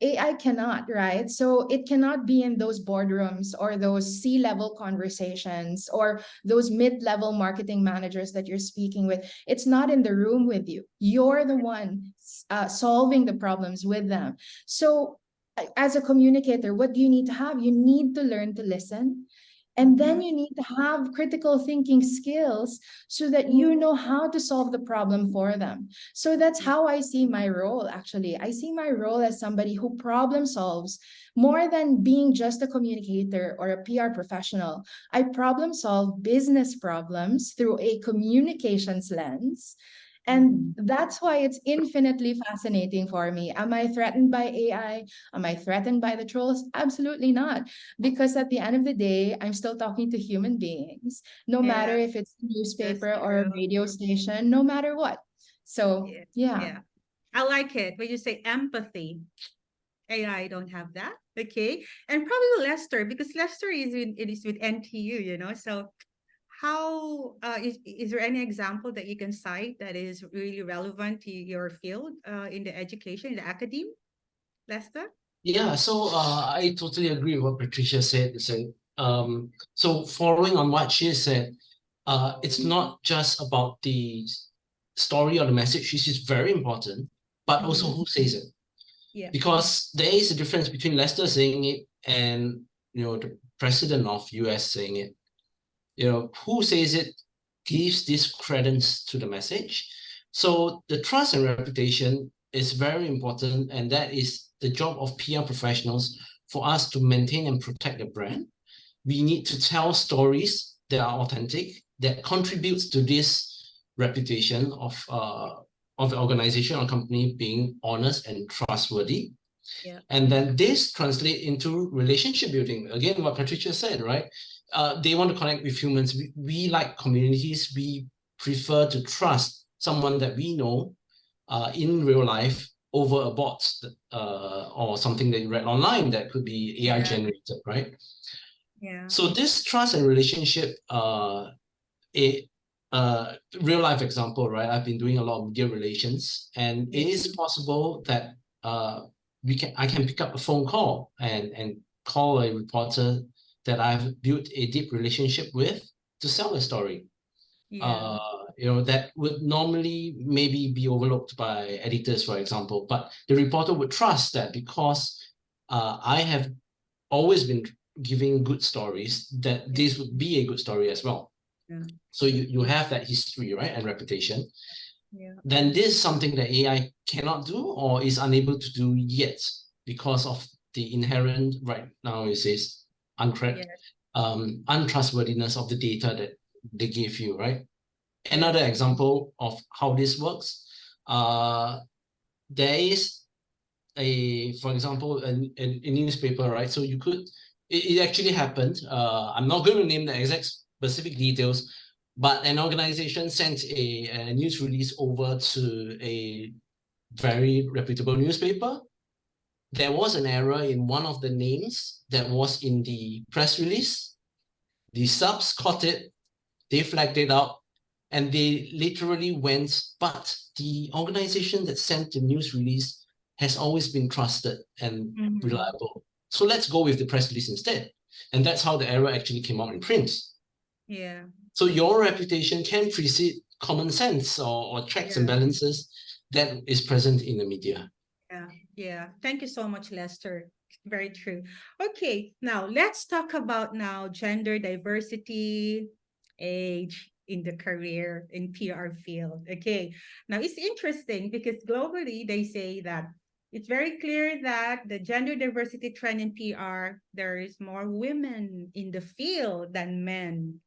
AI cannot, right? So it cannot be in those boardrooms or those C-level conversations or those mid-level marketing managers that you're speaking with. It's not in the room with you. You're the one solving the problems with them. So as a communicator, what do you need to have? You need to learn to listen. And then you need to have critical thinking skills so that you know how to solve the problem for them. So that's how I see my role, actually. I see my role as somebody who problem solves more than being just a communicator or a PR professional. I problem solve business problems through a communications lens. And that's why it's infinitely fascinating for me. Am I threatened by AI? Am I threatened by the trolls? Absolutely not. Because at the end of the day, I'm still talking to human beings, no matter if it's a newspaper or a radio station, no matter what. So, yeah. I like it when you say empathy. AI don't have that. Okay. And probably Lester, because Lester is with NTU, you know. So how is there any example that you can cite that is really relevant to your field in the education, in the academe, Lester? Yeah, so I totally agree with what Patricia said. So following on what she said, it's not just about the story or the message, which is very important, but also who says it. Yeah. Because there is a difference between Lester saying it and the president of US saying it. Who says it gives this credence to the message. So the trust and reputation is very important, and that is the job of PR professionals for us to maintain and protect the brand. We need to tell stories that are authentic, that contributes to this reputation of the organization or company being honest and trustworthy. Yeah. And then this translates into relationship building. Again, what Patricia said, right? They want to connect with humans. We like communities. We prefer to trust someone that we know in real life over a bot or something that you read online that could be AI generated, right? Yeah. So this trust and relationship, real life example, right? I've been doing a lot of media relations, and it is possible that I can pick up a phone call and call a reporter that I've built a deep relationship with to sell a story. That would normally maybe be overlooked by editors, for example, but the reporter would trust that because I have always been giving good stories, that this would be a good story as well. So you have that history, right, and reputation. Then this is something that AI cannot do or is unable to do yet because of the inherent, right now it says, untrustworthiness of the data that they give you, right? Another example of how this works, there is for example, a newspaper, right? So you could, it actually happened. I'm not going to name the exact specific details, but an organization sent a news release over to a very reputable newspaper. There was an error in one of the names that was in the press release. The subs caught it, they flagged it up, and they literally went, but the organization that sent the news release has always been trusted and reliable. So let's go with the press release instead. And that's how the error actually came out in print. Yeah. So your reputation can precede common sense or checks and balances that is present in the media. Yeah. Thank you so much, Lester. Very true. Okay, now let's talk about gender diversity, age in the career in PR field. Okay, now it's interesting because globally they say that it's very clear that the gender diversity trend in PR, there is more women in the field than men.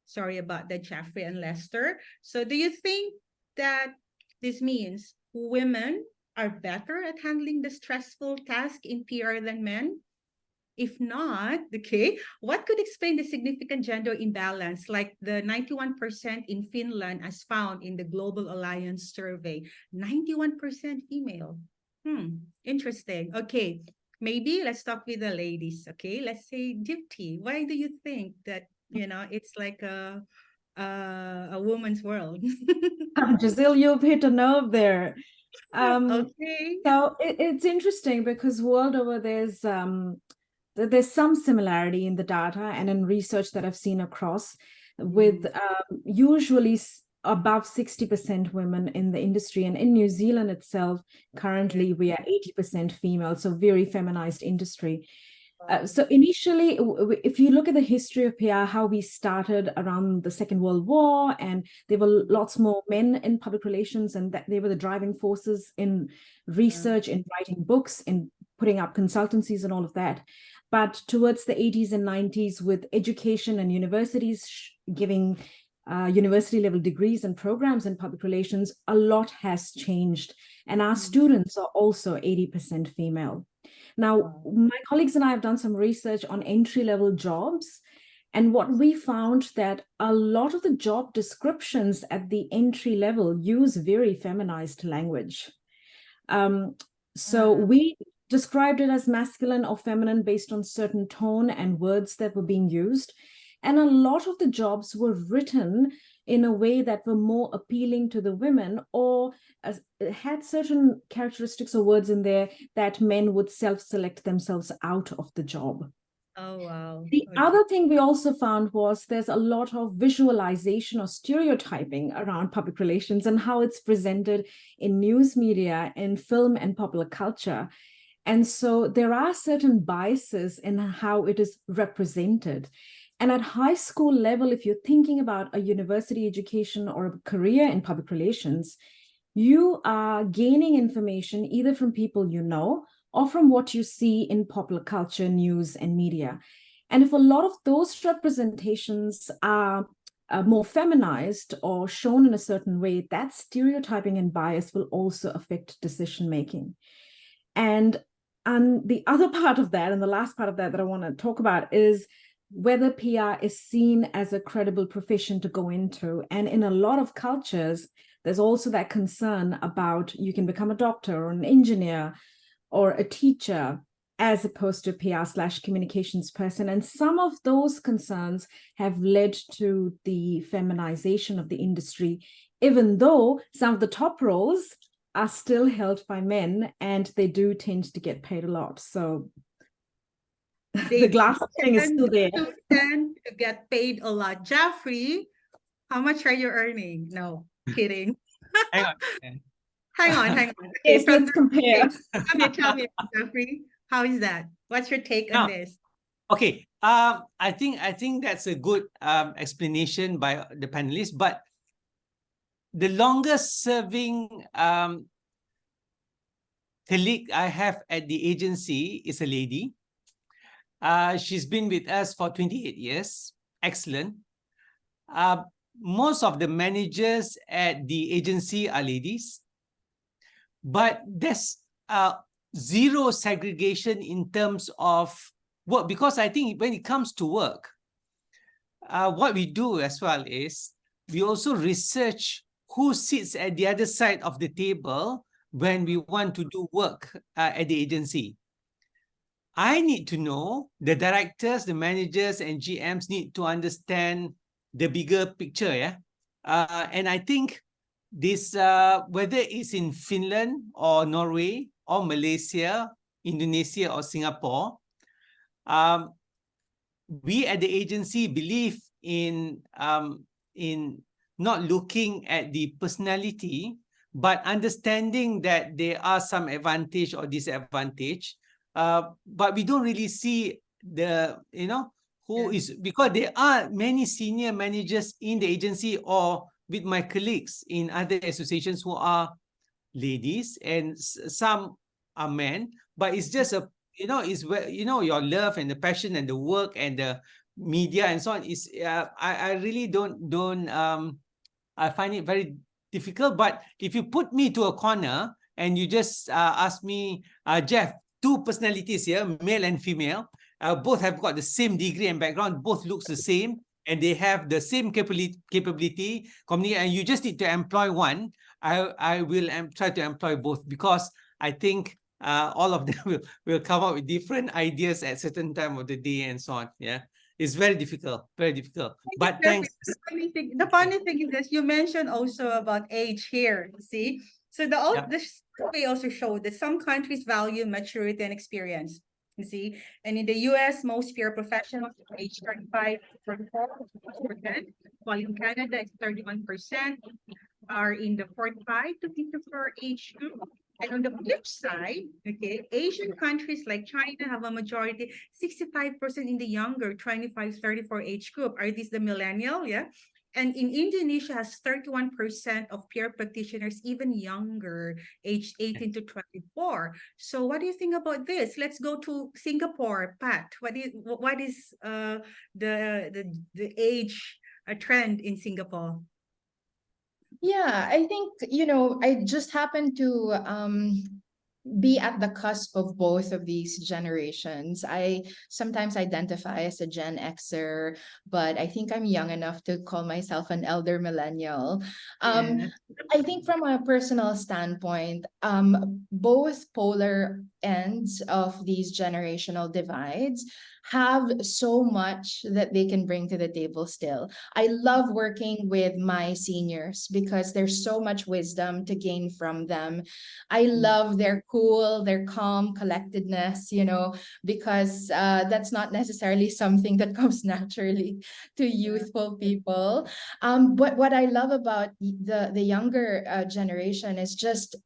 Sorry about that, Jeffrey and Lester. So do you think that this means women are better at handling the stressful task in PR than men? If not, okay, what could explain the significant gender imbalance, like the 91% in Finland as found in the Global Alliance survey? 91% female. Interesting. Okay, maybe let's talk with the ladies. Okay, let's say Dipti. Why do you think that, it's like a woman's world? Giselle, you've hit a nerve there. Okay. So it's interesting because world over there's some similarity in the data and in research that I've seen across with usually above 60% women in the industry. And in New Zealand itself, currently we are 80% female, so very feminized industry. So initially, if you look at the history of PR, how we started around the Second World War, and there were lots more men in public relations, and that they were the driving forces in research, in writing books, in putting up consultancies and all of that. But towards the 80s and 90s, with education and universities giving university level degrees and programs in public relations, a lot has changed. And our students are also 80% female. Now, my colleagues and I have done some research on entry-level jobs, and what we found that a lot of the job descriptions at the entry level use very feminized language. So we described it as masculine or feminine based on certain tone and words that were being used. And a lot of the jobs were written in a way that were more appealing to the women, or had certain characteristics or words in there that men would self-select themselves out of the job. Oh, wow. The other thing we also found was there's a lot of visualization or stereotyping around public relations and how it's presented in news media, in film and popular culture. And so there are certain biases in how it is represented. And at high school level, if you're thinking about a university education or a career in public relations, you are gaining information either from people you know or from what you see in popular culture, news, and media. And if a lot of those representations are more feminized or shown in a certain way, that stereotyping and bias will also affect decision-making. And the other part of that, and the last part of that I want to talk about, is whether PR is seen as a credible profession to go into. And in a lot of cultures, there's also that concern about you can become a doctor or an engineer or a teacher as opposed to PR/communications person. And some of those concerns have led to the feminization of the industry, even though some of the top roles are still held by men and they do tend to get paid a lot. So the glass thing is still there. To tend to get paid a lot. Jeffrey, how much are you earning? No, kidding. Hang on. Hang on. Yes, Okay, let's compare. Tell me, Jeffrey, how is that? What's your take on this? Okay, I think that's a good explanation by the panelists, but the longest serving colleague I have at the agency is a lady. She's been with us for 28 years. Excellent. Most of the managers at the agency are ladies, but there's zero segregation in terms of work, because I think when it comes to work, what we do as well is we also research who sits at the other side of the table when we want to do work at the agency. I need to know, the directors, the managers, and GMs need to understand the bigger picture, yeah? And I think this, whether it's in Finland or Norway or Malaysia, Indonesia or Singapore, we at the agency believe in not looking at the personality, but understanding that there are some advantage or disadvantage. But we don't really see the, who is, because there are many senior managers in the agency or with my colleagues in other associations who are ladies, and some are men, but it's just a, it's where, your love and the passion and the work and the media and so on is, I really don't I find it very difficult. But if you put me to a corner and you just ask me, Jeff, two personalities here, male and female, both have got the same degree and background, both looks the same, and they have the same capability, and you just need to employ one. I will try to employ both, because I think all of them will come up with different ideas at certain time of the day and so on. Yeah, it's very difficult, very difficult. But thanks. The funny thing is this, you mentioned also about age here, see? So the survey also showed that some countries value maturity and experience, you see? And in the US, most peer professionals are age 35 to 44%, while in Canada, it's 31%, are in the 45 to 54 age group. And on the flip side, okay, Asian countries like China have a majority, 65% in the younger 25-34 age group. Are these the millennial? Yeah. And in Indonesia has 31% of peer practitioners, even younger, aged 18 to 24. So what do you think about this? Let's go to Singapore, Pat. What is the age trend in Singapore? Yeah, I think, I just happen to be at the cusp of both of these generations. I sometimes identify as a Gen Xer, but I think I'm young enough to call myself an elder millennial. I think from a personal standpoint, both polar ends of these generational divides have so much that they can bring to the table still. I love working with my seniors because there's so much wisdom to gain from them. I love their cool, their calm collectedness, because that's not necessarily something that comes naturally to youthful people. But what I love about the younger generation is just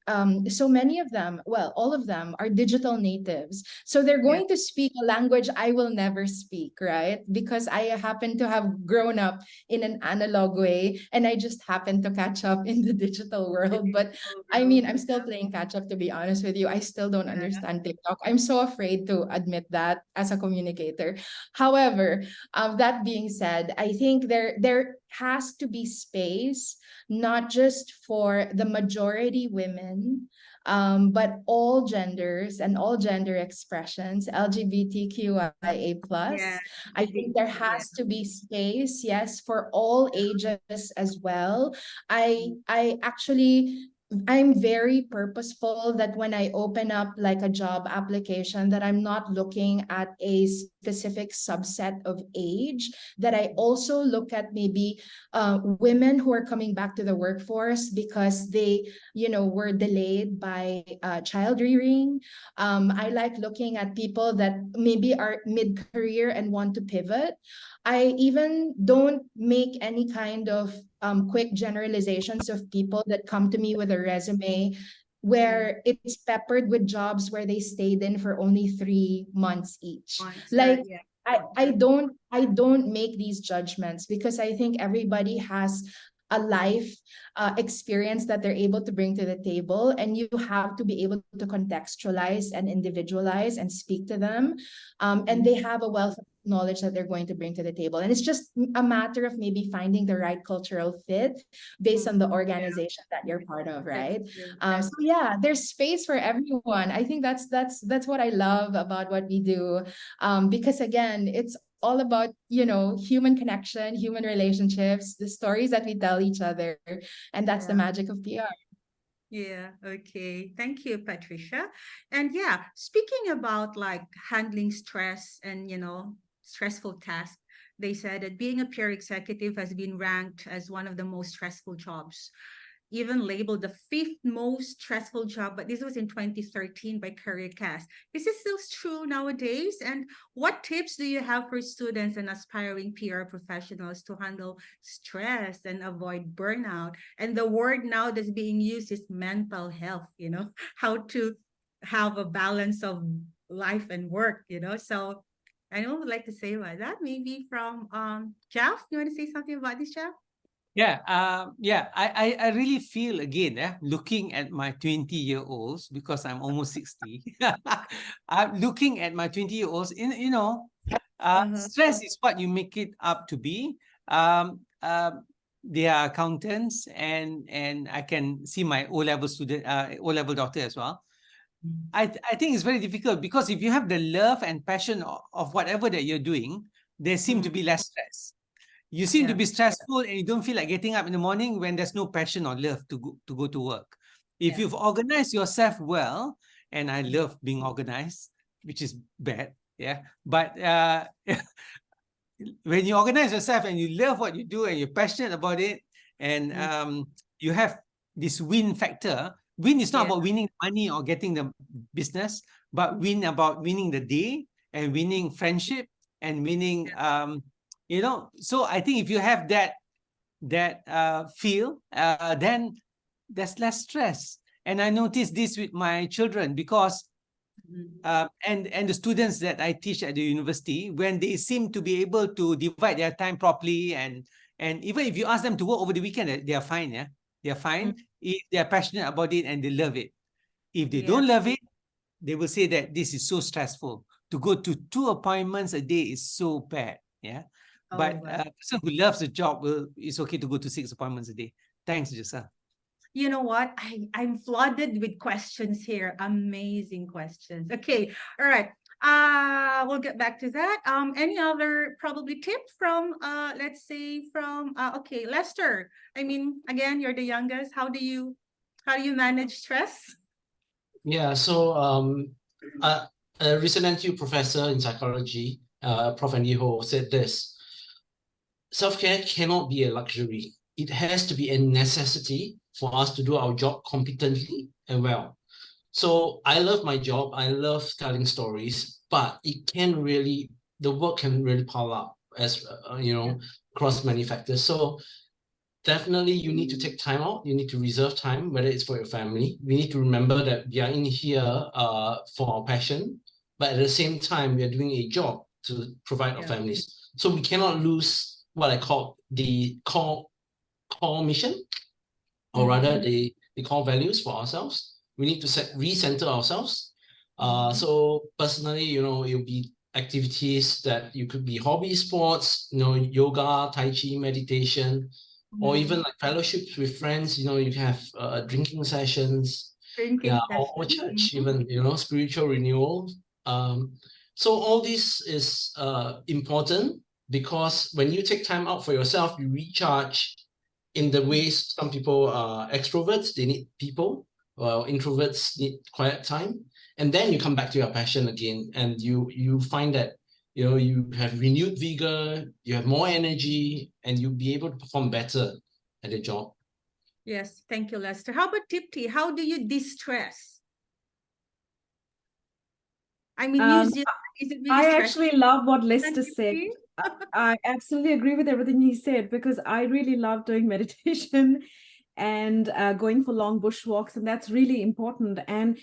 so many of them, well, all of them are digital natives. So they're going to speak a language I will never speak, right? Because I happen to have grown up in an analog way and I just happen to catch up in the digital world. But I mean, I'm still playing catch up, to be honest with you. I still don't understand TikTok. I'm so afraid to admit that as a communicator. However, that being said, I think there has to be space, not just for the majority women, but all genders and all gender expressions, LGBTQIA plus. I think there has to be space, yes, for all ages as well. I actually, I'm very purposeful that when I open up like a job application, that I'm not looking at a specific subset of age, that I also look at maybe women who are coming back to the workforce because they, were delayed by child rearing. I like looking at people that maybe are mid-career and want to pivot. I even don't make any kind of quick generalizations of people that come to me with a resume where it's peppered with jobs where they stayed in for only 3 months each. I don't make these judgments because I think everybody has a life experience that they're able to bring to the table, and you have to be able to contextualize and individualize and speak to them, and they have a wealth of knowledge that they're going to bring to the table, and it's just a matter of maybe finding the right cultural fit based on the organization that you're part of, right? So yeah, there's space for everyone. I think that's what I love about what we do, because again, it's all about, human connection, human relationships, the stories that we tell each other, and that's the magic of PR. Yeah, okay. Thank you, Patricia. And yeah, speaking about like handling stress and, stressful tasks, they said that being a peer executive has been ranked as one of the most stressful jobs, even labeled the 5th most stressful job, but this was in 2013 by CareerCast. Is this still true nowadays? And what tips do you have for students and aspiring PR professionals to handle stress and avoid burnout? And the word now that's being used is mental health, how to have a balance of life and work, So I know what would like to say about that. Maybe from Jeff, you want to say something about this, Jeff? I really feel again, looking at my 20-year-olds, because I'm almost 60. I'm looking at my 20-year-olds, stress is what you make it up to be. They are accountants, and I can see my O-level student, O-level daughter as well. I think it's very difficult, because if you have the love and passion of whatever that you're doing, there seem to be less stress. You seem to be stressful, and you don't feel like getting up in the morning when there's no passion or love to go to work. If you've organized yourself well, and I love being organized, which is bad, but when you organize yourself and you love what you do and you're passionate about it, and you have this win factor. Win is not about winning money or getting the business, but about winning the day and winning friendship and winning so I think if you have that feel, then there's less stress. And I noticed this with my children, because and the students that I teach at the university, when they seem to be able to divide their time properly, and even if you ask them to work over the weekend, they are fine. They are fine if they are passionate about it and they love it. If they don't love it, they will say that this is so stressful. To go to 2 appointments a day is so bad. But a person who loves the job, it's okay to go to 6 appointments a day. Thanks, Giselle. You know what? I'm flooded with questions here. Amazing questions. Okay. All right. We'll get back to that. Any other probably tip from let's say from okay, Lester. I mean, again, you're the youngest. How do you manage stress? Yeah, so a recent NTU professor in psychology, Prof. Andy Ho, said this: self-care cannot be a luxury. It has to be a necessity for us to do our job competently and well. So I love my job. I love telling stories, but the work can really pile up, as across many factors. So definitely you need to take time out. You need to reserve time, whether it's for your family. We need to remember that we are in here for our passion, but at the same time, we are doing a job to provide our families. So we cannot lose what I call the core mission, or rather the core values for ourselves. We need to recenter ourselves. So personally, it'll be activities that you could be hobby sports, yoga, tai chi, meditation, or even like fellowships with friends. You have drinking sessions, or church, even spiritual renewal. So all this is important, because when you take time out for yourself, you recharge in the ways some people are extroverts, they need people, while introverts need quiet time. And then you come back to your passion again, and you find that you have renewed vigor, you have more energy, and you'll be able to perform better at the job. Yes, thank you, Lester. How about Tipti? How do you de-stress? I mean, is it really I actually love what Lester said. I absolutely agree with everything he said, because I really love doing meditation and going for long bushwalks, and that's really important. And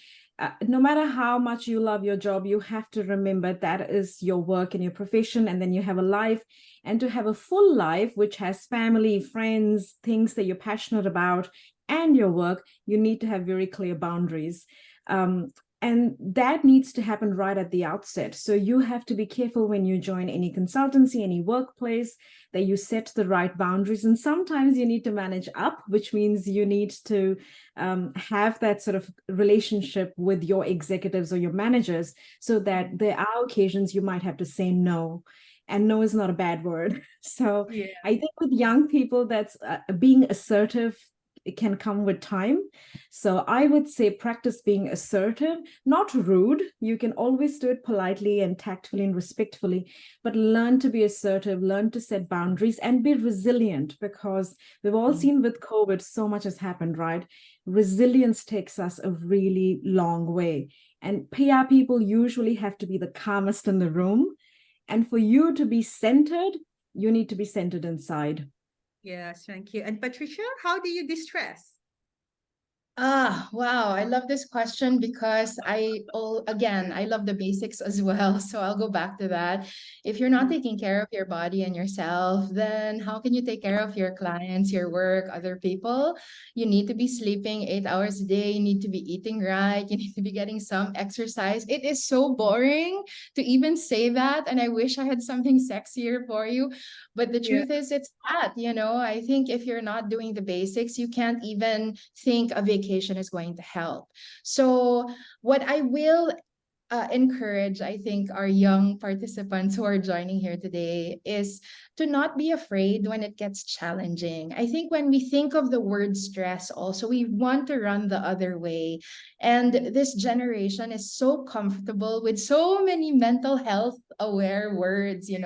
no matter how much you love your job, you have to remember that is your work and your profession, and then you have a life. And to have a full life, which has family, friends, things that you're passionate about, and your work, you need to have very clear boundaries. And that needs to happen right at the outset. So you have to be careful when you join any consultancy, any workplace, that you set the right boundaries. And sometimes you need to manage up, which means you need to have that sort of relationship with your executives or your managers, so that there are occasions you might have to say no. And no is not a bad word. So I think with young people, that's being assertive, it can come with time. So I would say practice being assertive, not rude. You can always do it politely and tactfully and respectfully, but learn to be assertive, learn to set boundaries, and be resilient, because we've all seen with COVID, so much has happened, right? Resilience takes us a really long way. And PR people usually have to be the calmest in the room. And for you to be centered, you need to be centered inside. Yes, thank you. And Patricia, how do you de-stress? Wow. I love this question because again, I love the basics as well. So I'll go back to that. If you're not taking care of your body and yourself, then how can you take care of your clients, your work, other people? You need to be sleeping 8 hours a day. You need to be eating right. You need to be getting some exercise. It is so boring to even say that. And I wish I had something sexier for you. But the Yeah. truth is, it's that, I think if you're not doing the basics, you can't even think a vacation is going to help. So, what I will encourage, I think, our young participants who are joining here today is to not be afraid when it gets challenging. I think when we think of the word stress, also, we want to run the other way. And this generation is so comfortable with so many mental health aware words, Yes,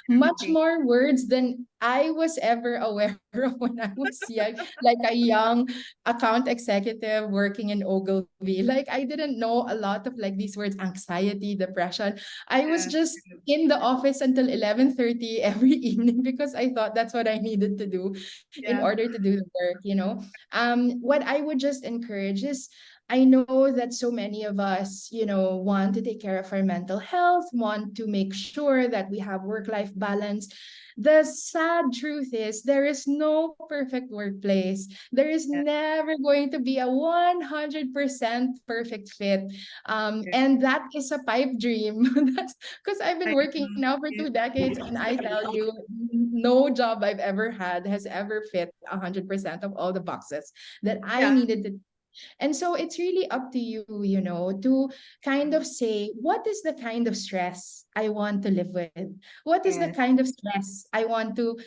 much exactly. more words than I was ever aware of when I was young, like a young account executive working in Ogilvy. Like I didn't know a lot of like these words, anxiety, depression. I was Yeah. just in the office until 11:30 every evening because I thought that's what I needed to do in Yeah. order to do the work. What I would just encourage is I know that so many of us, want to take care of our mental health, want to make sure that we have work-life balance. The sad truth is there is no perfect workplace. There is Yeah. never going to be a 100% perfect fit. Yeah. And that is a pipe dream. That's because I've been I working know. now for Yes. 2 decades, and I tell you, no job I've ever had has ever fit 100% of all the boxes that I Yeah. needed to. And so it's really up to you, to kind of say, what is the kind of stress I want to live with? What is the Yes. kind of stress I want to,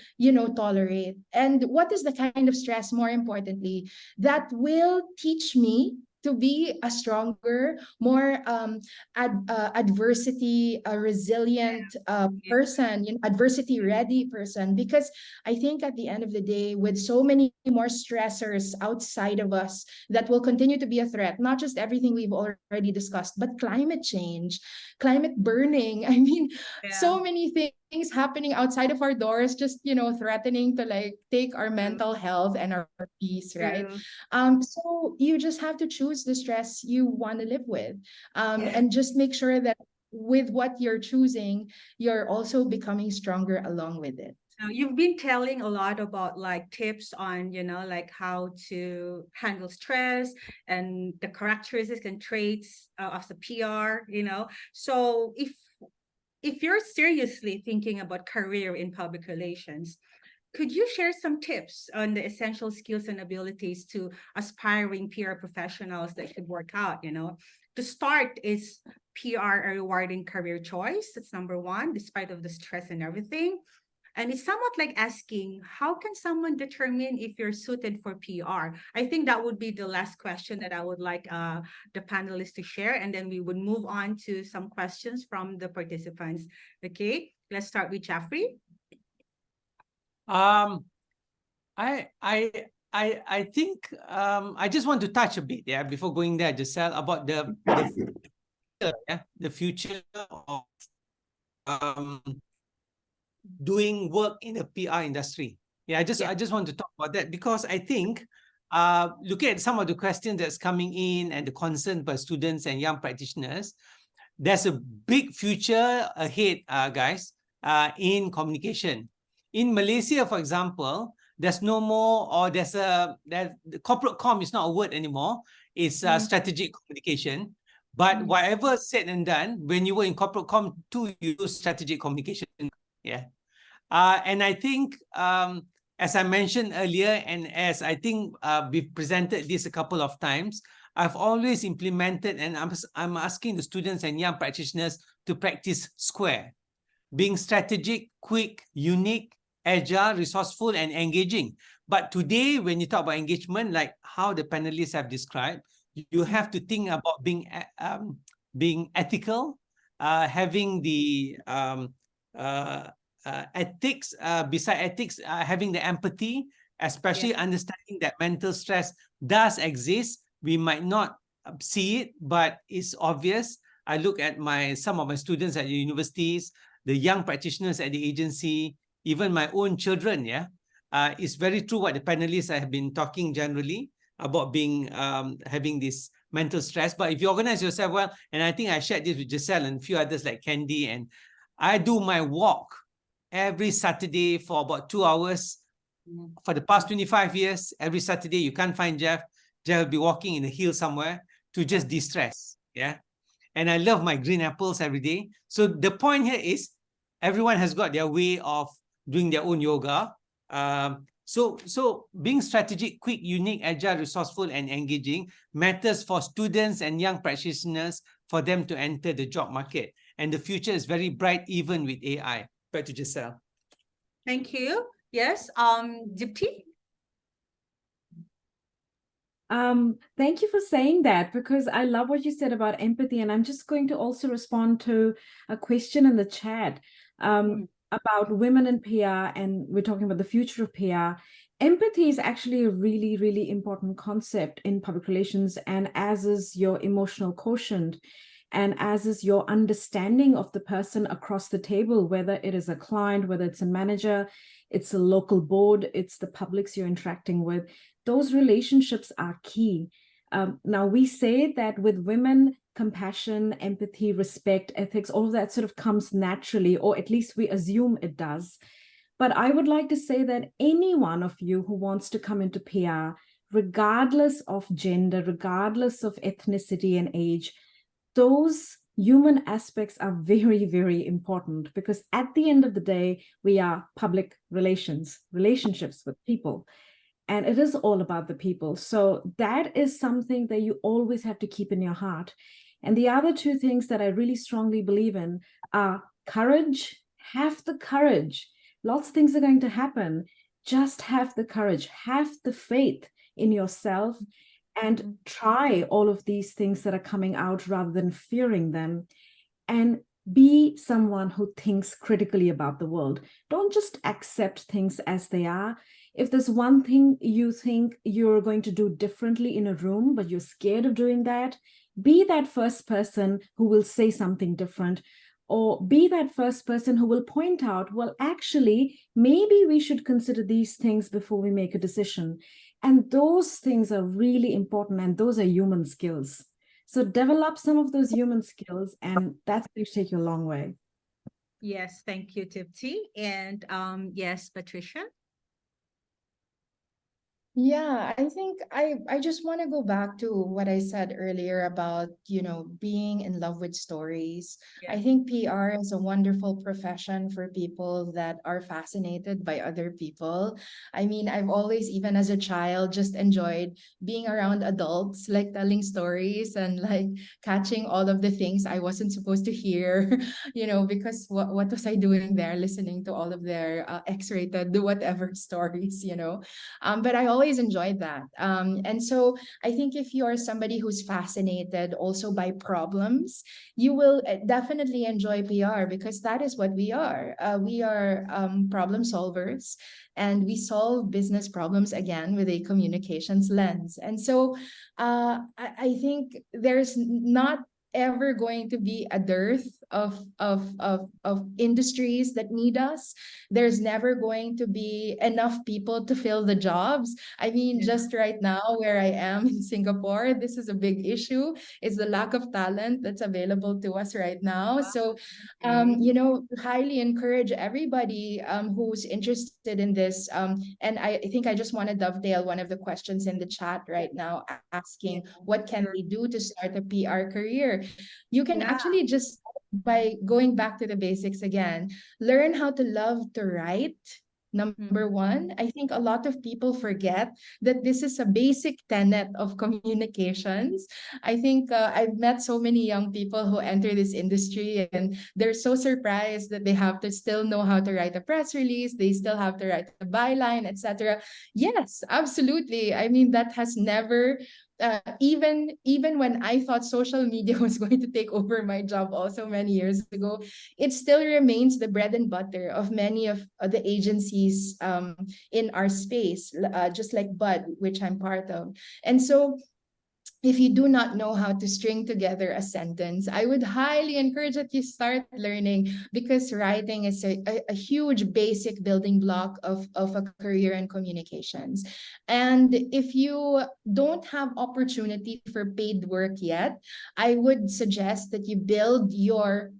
tolerate? And what is the kind of stress, more importantly, that will teach me to be a stronger, more adversity, a resilient Yeah. person, adversity ready person. Because I think at the end of the day, with so many more stressors outside of us, that will continue to be a threat, not just everything we've already discussed, but climate change, climate burning. I mean, Yeah. so many things happening outside of our doors, just, threatening to like take our True. mental health and our peace, right? True. So you just have to choose the stress you want to live with, Yeah. and just make sure that with what you're choosing, you're also becoming stronger along with it. You've been telling a lot about like tips on, like how to handle stress and the characteristics and traits of the PR. So if you're seriously thinking about career in public relations, could you share some tips on the essential skills and abilities to aspiring PR professionals that should work out? To start, is PR a rewarding career choice? That's number one, despite of the stress and everything. And it's somewhat like asking, how can someone determine if you're suited for PR? I think that would be the last question that I would like the panelists to share. And then we would move on to some questions from the participants. Okay, let's start with Jeffrey. Um, I think I just want to touch a bit, before going there, Giselle, about the future of doing work in the PR industry. I just want to talk about that because I think looking at some of the questions that's coming in and the concern by students and young practitioners, there's a big future ahead, guys, in communication. In Malaysia, for example, there's no more, or the corporate comm is not a word anymore. It's strategic communication. But whatever said and done, when you were in corporate comm too, you use strategic communication. And I think, as I mentioned earlier, and as I think we've presented this a couple of times, I've always implemented, and I'm asking the students and young practitioners to practice SQUARE, being strategic, quick, unique, agile, resourceful, and engaging. But today, when you talk about engagement, like how the panelists have described, you have to think about being ethical, having the ethics, beside ethics, having the empathy, especially understanding that mental stress does exist. We might not see it, but it's obvious. I look at some of my students at the universities, the young practitioners at the agency, even my own children. It's very true what the panelists have been talking generally. about being having this mental stress. But if you organize yourself well, and I think I shared this with Giselle and a few others like Candy, and I do my walk every Saturday for about 2 hours. For the past 25 years, every Saturday, you can't find Jeff. Jeff will be walking in the hill somewhere to just de-stress. Yeah. And I love my green apples every day. So the point here is everyone has got their way of doing their own yoga. So being strategic, quick, unique, agile, resourceful, and engaging matters for students and young practitioners for them to enter the job market. And the future is very bright, even with AI. Back to Giselle. Thank you. Yes, Dipti? Thank you for saying that, because I love what you said about empathy, and I'm just going to also respond to a question in the chat about women in PR, and we're talking about the future of PR. Empathy is actually a really, really important concept in public relations, and as is your emotional quotient, and as is your understanding of the person across the table, whether it is a client, whether it's a manager, it's a local board, it's the publics you're interacting with. Those relationships are key. Now, we say that with women, compassion, empathy, respect, ethics, all of that sort of comes naturally, or at least we assume it does. But I would like to say that any one of you who wants to come into PR, regardless of gender, regardless of ethnicity and age, those human aspects are very, very important, because at the end of the day, we are public relationships with people. And it is all about the people. So that is something that you always have to keep in your heart. And the other two things that I really strongly believe in are courage. Have the courage. Lots of things are going to happen. Just have the courage. Have the faith in yourself and try all of these things that are coming out rather than fearing them. And be someone who thinks critically about the world. Don't just accept things as they are. If there's one thing you think you're going to do differently in a room, but you're scared of doing that, be that first person who will say something different, or be that first person who will point out, well, actually, maybe we should consider these things before we make a decision. And those things are really important, and those are human skills. So develop some of those human skills, and that's going to take you a long way. Yes, thank you, Dipti. And yes, Patricia? Yeah, I think I just want to go back to what I said earlier about, being in love with stories. Yeah. I think PR is a wonderful profession for people that are fascinated by other people. I mean, I've always, even as a child, just enjoyed being around adults, like telling stories and like catching all of the things I wasn't supposed to hear, because what was I doing there, listening to all of their X-rated whatever stories, but I always enjoyed that. And so I think if you are somebody who's fascinated also by problems, you will definitely enjoy PR, because that is what we are. We are problem solvers, and we solve business problems again with a communications lens. And so I think there's not ever going to be a dearth of industries that need us. There's never going to be enough people to fill the jobs. I mean, just right now where I am in Singapore, this is a big issue. It's the lack of talent that's available to us right now. So, highly encourage everybody who's interested in this. And I think I just want to dovetail one of the questions in the chat right now, asking what can they do to start a PR career? You can actually just, by going back to the basics again, learn how to love to write. Number one, I think a lot of people forget that this is a basic tenet of communications. I think I've met so many young people who enter this industry and they're so surprised that they have to still know how to write a press release, they still have to write a byline, etc. Yes, absolutely. I mean, that has never even when I thought social media was going to take over my job also many years ago, it still remains the bread and butter of many of the agencies in our space, just like Bud, which I'm part of. And so if you do not know how to string together a sentence, I would highly encourage that you start learning, because writing is a huge basic building block of a career in communications. And if you don't have opportunity for paid work yet, I would suggest that you build your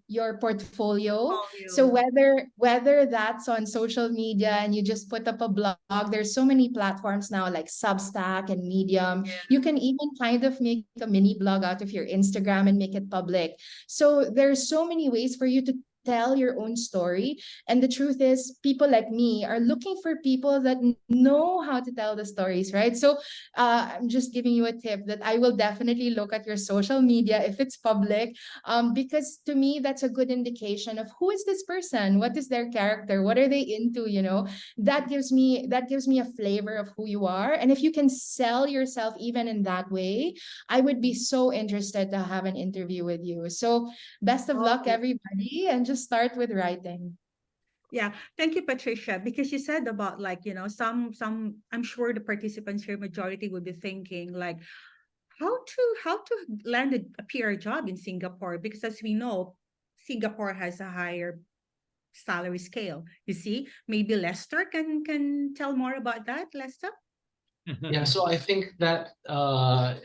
portfolio. So whether that's on social media and you just put up a blog, there's so many platforms now like Substack and Medium. You can even kind of make a mini blog out of your Instagram and make it public. So there's so many ways for you to tell your own story. And the truth is, people like me are looking for people that know how to tell the stories, right? So I'm just giving you a tip that I will definitely look at your social media if it's public, because to me, that's a good indication of who is this person, what is their character, what are they into, you know? That gives me a flavor of who you are. And if you can sell yourself even in that way, I would be so interested to have an interview with you. So best of luck, everybody, and just start with writing. Yeah, thank you, Patricia, because you said about, like, some I'm sure the participants here, majority would be thinking like, how to land a PR job in Singapore, because as we know, Singapore has a higher salary scale. You see, maybe Lester can tell more about that. Lester? Yeah, so I think that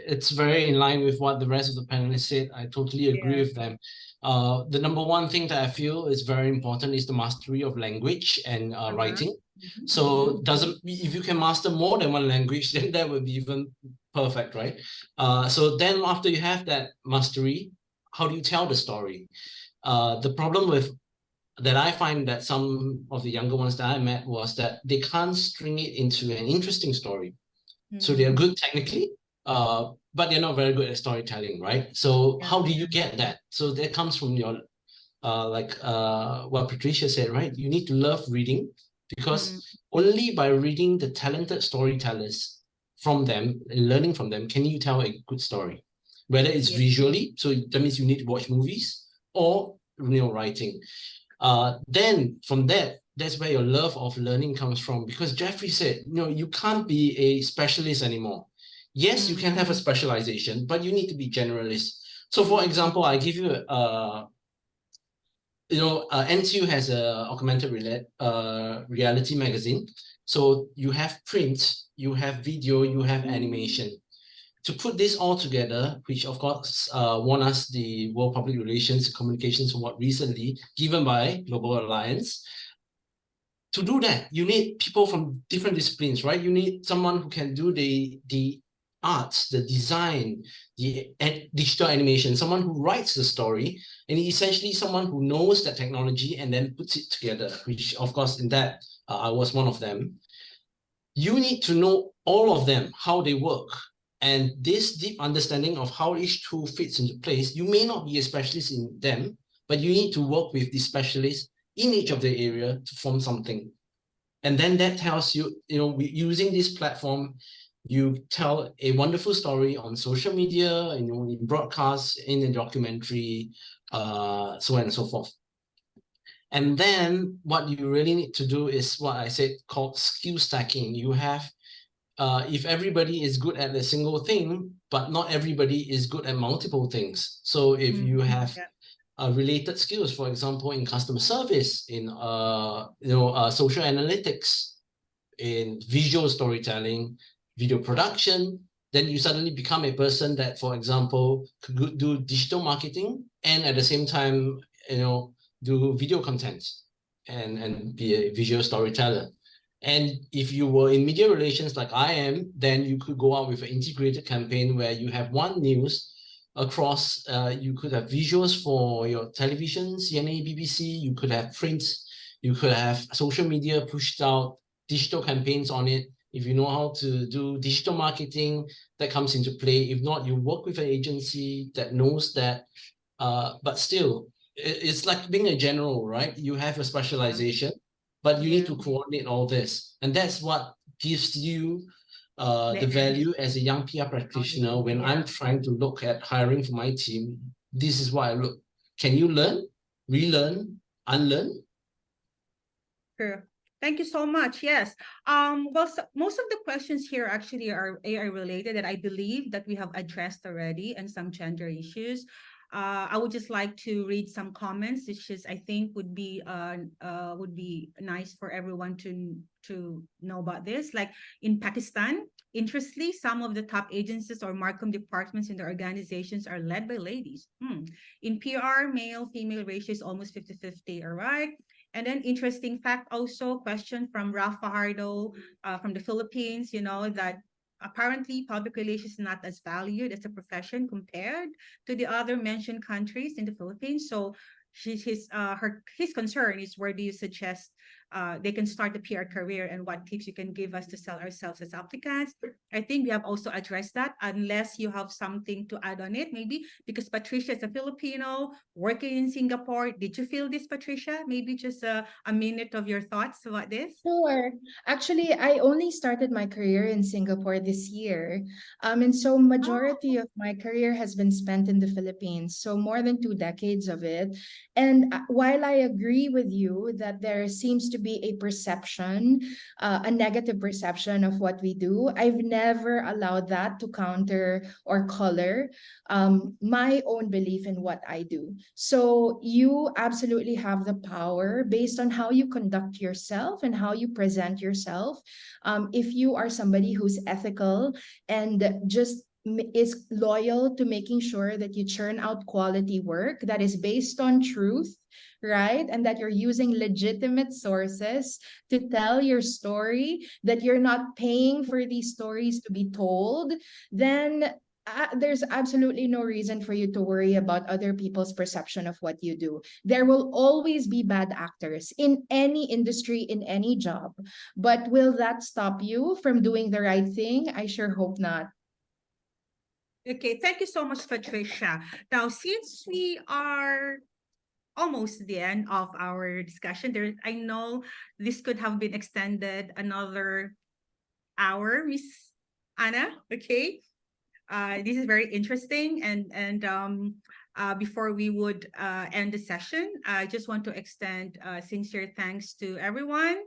it's very in line with what the rest of the panelists said. I totally agree with them. The number one thing that I feel is very important is the mastery of language and writing. So if you can master more than one language, then that would be even perfect, right? So then after you have that mastery, how do you tell the story? The problem that I find that some of the younger ones that I met was that they can't string it into an interesting story. So they are good technically, but they're not very good at storytelling, right? So how do you get that? So that comes from your, what Patricia said, right? You need to love reading, because only by reading the talented storytellers from them and learning from them can you tell a good story. Whether it's visually, so that means you need to watch movies, or writing. Then from that's where your love of learning comes from, because Jeffrey said, you can't be a specialist anymore. Yes, you can have a specialization, but you need to be generalist. So for example, I give you NTU has a augmented reality magazine. So you have print, you have video, you have animation. To put this all together, which of course won us the World Public Relations Communications Award recently, given by Global Alliance. To do that, you need people from different disciplines, right? You need someone who can do the arts, the design, the digital animation, someone who writes the story, and essentially someone who knows that technology and then puts it together, which of course in that, I was one of them. You need to know all of them, how they work. And this deep understanding of how each tool fits into place, you may not be a specialist in them, but you need to work with the specialists in each of the area to form something. And then that tells you, using this platform, you tell a wonderful story on social media, in broadcasts, in a documentary, so on and so forth. And then what you really need to do is what I said called skill stacking. You have, if everybody is good at a single thing, but not everybody is good at multiple things. So if you have related skills, for example, in customer service, in social analytics, in visual storytelling, video production, then you suddenly become a person that, for example, could do digital marketing and at the same time, do video content and be a visual storyteller. And if you were in media relations like I am, then you could go out with an integrated campaign where you have one news across, you could have visuals for your television, CNA, BBC, you could have print, you could have social media pushed out, digital campaigns on it. If you know how to do digital marketing, that comes into play. If not, you work with an agency that knows that, but still, it's like being a general, right? You have a specialization, but you need to coordinate all this. And that's what gives you the value as a young PR practitioner. When I'm trying to look at hiring for my team, this is what I look. Can you learn, relearn, unlearn? True. Thank you so much. Yes. Well, most of the questions here actually are AI related that I believe that we have addressed already, and some gender issues. I would just like to read some comments, which is I think would be nice for everyone to know about this. Like in Pakistan, interestingly, some of the top agencies or Marcom departments in the organizations are led by ladies. In PR, male female ratio is almost 50-50. All right. And then interesting fact also, question from Ralph Fajardo from the Philippines, that apparently public relations is not as valued as a profession compared to the other mentioned countries in the Philippines. So his concern is, where do you suggest they can start a PR career, and what tips you can give us to sell ourselves as applicants? I think we have also addressed that, unless you have something to add on it, maybe, because Patricia is a Filipino working in Singapore. Did you feel this, Patricia? Maybe just a minute of your thoughts about this. Sure. Actually, I only started my career in Singapore this year. And so majority of my career has been spent in the Philippines. So more than 2 decades of it. And while I agree with you that there seems to be a perception, a negative perception of what we do, I've never allowed that to counter or color my own belief in what I do. So you absolutely have the power based on how you conduct yourself and how you present yourself. If you are somebody who's ethical and just is loyal to making sure that you churn out quality work that is based on truth, right? And that you're using legitimate sources to tell your story, that you're not paying for these stories to be told, then there's absolutely no reason for you to worry about other people's perception of what you do. There will always be bad actors in any industry, in any job. But will that stop you from doing the right thing? I sure hope not. Okay, thank you so much, Patricia. Now, since we are almost the end of our discussion, I know this could have been extended another hour, Miss Anna. Okay. This is very interesting, and before we would end the session, I just want to extend sincere thanks to everyone,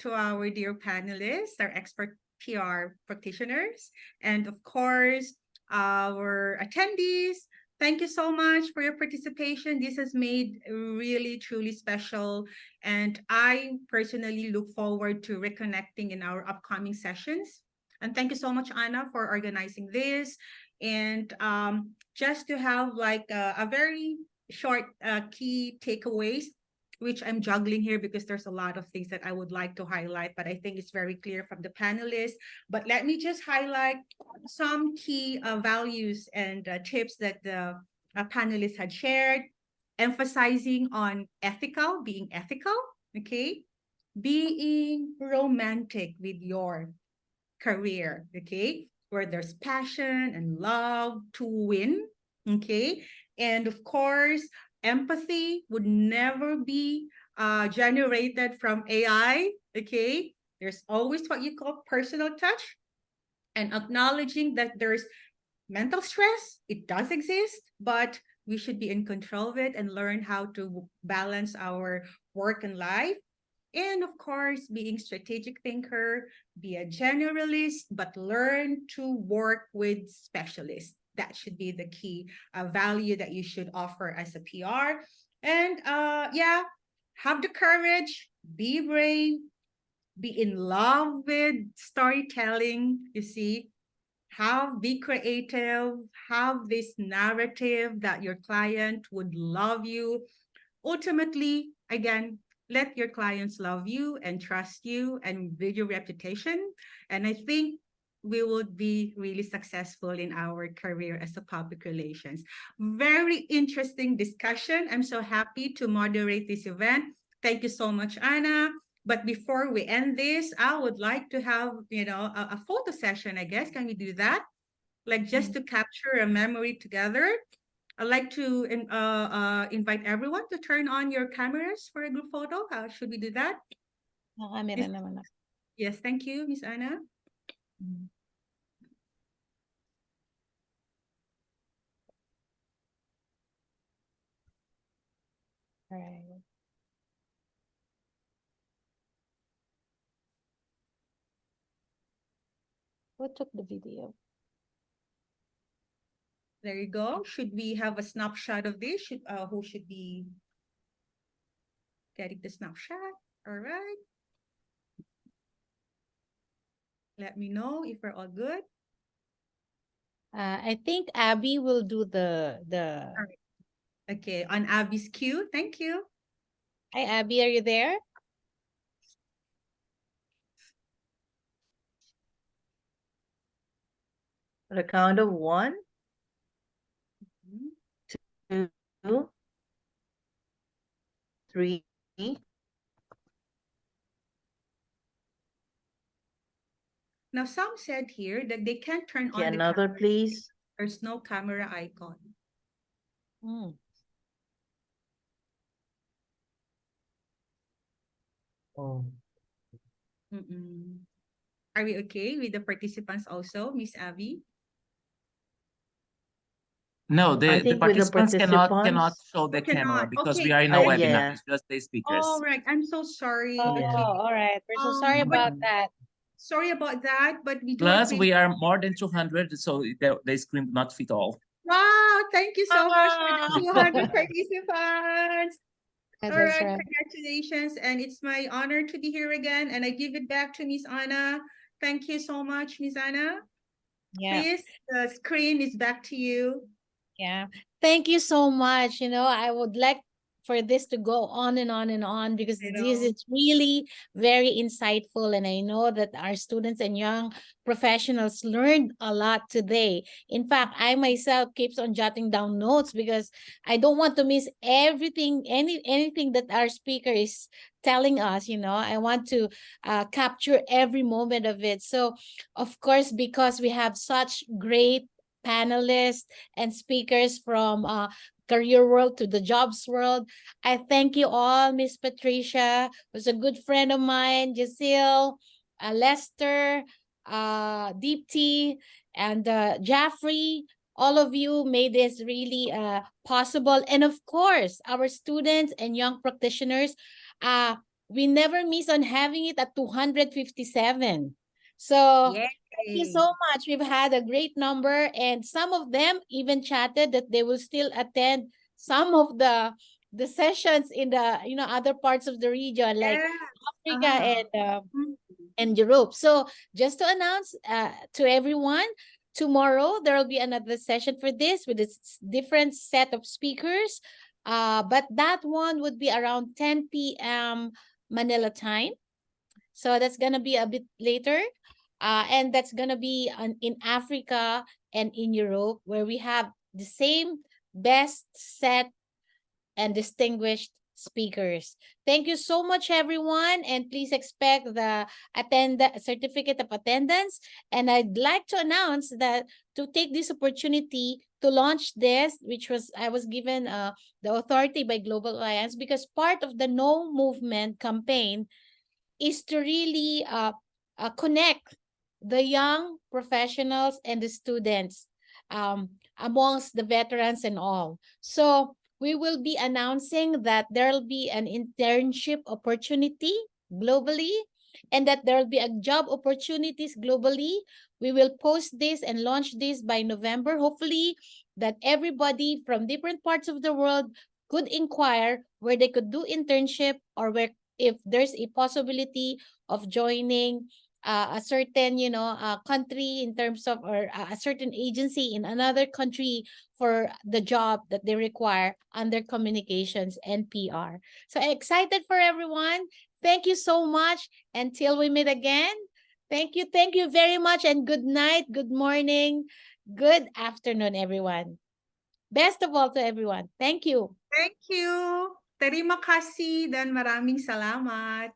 to our dear panelists, our expert PR practitioners, and of course our attendees. Thank you so much for your participation. This has made really truly special, and I personally look forward to reconnecting in our upcoming sessions. And thank you so much, Anna, for organizing this. And just to have like a very short key takeaways, which I'm juggling here because there's a lot of things that I would like to highlight, but I think it's very clear from the panelists. But let me just highlight some key values and tips that the panelists had shared, emphasizing on being ethical, okay? Being romantic with your career, okay? Where there's passion and love to win, okay? And of course, empathy would never be generated from AI, okay? There's always what you call personal touch, and acknowledging that there's mental stress, it does exist, but we should be in control of it and learn how to balance our work and life. And of course, being strategic thinker, be a generalist, but learn to work with specialists. That should be the key value that you should offer as a PR. And yeah, have the courage, be brave, be in love with storytelling, you see, be creative, have this narrative that your client would love you. Ultimately, again, let your clients love you and trust you and build your reputation. And I think we would be really successful in our career as a public relations. Very interesting discussion. I'm so happy to moderate this event. Thank you so much, Anna. But before we end this, I would like to have, a photo session, I guess. Can we do that? Like just to capture a memory together. I'd like to invite everyone to turn on your cameras for a group photo. How should we do that? Camera naman ako. Yes, thank you, Miss Anna. Alright. Who took the video? There you go. Should we have a snapshot of this? Who should be getting the snapshot? All right. Let me know if we're all good. I think Abby will do the. All right. Okay, on Abby's cue. Thank you. Hi, Abby, are you there? At the count of 1, Mhm. 2, 3. Now, some said here that they can't turn Okay, on the another, camera. please. There's no camera icon. Mm. Oh. Are we okay with the participants also, Miss Abby? No, I the think with the participants cannot participants. show the camera Cannot. because Okay. we are in a webinar. Yeah. It's just the All speakers. right. I'm so sorry. Oh, Okay. all right. We're so sorry But about that. sorry about that, but we do Plus, appreciate. we are more than 200, so the screen not fit all. Wow, thank you so much for the Ah. 200 participants. Yeah, All that's right, right. congratulations. And it's my honor to be here again. And I give it back to Miss Anna. Thank you so much, Miss Anna. Yeah. Please, the screen is back to you. Yeah. Thank you so much. I would like for this to go on and on and on because I this know. is really very insightful. And I know that our students and young professionals learned a lot today. In fact, I myself keeps on jotting down notes because I don't want to miss everything, anything that our speaker is telling us. I want to capture every moment of it. So, of course, because we have such great panelists and speakers from career world to the jobs world. I thank you all. Miss Patricia was a good friend of mine, Giselle, Lester, Deepti, and Jaffrey. All of you made this really possible. And of course, our students and young practitioners, we never miss on having it at 257. So thank you so Yay. much. We've had a great number, and some of them even chatted that they will still attend some of the sessions in the other parts of the region, like Yeah. Africa Mhm. and Europe. So just to announce to everyone, tomorrow there will be another session for this with a different set of speakers. But that one would be around 10 p.m. Manila time. So that's gonna be a bit later. And that's gonna be in Africa and in Europe, where we have the same best set and distinguished speakers. Thank you so much, everyone, and please expect the certificate of attendance. And I'd like to announce that to take this opportunity to launch this, which I was given the authority by Global Alliance, because part of the No Movement campaign is to really connect the young professionals and the students amongst the veterans and all. So we will be announcing that there will be an internship opportunity globally and that there will be a job opportunities globally. We will post this and launch this by November. Hopefully that everybody from different parts of the world could inquire where they could do internship or where if there's a possibility of joining a certain country in terms of or a certain agency in another country for the job that they require under communications and PR. So excited for everyone. Thank you so much. Until we meet again. Thank you very much, and good night, good morning, good afternoon, everyone. Best of all to everyone. Thank you. Thank you. Terima kasih dan maraming salamat.